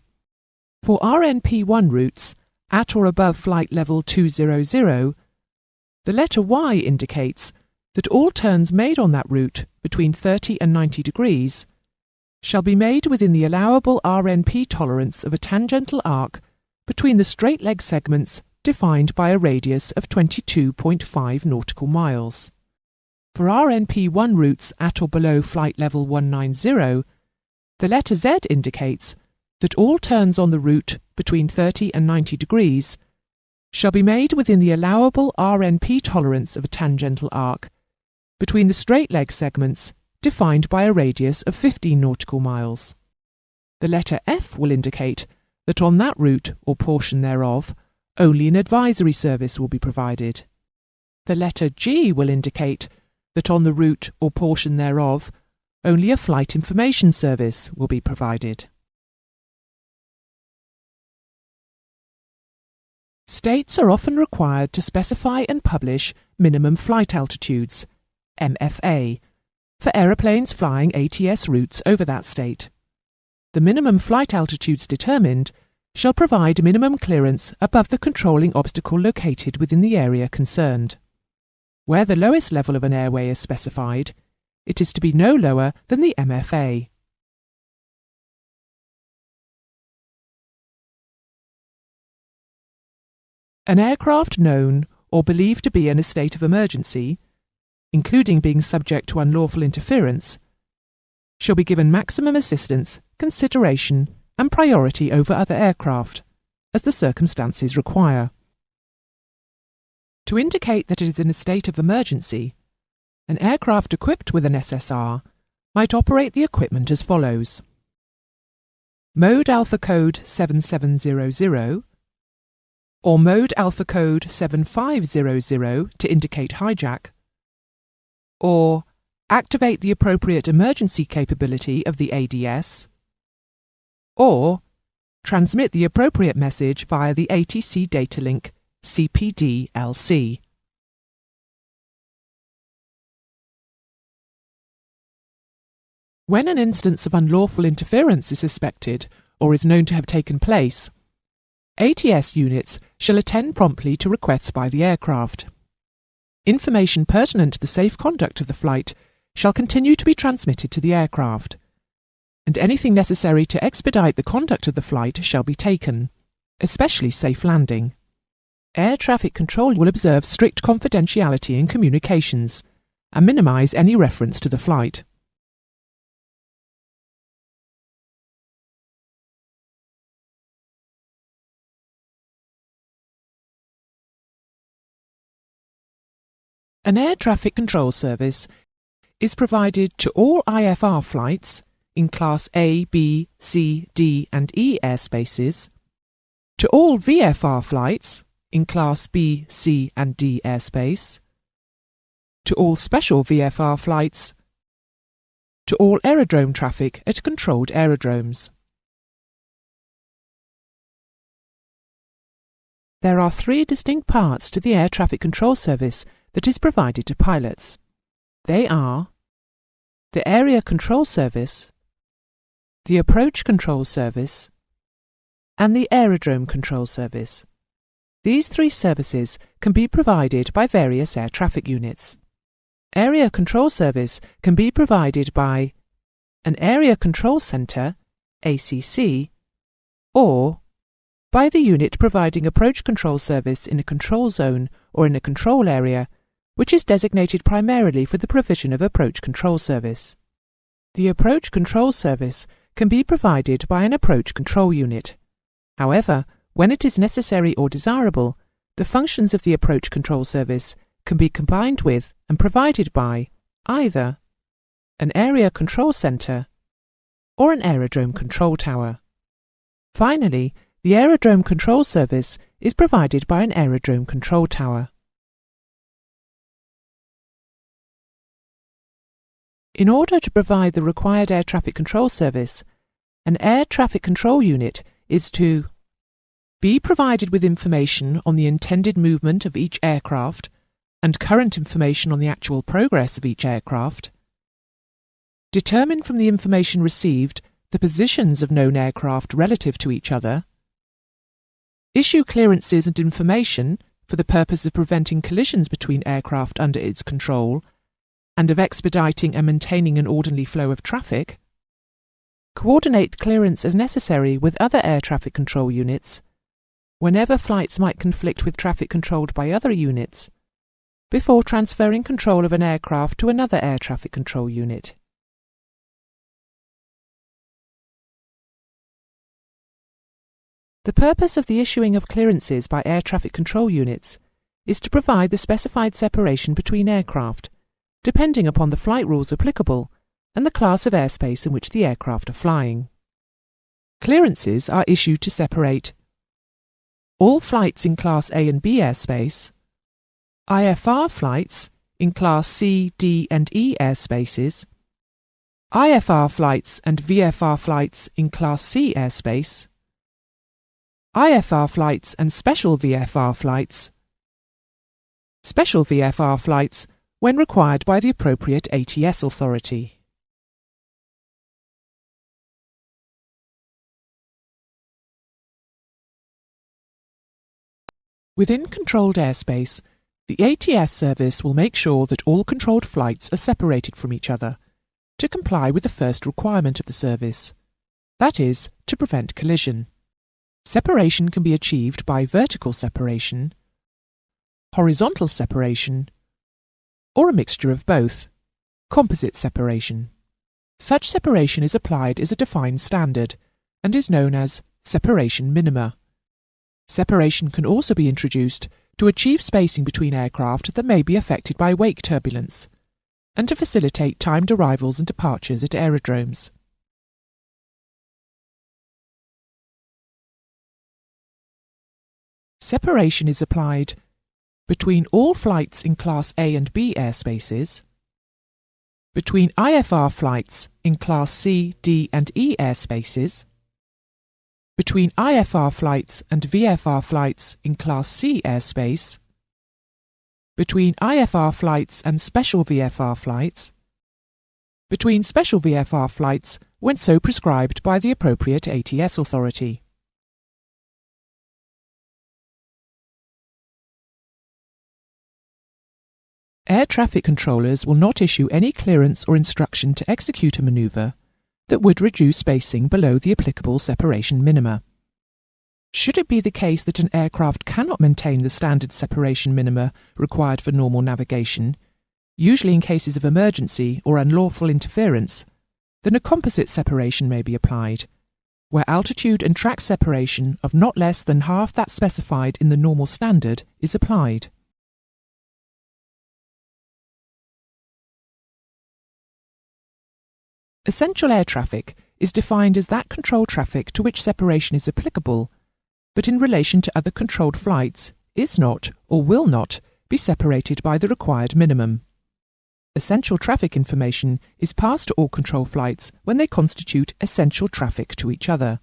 For RNP1 routes at or above flight level 200, the letter Y indicates that all turns made on that route between 30 and 90 degrees shall be made within the allowable RNP tolerance of a tangential arc between the straight leg segments defined by a radius of 22.5 nautical miles. For RNP1 routes at or below flight level 190, the letter Z indicates that all turns on the route between 30 and 90 degrees shall be made within the allowable RNP tolerance of a tangential arc between the straight leg segments defined by a radius of 15 nautical miles. The letter F will indicate that on that route or portion thereof only an advisory service will be provided. The letter G will indicate that on the route or portion thereof only a flight information service will be provided. States are often required to specify and publish minimum flight altitudes, MFA, for aeroplanes flying ATS routes over that state. The minimum flight altitudes determined shall provide minimum clearance above the controlling obstacle located within the area concerned. Where the lowest level of an airway is specified, it is to be no lower than the MFA. An aircraft known or believed to be in a state of emergency, including being subject to unlawful interference, shall be given maximum assistance, consideration and priority over other aircraft, as the circumstances require. To indicate that it is in a state of emergency, an aircraft equipped with an SSR might operate the equipment as follows. Mode Alpha Code 7700 or Mode Alpha Code 7500 to indicate hijack, or activate the appropriate emergency capability of the ADS, or transmit the appropriate message via the ATC data link CPD-LC. When an instance of unlawful interference is suspected or is known to have taken place, ATS units shall attend promptly to requests by the aircraft. Information pertinent to the safe conduct of the flight shall continue to be transmitted to the aircraft, and anything necessary to expedite the conduct of the flight shall be taken, especially safe landing. Air traffic control will observe strict confidentiality in communications and minimise any reference to the flight. An air traffic control service is provided to all IFR flights, in Class A, B, C, D and E airspaces, to all VFR flights in Class B, C and D airspace, to all special VFR flights, to all aerodrome traffic at controlled aerodromes. There are three distinct parts to the air traffic control service that is provided to pilots. They are the Area Control Service, the Approach Control Service, and the Aerodrome Control Service. These three services can be provided by various air traffic units. Area Control Service can be provided by an Area Control Centre, ACC, or by the unit providing approach control service in a control zone or in a control area, which is designated primarily for the provision of approach control service. The approach control service can be provided by an approach control unit. However, when it is necessary or desirable, the functions of the approach control service can be combined with and provided by either an area control centre or an aerodrome control tower. Finally, the aerodrome control service is provided by an aerodrome control tower. In order to provide the required air traffic control service, an air traffic control unit is to be provided with information on the intended movement of each aircraft and current information on the actual progress of each aircraft, determine from the information received the positions of known aircraft relative to each other, issue clearances and information for the purpose of preventing collisions between aircraft under its control and of expediting and maintaining an orderly flow of traffic, coordinate clearance as necessary with other air traffic control units whenever flights might conflict with traffic controlled by other units, before transferring control of an aircraft to another air traffic control unit. The purpose of the issuing of clearances by air traffic control units is to provide the specified separation between aircraft, depending upon the flight rules applicable and the class of airspace in which the aircraft are flying. Clearances are issued to separate all flights in Class A and B airspace, IFR flights in Class C, D and E airspaces, IFR flights and VFR flights in Class C airspace, IFR flights and special VFR flights when required by the appropriate ATS authority. Within controlled airspace, the ATS service will make sure that all controlled flights are separated from each other to comply with the first requirement of the service, that is, to prevent collision. Separation can be achieved by vertical separation, horizontal separation, or a mixture of both, composite separation. Such separation is applied as a defined standard and is known as separation minima. Separation can also be introduced to achieve spacing between aircraft that may be affected by wake turbulence, and to facilitate timed arrivals and departures at aerodromes. Separation is applied between all flights in Class A and B airspaces, between IFR flights in Class C, D and E airspaces, between IFR flights and VFR flights in Class C airspace, between IFR flights and special VFR flights, between special VFR flights when so prescribed by the appropriate ATS authority. Air traffic controllers will not issue any clearance or instruction to execute a manoeuvre that would reduce spacing below the applicable separation minima. Should it be the case that an aircraft cannot maintain the standard separation minima required for normal navigation, usually in cases of emergency or unlawful interference, then a composite separation may be applied, where altitude and track separation of not less than half that specified in the normal standard is applied. Essential air traffic is defined as that controlled traffic to which separation is applicable, but in relation to other controlled flights is not or will not be separated by the required minimum. Essential traffic information is passed to all control flights when they constitute essential traffic to each other.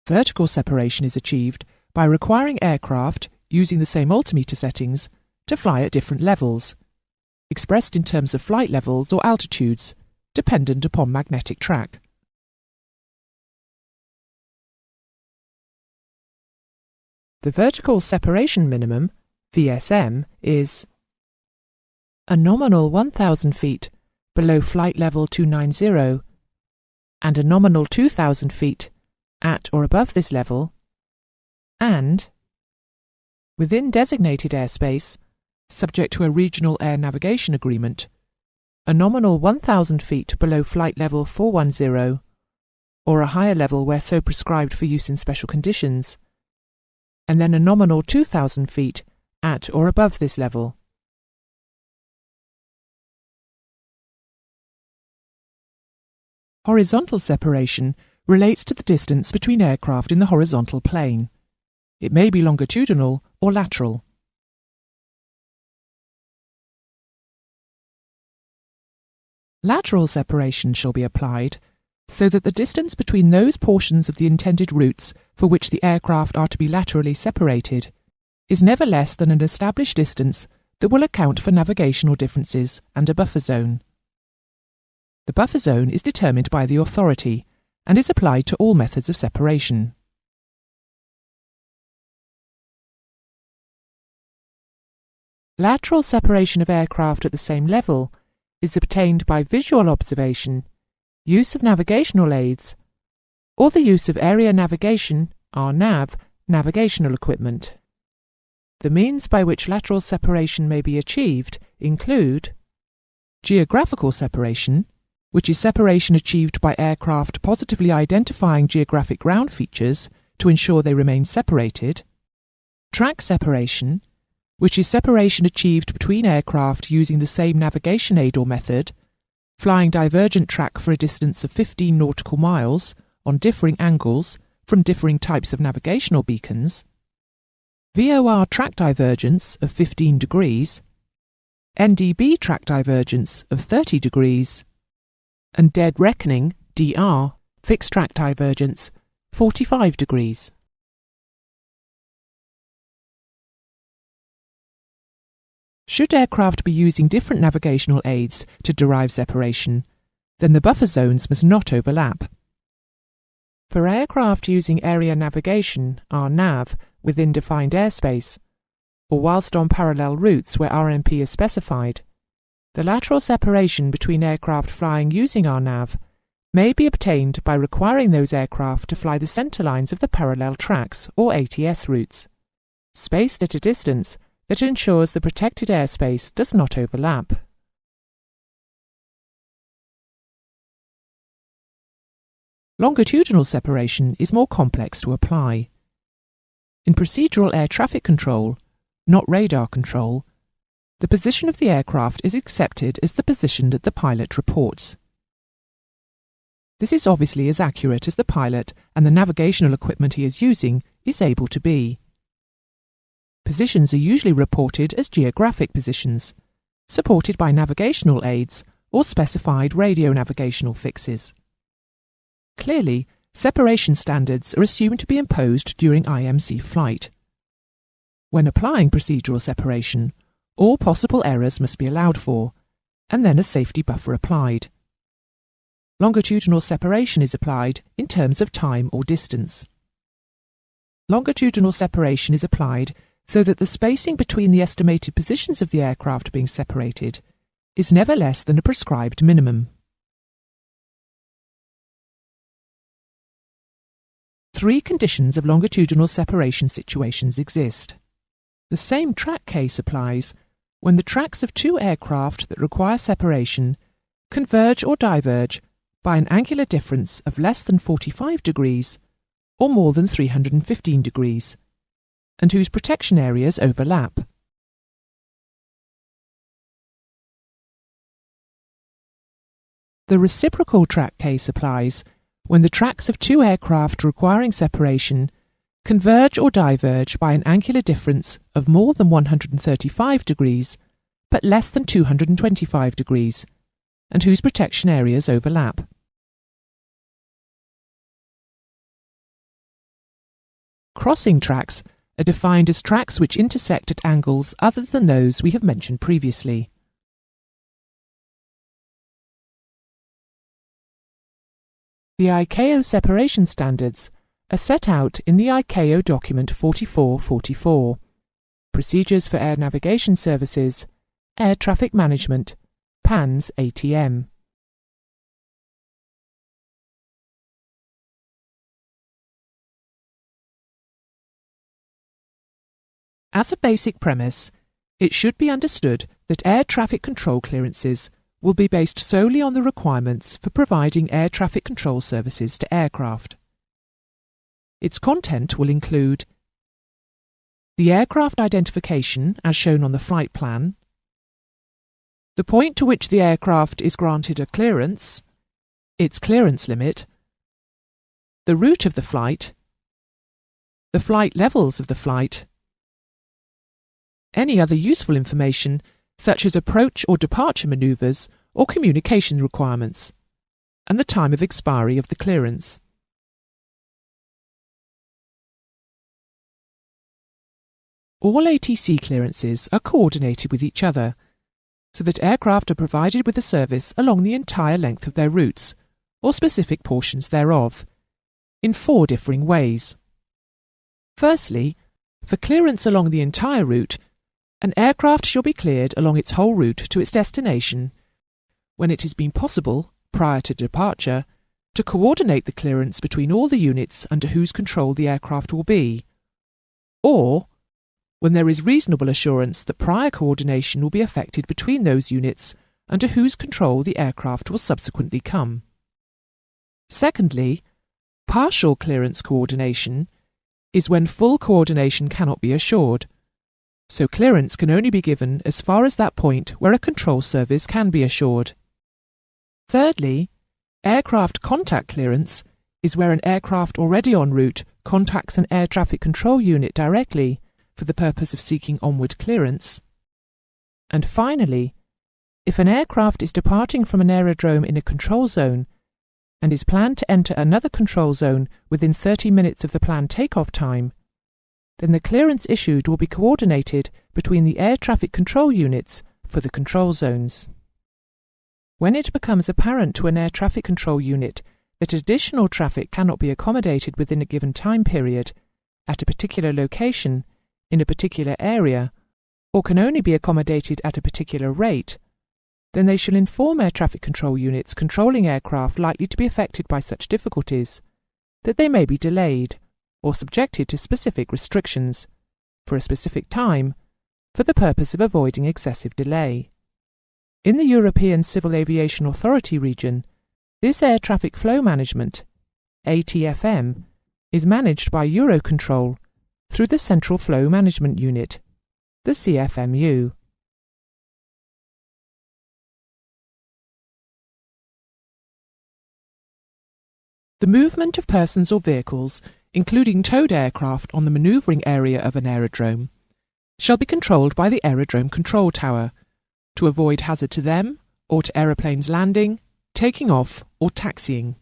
Vertical separation is achieved by requiring aircraft, using the same altimeter settings, to fly at different levels, expressed in terms of flight levels or altitudes, dependent upon magnetic track. The vertical separation minimum, VSM, is a nominal 1,000 feet below flight level 290 and a nominal 2,000 feet at or above this level, and within designated airspace, subject to a regional air navigation agreement, a nominal 1,000 feet below flight level 410 or a higher level where so prescribed for use in special conditions, and then a nominal 2,000 feet at or above this level. Horizontal separation relates to the distance between aircraft in the horizontal plane. It may be longitudinal or lateral. Lateral separation shall be applied so that the distance between those portions of the intended routes for which the aircraft are to be laterally separated is never less than an established distance that will account for navigational differences and a buffer zone. The buffer zone is determined by the authority and is applied to all methods of separation. Lateral separation of aircraft at the same level is obtained by visual observation, use of navigational aids, or the use of area navigation, RNAV, navigational equipment. The means by which lateral separation may be achieved include geographical separation, which is separation achieved by aircraft positively identifying geographic ground features to ensure they remain separated, track separation, which is separation achieved between aircraft using the same navigation aid or method, flying divergent track for a distance of 15 nautical miles on differing angles from differing types of navigational beacons, VOR track divergence of 15 degrees, NDB track divergence of 30 degrees, and dead reckoning, DR, fixed track divergence, 45 degrees. Should aircraft be using different navigational aids to derive separation, then the buffer zones must not overlap. For aircraft using area navigation, RNAV, within defined airspace, or whilst on parallel routes where RNP is specified, the lateral separation between aircraft flying using RNAV may be obtained by requiring those aircraft to fly the centre lines of the parallel tracks or ATS routes, spaced at a distance that ensures the protected airspace does not overlap. Longitudinal separation is more complex to apply. In procedural air traffic control, not radar control, the position of the aircraft is accepted as the position that the pilot reports. This is obviously as accurate as the pilot and the navigational equipment he is using is able to be. Positions are usually reported as geographic positions, supported by navigational aids or specified radio navigational fixes. Clearly, separation standards are assumed to be imposed during IMC flight. When applying procedural separation, all possible errors must be allowed for, and then a safety buffer applied. Longitudinal separation is applied in terms of time or distance. Longitudinal separation is applied so that the spacing between the estimated positions of the aircraft being separated is never less than a prescribed minimum. Three conditions of longitudinal separation situations exist. The same track case applies when the tracks of two aircraft that require separation converge or diverge by an angular difference of less than 45 degrees or more than 315 degrees, and whose protection areas overlap. The reciprocal track case applies when the tracks of two aircraft requiring separation converge or diverge by an angular difference of more than 135 degrees but less than 225 degrees, and whose protection areas overlap. Crossing tracks are defined as tracks which intersect at angles other than those we have mentioned previously. The ICAO separation standards are set out in the ICAO document 4444, Procedures for Air Navigation Services, Air Traffic Management, PANS ATM. As a basic premise, it should be understood that air traffic control clearances will be based solely on the requirements for providing air traffic control services to aircraft. Its content will include the aircraft identification as shown on the flight plan, the point to which the aircraft is granted a clearance, its clearance limit, the route of the flight levels of the flight, any other useful information such as approach or departure manoeuvres or communication requirements, and the time of expiry of the clearance. All ATC clearances are coordinated with each other, so that aircraft are provided with a service along the entire length of their routes, or specific portions thereof, in 4 differing ways. Firstly, for clearance along the entire route, an aircraft shall be cleared along its whole route to its destination when it has been possible, prior to departure, to coordinate the clearance between all the units under whose control the aircraft will be, or when there is reasonable assurance that prior coordination will be effected between those units under whose control the aircraft will subsequently come. Secondly, partial clearance coordination is when full coordination cannot be assured, so clearance can only be given as far as that point where a control service can be assured. Thirdly, aircraft contact clearance is where an aircraft already en route contacts an air traffic control unit directly for the purpose of seeking onward clearance. And finally, if an aircraft is departing from an aerodrome in a control zone and is planned to enter another control zone within 30 minutes of the planned takeoff time, then the clearance issued will be coordinated between the air traffic control units for the control zones. When it becomes apparent to an air traffic control unit that additional traffic cannot be accommodated within a given time period, at a particular location, in a particular area, or can only be accommodated at a particular rate, then they shall inform air traffic control units controlling aircraft likely to be affected by such difficulties that they may be delayed or subjected to specific restrictions, for a specific time, for the purpose of avoiding excessive delay. In the European Civil Aviation Authority region, this air traffic flow management, ATFM, is managed by Eurocontrol through the Central Flow Management Unit, the CFMU. The movement of persons or vehicles, including towed aircraft on the manoeuvring area of an aerodrome, shall be controlled by the aerodrome control tower to avoid hazard to them or to aeroplanes landing, taking off or taxiing.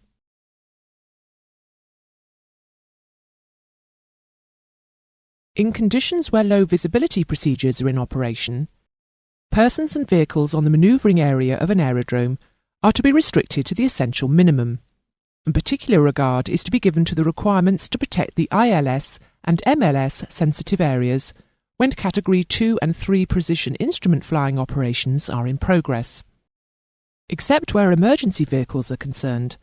In conditions where low visibility procedures are in operation, persons and vehicles on the manoeuvring area of an aerodrome are to be restricted to the essential minimum, and particular regard is to be given to the requirements to protect the ILS and MLS sensitive areas when Category 2 and 3 precision instrument flying operations are in progress. Except where emergency vehicles are concerned,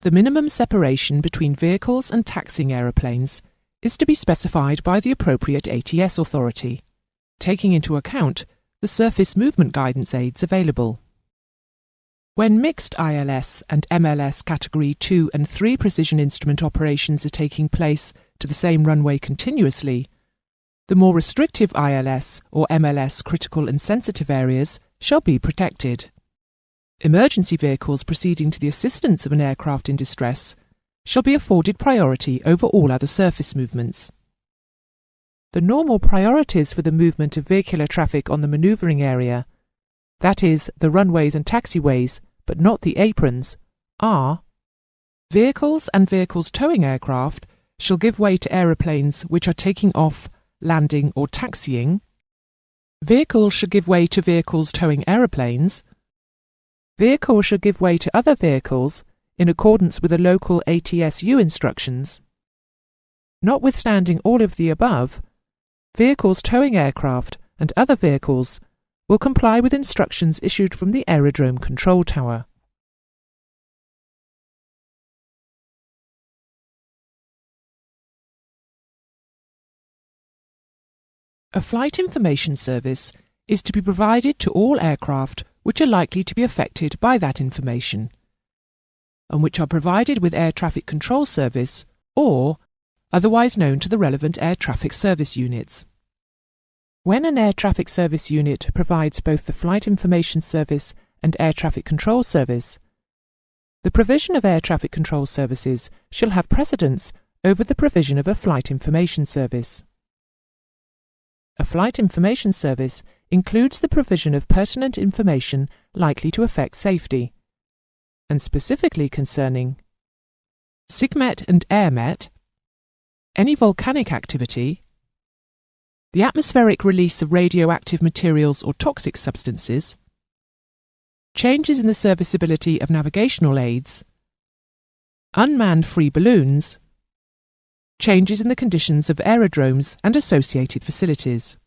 the minimum separation between vehicles and taxiing aeroplanes is to be specified by the appropriate ATS authority, taking into account the surface movement guidance aids available. When mixed ILS and MLS Category 2 and 3 precision instrument operations are taking place to the same runway continuously, the more restrictive ILS or MLS critical and sensitive areas shall be protected. Emergency vehicles proceeding to the assistance of an aircraft in distress shall be afforded priority over all other surface movements. The normal priorities for the movement of vehicular traffic on the manoeuvring area, that is, the runways and taxiways, but not the aprons, are: vehicles and vehicles towing aircraft shall give way to aeroplanes which are taking off, landing or taxiing. Vehicles shall give way to vehicles towing aeroplanes. Vehicles shall give way to other vehicles in accordance with the local ATSU instructions. Notwithstanding all of the above, vehicles towing aircraft and other vehicles will comply with instructions issued from the aerodrome control tower. A flight information service is to be provided to all aircraft which are likely to be affected by that information, and which are provided with air traffic control service or otherwise known to the relevant air traffic service units. When an air traffic service unit provides both the flight information service and air traffic control service, the provision of air traffic control services shall have precedence over the provision of a flight information service. A flight information service includes the provision of pertinent information likely to affect safety, and specifically concerning SIGMET and AirMet, any volcanic activity, the atmospheric release of radioactive materials or toxic substances, changes in the serviceability of navigational aids, unmanned free balloons, changes in the conditions of aerodromes and associated facilities.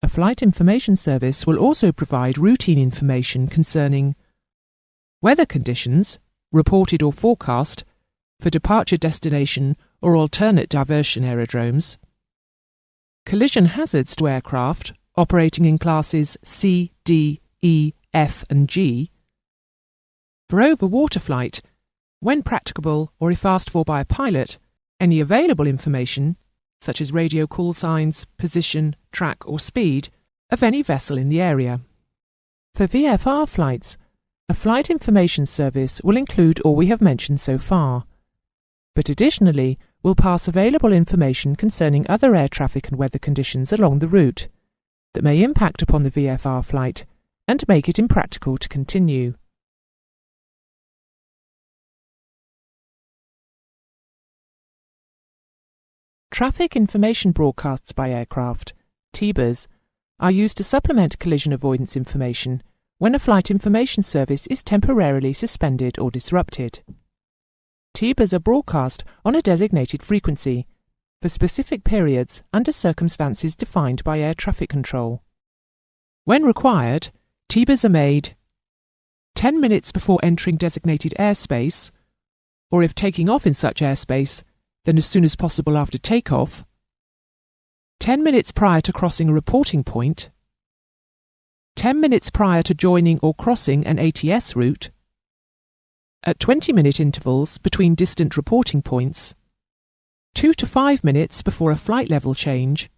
A flight information service will also provide routine information concerning weather conditions, reported or forecast, for departure destination or alternate diversion aerodromes, collision hazards to aircraft operating in classes C, D, E, F and G, for over-water flight, when practicable or if asked for by a pilot, any available information, such as radio call signs, position, track or speed, of any vessel in the area. For VFR flights, a flight information service will include all we have mentioned so far, but additionally will pass available information concerning other air traffic and weather conditions along the route that may impact upon the VFR flight and make it impractical to continue. Traffic information broadcasts by aircraft, TIBAs, are used to supplement collision avoidance information when a flight information service is temporarily suspended or disrupted. TIBAs are broadcast on a designated frequency for specific periods under circumstances defined by air traffic control. When required, TIBAs are made 10 minutes before entering designated airspace, or if taking off in such airspace, then as soon as possible after takeoff, 10 minutes prior to crossing a reporting point, 10 minutes prior to joining or crossing an ATS route, at 20-minute intervals between distant reporting points, 2 to 5 minutes before a flight level change,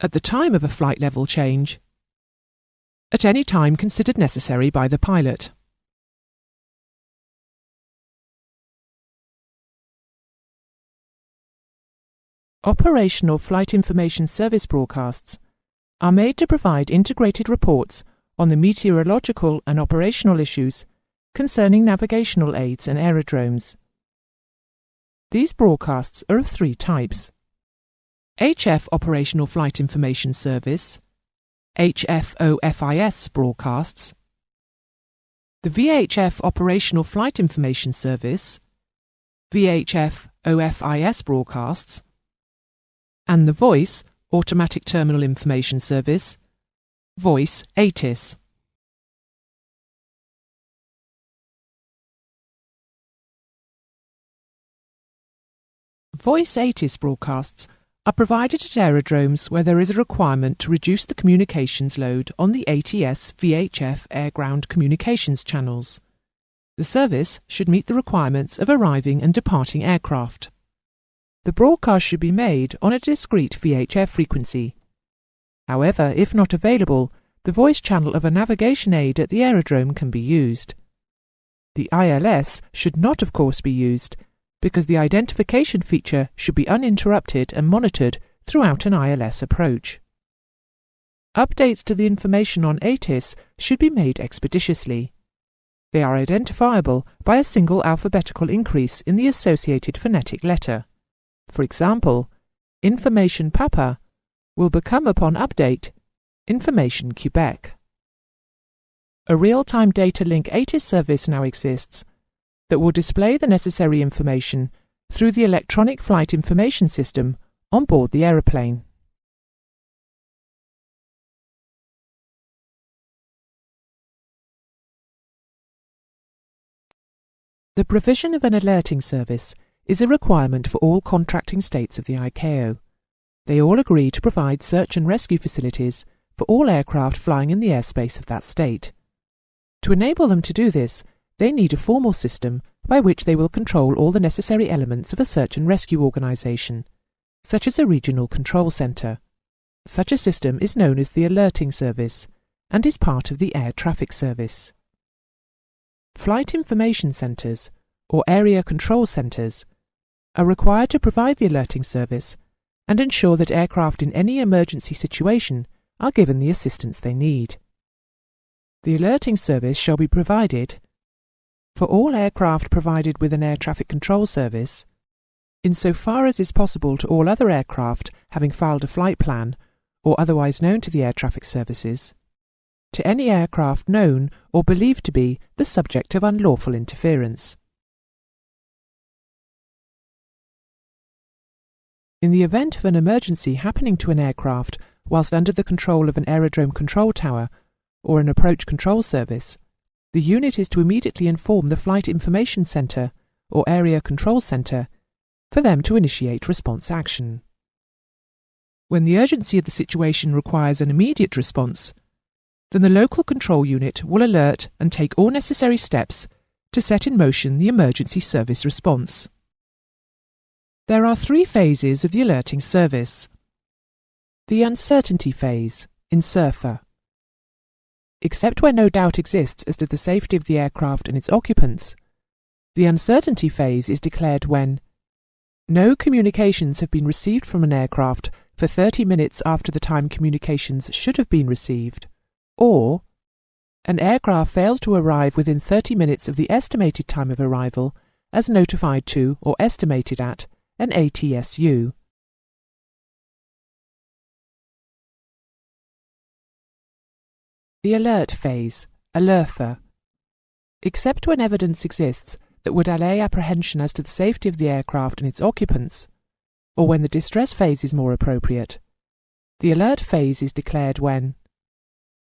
at the time of a flight level change, at any time considered necessary by the pilot. Operational flight information service broadcasts are made to provide integrated reports on the meteorological and operational issues concerning navigational aids and aerodromes. These broadcasts are of three types: HF Operational Flight Information Service, HFOFIS broadcasts, the VHF Operational Flight Information Service, VHF OFIS broadcasts, and the Voice Automatic Terminal Information Service, Voice ATIS. Voice ATIS broadcasts are provided at aerodromes where there is a requirement to reduce the communications load on the ATS VHF air-ground communications channels. The service should meet the requirements of arriving and departing aircraft. The broadcast should be made on a discrete VHF frequency. However, if not available, the voice channel of a navigation aid at the aerodrome can be used. The ILS should not, of course, be used, because the identification feature should be uninterrupted and monitored throughout an ILS approach. Updates to the information on ATIS should be made expeditiously. They are identifiable by a single alphabetical increase in the associated phonetic letter. For example, information Papa will become, upon update, information Quebec. A real-time data link ATIS service now exists that will display the necessary information through the electronic flight information system on board the aeroplane. The provision of an alerting service is a requirement for all contracting states of the ICAO. They all agree to provide search and rescue facilities for all aircraft flying in the airspace of that state. To enable them to do this, they need a formal system by which they will control all the necessary elements of a search and rescue organisation, such as a regional control centre. Such a system is known as the alerting service and is part of the air traffic service. Flight information centres, or area control centres, are required to provide the alerting service and ensure that aircraft in any emergency situation are given the assistance they need. The alerting service shall be provided for all aircraft provided with an air traffic control service, insofar as is possible to all other aircraft having filed a flight plan or otherwise known to the air traffic services, to any aircraft known or believed to be the subject of unlawful interference. In the event of an emergency happening to an aircraft whilst under the control of an aerodrome control tower or an approach control service, the unit is to immediately inform the Flight Information Centre or Area Control Centre for them to initiate response action. When the urgency of the situation requires an immediate response, then the local control unit will alert and take all necessary steps to set in motion the emergency service response. There are 3 phases of the alerting service. The uncertainty phase, in SURFA. Except where no doubt exists as to the safety of the aircraft and its occupants, the uncertainty phase is declared when no communications have been received from an aircraft for 30 minutes after the time communications should have been received, or an aircraft fails to arrive within 30 minutes of the estimated time of arrival as notified to or estimated at an ATSU. The alert phase, ALERFA. Except when evidence exists that would allay apprehension as to the safety of the aircraft and its occupants, or when the distress phase is more appropriate, the alert phase is declared when,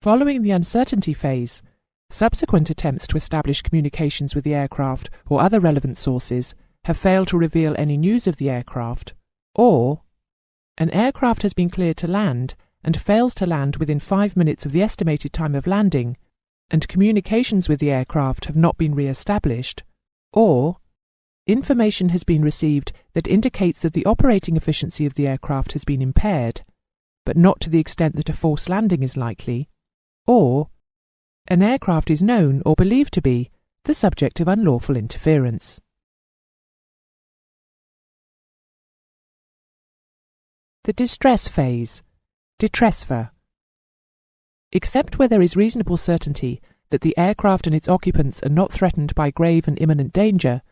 following the uncertainty phase, subsequent attempts to establish communications with the aircraft or other relevant sources have failed to reveal any news of the aircraft, or an aircraft has been cleared to land and fails to land within 5 minutes of the estimated time of landing, and communications with the aircraft have not been re-established, or information has been received that indicates that the operating efficiency of the aircraft has been impaired, but not to the extent that a forced landing is likely, or an aircraft is known or believed to be the subject of unlawful interference. The distress phase, DITRESFA. Except where there is reasonable certainty that the aircraft and its occupants are not threatened by grave and imminent danger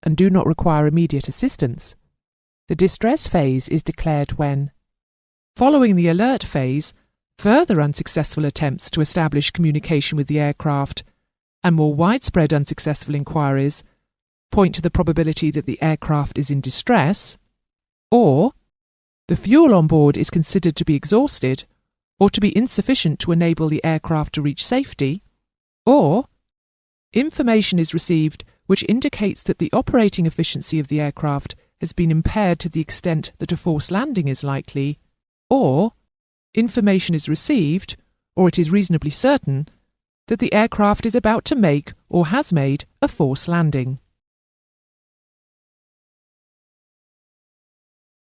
and do not require immediate assistance, the distress phase is declared when, following the alert phase, further unsuccessful attempts to establish communication with the aircraft and more widespread unsuccessful inquiries point to the probability that the aircraft is in distress, or the fuel on board is considered to be exhausted or to be insufficient to enable the aircraft to reach safety, or information is received which indicates that the operating efficiency of the aircraft has been impaired to the extent that a forced landing is likely, or information is received, or it is reasonably certain, that the aircraft is about to make or has made a forced landing.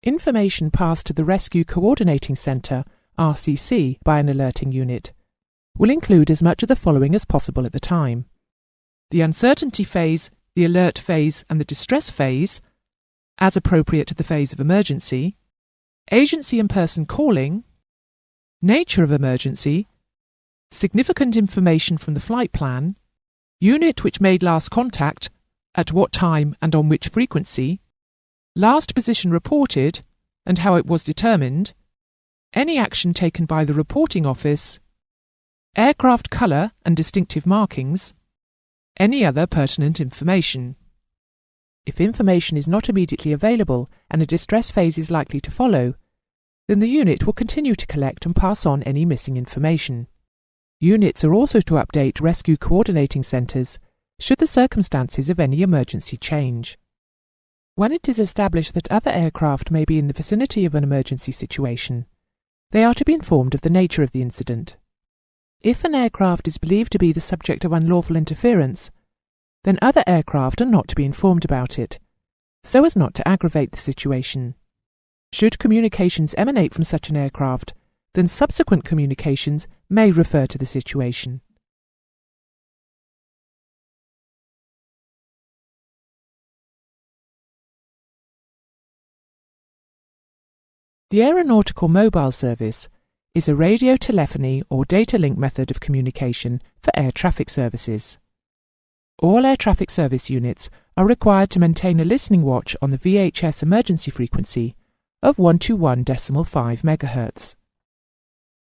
Information passed to the Rescue Coordinating Centre, RCC, by an alerting unit will include as much of the following as possible at the time: the uncertainty phase, the alert phase and the distress phase, as appropriate to the phase of emergency, agency and person calling, nature of emergency, significant information from the flight plan, unit which made last contact, at what time and on which frequency, last position reported and how it was determined, any action taken by the reporting office, aircraft colour and distinctive markings, any other pertinent information. If information is not immediately available and a distress phase is likely to follow, then the unit will continue to collect and pass on any missing information. Units are also to update rescue coordinating centres should the circumstances of any emergency change. When it is established that other aircraft may be in the vicinity of an emergency situation, they are to be informed of the nature of the incident. If an aircraft is believed to be the subject of unlawful interference, then other aircraft are not to be informed about it, so as not to aggravate the situation. Should communications emanate from such an aircraft, then subsequent communications may refer to the situation. The Aeronautical Mobile Service is a radio telephony or data link method of communication for air traffic services. All air traffic service units are required to maintain a listening watch on the VHF emergency frequency of 121.5 MHz.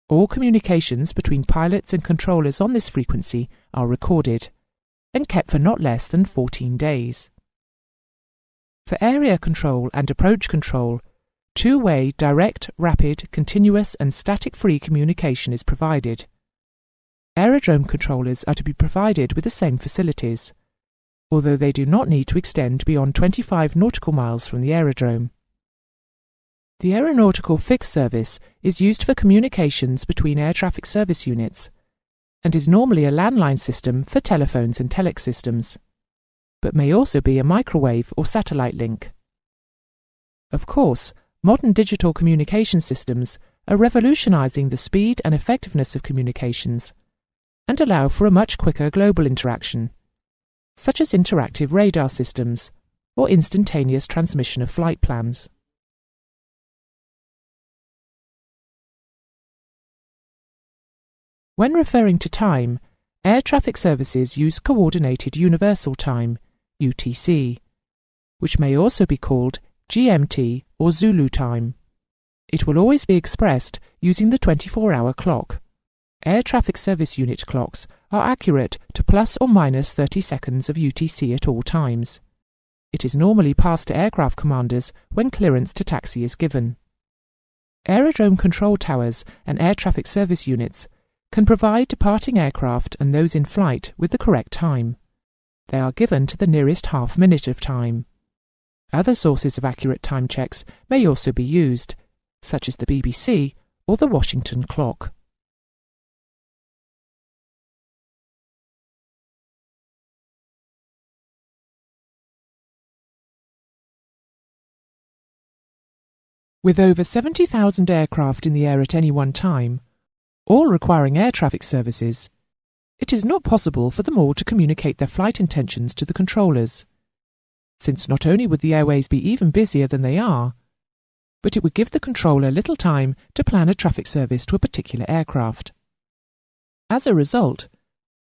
All communications between pilots and controllers on this frequency are recorded and kept for not less than 14 days. For area control and approach control, two-way direct, rapid, continuous and static-free communication is provided. Aerodrome controllers are to be provided with the same facilities, although they do not need to extend beyond 25 nautical miles from the aerodrome. The Aeronautical Fixed Service is used for communications between air traffic service units and is normally a landline system for telephones and telex systems, but may also be a microwave or satellite link. Of course, modern digital communication systems are revolutionizing the speed and effectiveness of communications and allow for a much quicker global interaction, such as interactive radar systems or instantaneous transmission of flight plans. When referring to time, air traffic services use Coordinated Universal Time, UTC, which may also be called GMT or Zulu time. It will always be expressed using the 24-hour clock. Air traffic service unit clocks are accurate to plus or minus 30 seconds of UTC at all times. It is normally passed to aircraft commanders when clearance to taxi is given. Aerodrome control towers and air traffic service units can provide departing aircraft and those in flight with the correct time. They are given to the nearest half minute of time. Other sources of accurate time checks may also be used, such as the BBC or the Washington clock. With over 70,000 aircraft in the air at any one time, all requiring air traffic services, it is not possible for them all to communicate their flight intentions to the controllers, since not only would the airways be even busier than they are, but it would give the controller little time to plan a traffic service to a particular aircraft. As a result,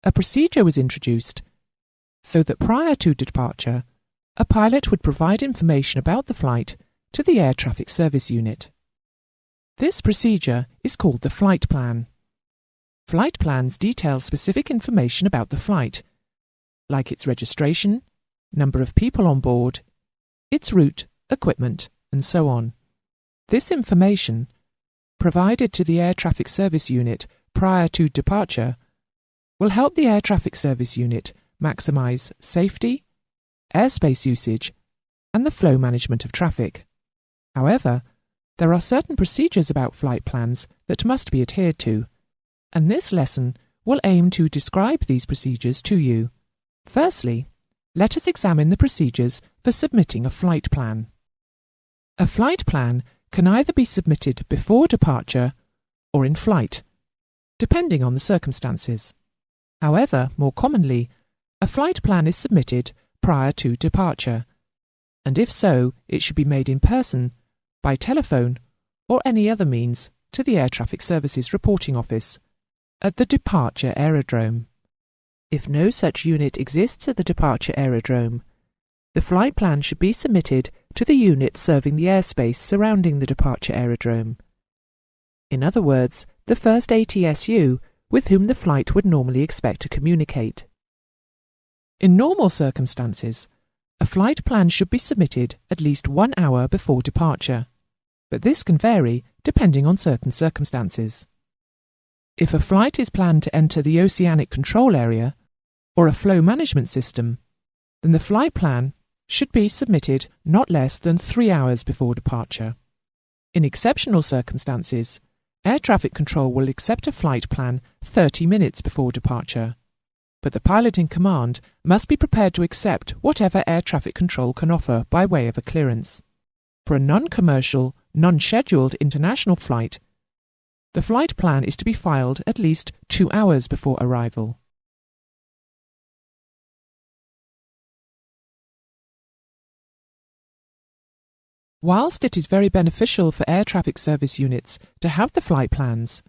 a procedure was introduced so that prior to departure, a pilot would provide information about the flight to the air traffic service unit. This procedure is called the flight plan. Flight plans detail specific information about the flight, like its registration, number of people on board, its route, equipment, and so on. This information, provided to the air traffic service unit prior to departure, will help the air traffic service unit maximize safety, airspace usage, and the flow management of traffic. However, there are certain procedures about flight plans that must be adhered to, and this lesson will aim to describe these procedures to you. Firstly, let us examine the procedures for submitting a flight plan. A flight plan can either be submitted before departure or in flight, depending on the circumstances. However, more commonly, a flight plan is submitted prior to departure, and if so, it should be made in person, by telephone, or any other means to the Air Traffic Services Reporting Office at the departure aerodrome. If no such unit exists at the departure aerodrome, the flight plan should be submitted to the unit serving the airspace surrounding the departure aerodrome. In other words, the first ATSU with whom the flight would normally expect to communicate. In normal circumstances, a flight plan should be submitted at least 1 hour before departure, but this can vary depending on certain circumstances. If a flight is planned to enter the oceanic control area or a flow management system, then the flight plan should be submitted not less than 3 hours before departure. In exceptional circumstances, air traffic control will accept a flight plan 30 minutes before departure, but the pilot in command must be prepared to accept whatever air traffic control can offer by way of a clearance. For a non-commercial, non-scheduled international flight, the flight plan is to be filed at least 2 hours before arrival. Whilst it is very beneficial for air traffic service units to have the flight plans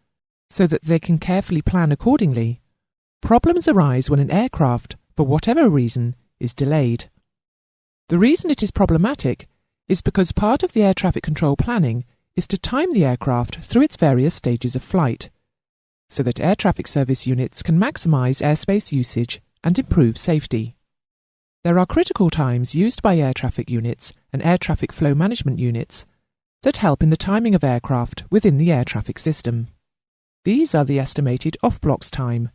so that they can carefully plan accordingly, problems arise when an aircraft, for whatever reason, is delayed. The reason it is problematic is because part of the air traffic control planning is to time the aircraft through its various stages of flight, so that air traffic service units can maximise airspace usage and improve safety. There are critical times used by air traffic units and air traffic flow management units that help in the timing of aircraft within the air traffic system. These are the estimated off-blocks time,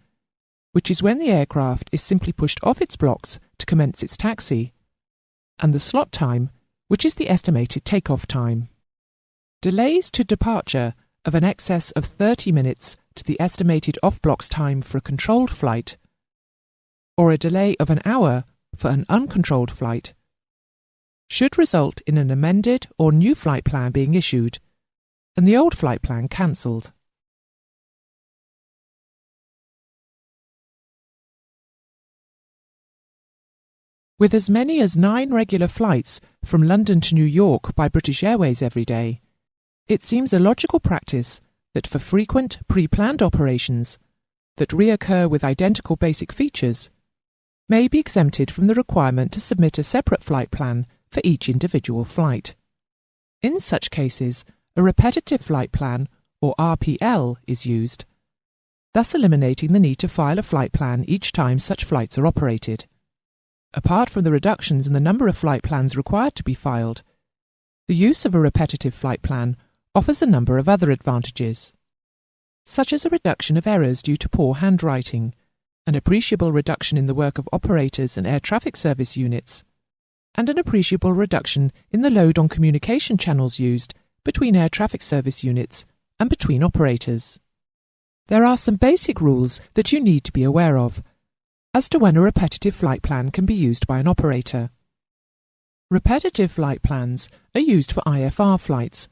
which is when the aircraft is simply pushed off its blocks to commence its taxi, and the slot time, which is the estimated takeoff time. Delays to departure of an excess of 30 minutes to the estimated off-blocks time for a controlled flight, or a delay of an hour for an uncontrolled flight, should result in an amended or new flight plan being issued and the old flight plan cancelled. With as many as 9 regular flights from London to New York by British Airways every day, it seems a logical practice that for frequent pre-planned operations that reoccur with identical basic features may be exempted from the requirement to submit a separate flight plan for each individual flight. In such cases, a repetitive flight plan, or RPL, is used, thus eliminating the need to file a flight plan each time such flights are operated. Apart from the reductions in the number of flight plans required to be filed, the use of a repetitive flight plan offers a number of other advantages, such as a reduction of errors due to poor handwriting, an appreciable reduction in the work of operators and air traffic service units, and an appreciable reduction in the load on communication channels used between air traffic service units and between operators. There are some basic rules that you need to be aware of as to when a repetitive flight plan can be used by an operator. Repetitive flight plans are used for IFR flights,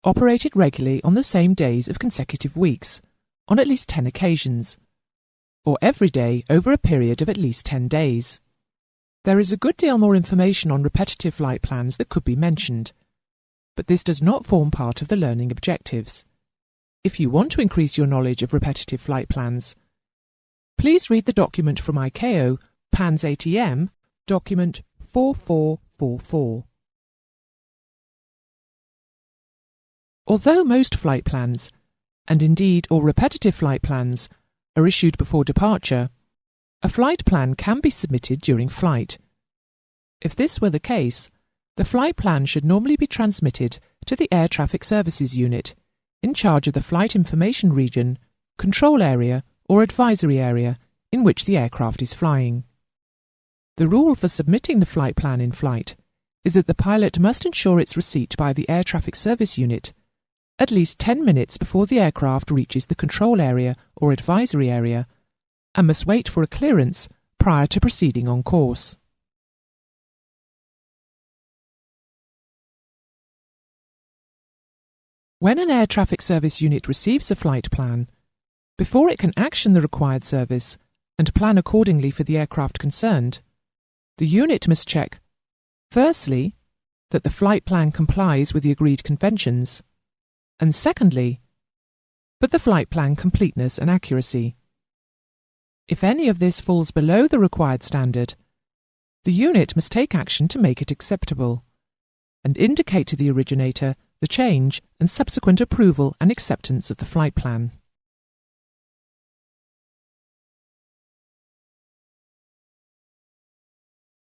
operated regularly on the same days of consecutive weeks, on at least 10 occasions, or every day over a period of at least 10 days. There is a good deal more information on repetitive flight plans that could be mentioned, but this does not form part of the learning objectives. If you want to increase your knowledge of repetitive flight plans, please read the document from ICAO, PANS ATM, document 4444. Although most flight plans, and indeed all repetitive flight plans, are issued before departure, a flight plan can be submitted during flight. If this were the case, the flight plan should normally be transmitted to the Air Traffic Services Unit in charge of the flight information region, control area or advisory area in which the aircraft is flying. The rule for submitting the flight plan in flight is that the pilot must ensure its receipt by the Air Traffic Service Unit at least 10 minutes before the aircraft reaches the control area or advisory area, and must wait for a clearance prior to proceeding on course. When an air traffic service unit receives a flight plan, before it can action the required service and plan accordingly for the aircraft concerned, the unit must check, firstly, that the flight plan complies with the agreed conventions, and secondly, for the flight plan completeness and accuracy. If any of this falls below the required standard, the unit must take action to make it acceptable, and indicate to the originator the change and subsequent approval and acceptance of the flight plan.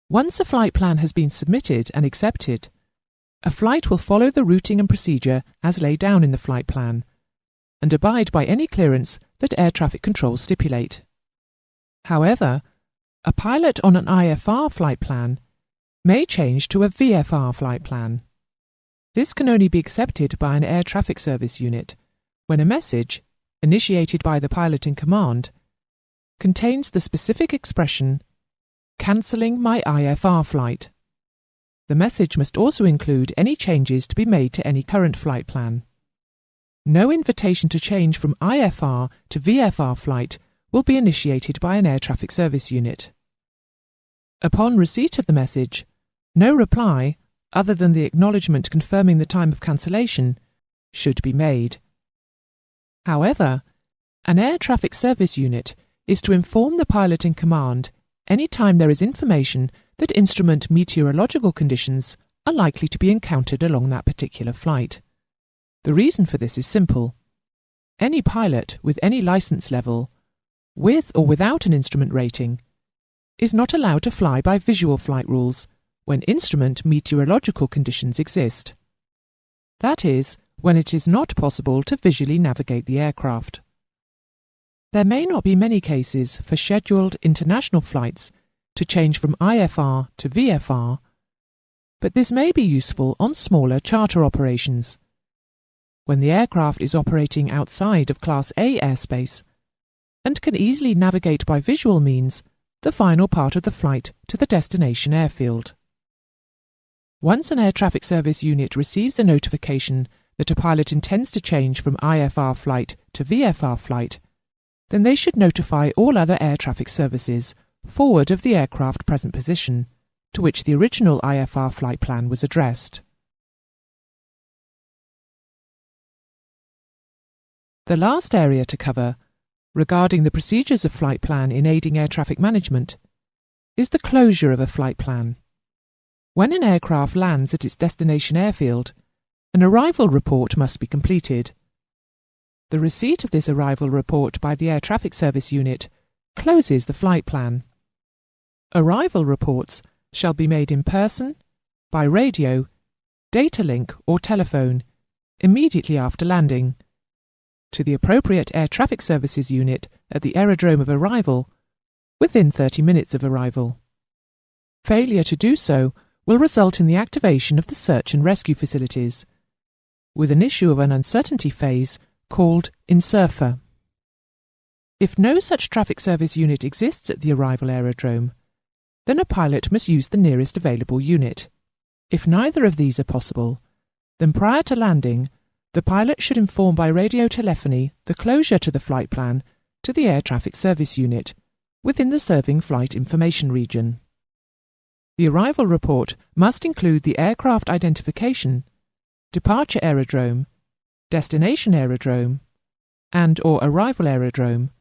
Once a flight plan has been submitted and accepted, a flight will follow the routing and procedure as laid down in the flight plan, and abide by any clearance that air traffic controls stipulate. However, a pilot on an IFR flight plan may change to a VFR flight plan. This can only be accepted by an air traffic service unit when a message, initiated by the pilot in command, contains the specific expression, "Cancelling my IFR flight." The message must also include any changes to be made to any current flight plan. No invitation to change from IFR to VFR flight will be initiated by an air traffic service unit. Upon receipt of the message, no reply, other than the acknowledgement confirming the time of cancellation, should be made. However, an air traffic service unit is to inform the pilot in command any time there is information that instrument meteorological conditions are likely to be encountered along that particular flight. The reason for this is simple. Any pilot with any license level, with or without an instrument rating, is not allowed to fly by visual flight rules when instrument meteorological conditions exist. That is, when it is not possible to visually navigate the aircraft. There may not be many cases for scheduled international flights to change from IFR to VFR, but this may be useful on smaller charter operations, when the aircraft is operating outside of Class A airspace and can easily navigate by visual means the final part of the flight to the destination airfield. Once an air traffic service unit receives a notification that a pilot intends to change from IFR flight to VFR flight, then they should notify all other air traffic services forward of the aircraft present position to which the original IFR flight plan was addressed. The last area to cover, regarding the procedures of flight plan in aiding air traffic management, is the closure of a flight plan. When an aircraft lands at its destination airfield, an arrival report must be completed. The receipt of this arrival report by the air traffic service unit closes the flight plan. Arrival reports shall be made in person, by radio, data link or telephone, immediately after landing, to the appropriate air traffic services unit at the aerodrome of arrival within 30 minutes of arrival. Failure to do so will result in the activation of the search and rescue facilities, with an issue of an uncertainty phase called INSERFA. If no such traffic service unit exists at the arrival aerodrome, then a pilot must use the nearest available unit. If neither of these are possible, then prior to landing, the pilot should inform by radio telephony the closure to the flight plan to the air traffic service unit within the serving flight information region. The arrival report must include the aircraft identification, departure aerodrome, destination aerodrome, and/or arrival aerodrome,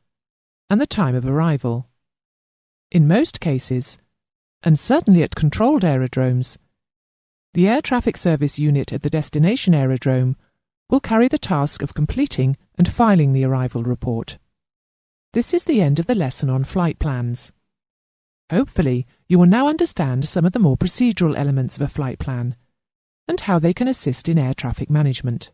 and the time of arrival. In most cases, and certainly at controlled aerodromes, the air traffic service unit at the destination aerodrome will carry the task of completing and filing the arrival report. This is the end of the lesson on flight plans. Hopefully, you will now understand some of the more procedural elements of a flight plan and how they can assist in air traffic management.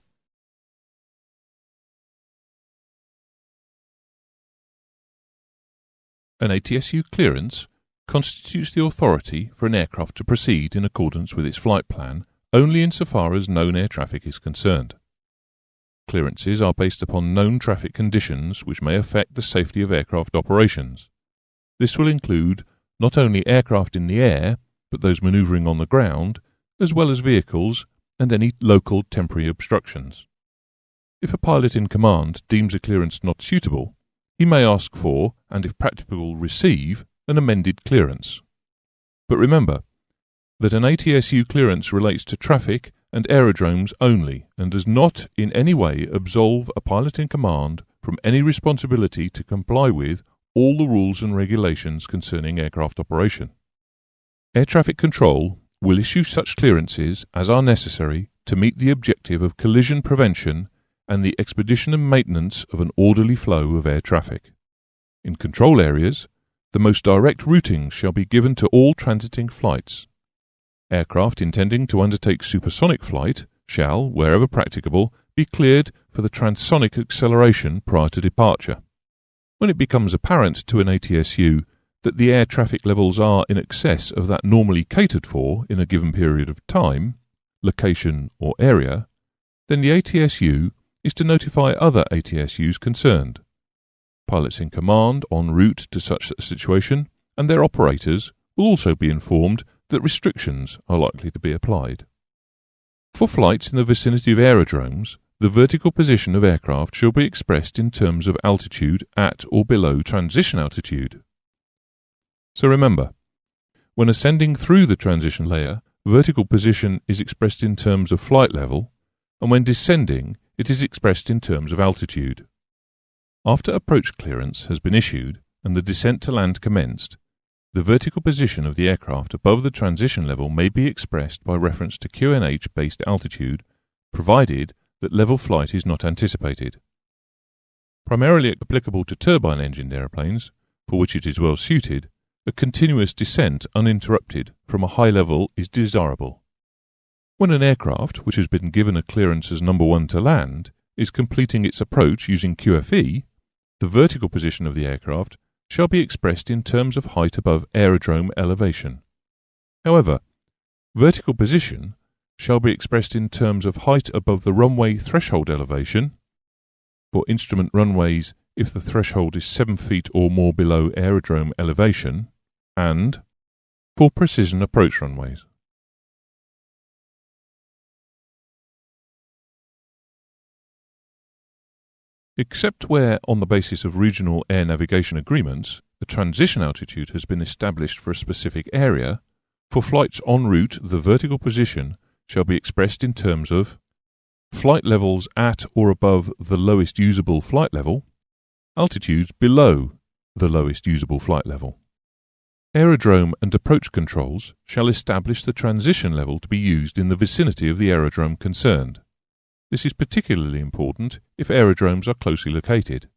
An ATSU clearance constitutes the authority for an aircraft to proceed in accordance with its flight plan only insofar as known air traffic is concerned. Clearances are based upon known traffic conditions which may affect the safety of aircraft operations. This will include not only aircraft in the air, but those manoeuvring on the ground, as well as vehicles and any local temporary obstructions. If a pilot in command deems a clearance not suitable, he may ask for, and if practicable receive, an amended clearance. But remember that an ATSU clearance relates to traffic and aerodromes only and does not in any way absolve a pilot in command from any responsibility to comply with all the rules and regulations concerning aircraft operation. Air traffic control will issue such clearances as are necessary to meet the objective of collision prevention and the expedition and maintenance of an orderly flow of air traffic. In control areas, the most direct routings shall be given to all transiting flights. Aircraft intending to undertake supersonic flight shall, wherever practicable, be cleared for the transonic acceleration prior to departure. When it becomes apparent to an ATSU that the air traffic levels are in excess of that normally catered for in a given period of time, location or area, then the ATSU is to notify other ATSUs concerned. Pilots in command en route to such a situation and their operators will also be informed that restrictions are likely to be applied. For flights in the vicinity of aerodromes, the vertical position of aircraft shall be expressed in terms of altitude at or below transition altitude. So remember, when ascending through the transition layer, vertical position is expressed in terms of flight level, and when descending, it is expressed in terms of altitude. After approach clearance has been issued and the descent to land commenced, the vertical position of the aircraft above the transition level may be expressed by reference to QNH-based altitude, provided that level flight is not anticipated. Primarily applicable to turbine-engined aeroplanes, for which it is well suited, a continuous descent uninterrupted from a high level is desirable. When an aircraft, which has been given a clearance as number 1 to land, is completing its approach using QFE, the vertical position of the aircraft shall be expressed in terms of height above aerodrome elevation. However, vertical position shall be expressed in terms of height above the runway threshold elevation, for instrument runways if the threshold is 7 feet or more below aerodrome elevation, and for precision approach runways. Except where, on the basis of regional air navigation agreements, a transition altitude has been established for a specific area, for flights en route the vertical position shall be expressed in terms of flight levels at or above the lowest usable flight level, altitudes below the lowest usable flight level. Aerodrome and approach controls shall establish the transition level to be used in the vicinity of the aerodrome concerned. This is particularly important if aerodromes are closely located.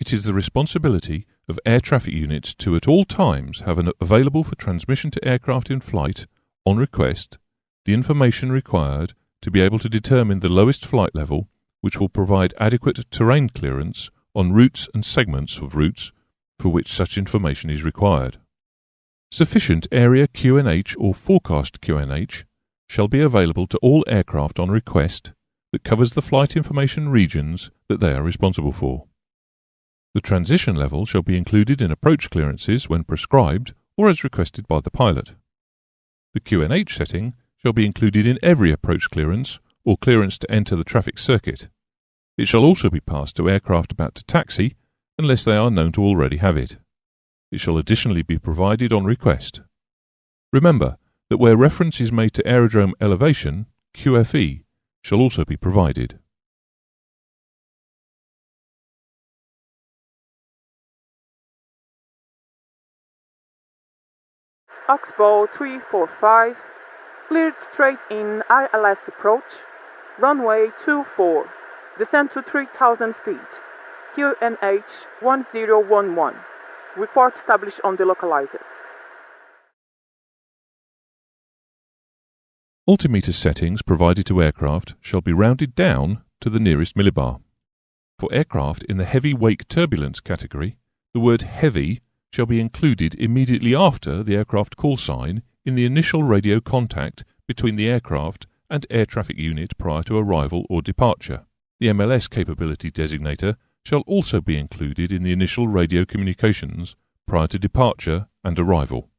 It is the responsibility of air traffic units to at all times have available for transmission to aircraft in flight, on request, the information required to be able to determine the lowest flight level which will provide adequate terrain clearance on routes and segments of routes for which such information is required. Sufficient area QNH or forecast QNH shall be available to all aircraft on request that covers the flight information regions that they are responsible for. The transition level shall be included in approach clearances when prescribed or as requested by the pilot. The QNH setting shall be included in every approach clearance or clearance to enter the traffic circuit. It shall also be passed to aircraft about to taxi unless they are known to already have it. It shall additionally be provided on request. Remember that where reference is made to aerodrome elevation, QFE shall also be provided. Oxbow 345, cleared straight in ILS approach, runway 24, descent to 3,000 feet, QNH 1011, report established on the localizer. Altimeter settings provided to aircraft shall be rounded down to the nearest millibar. For aircraft in the heavy wake turbulence category, the word heavy shall be included immediately after the aircraft call sign in the initial radio contact between the aircraft and air traffic unit prior to arrival or departure. The MLS capability designator shall also be included in the initial radio communications prior to departure and arrival.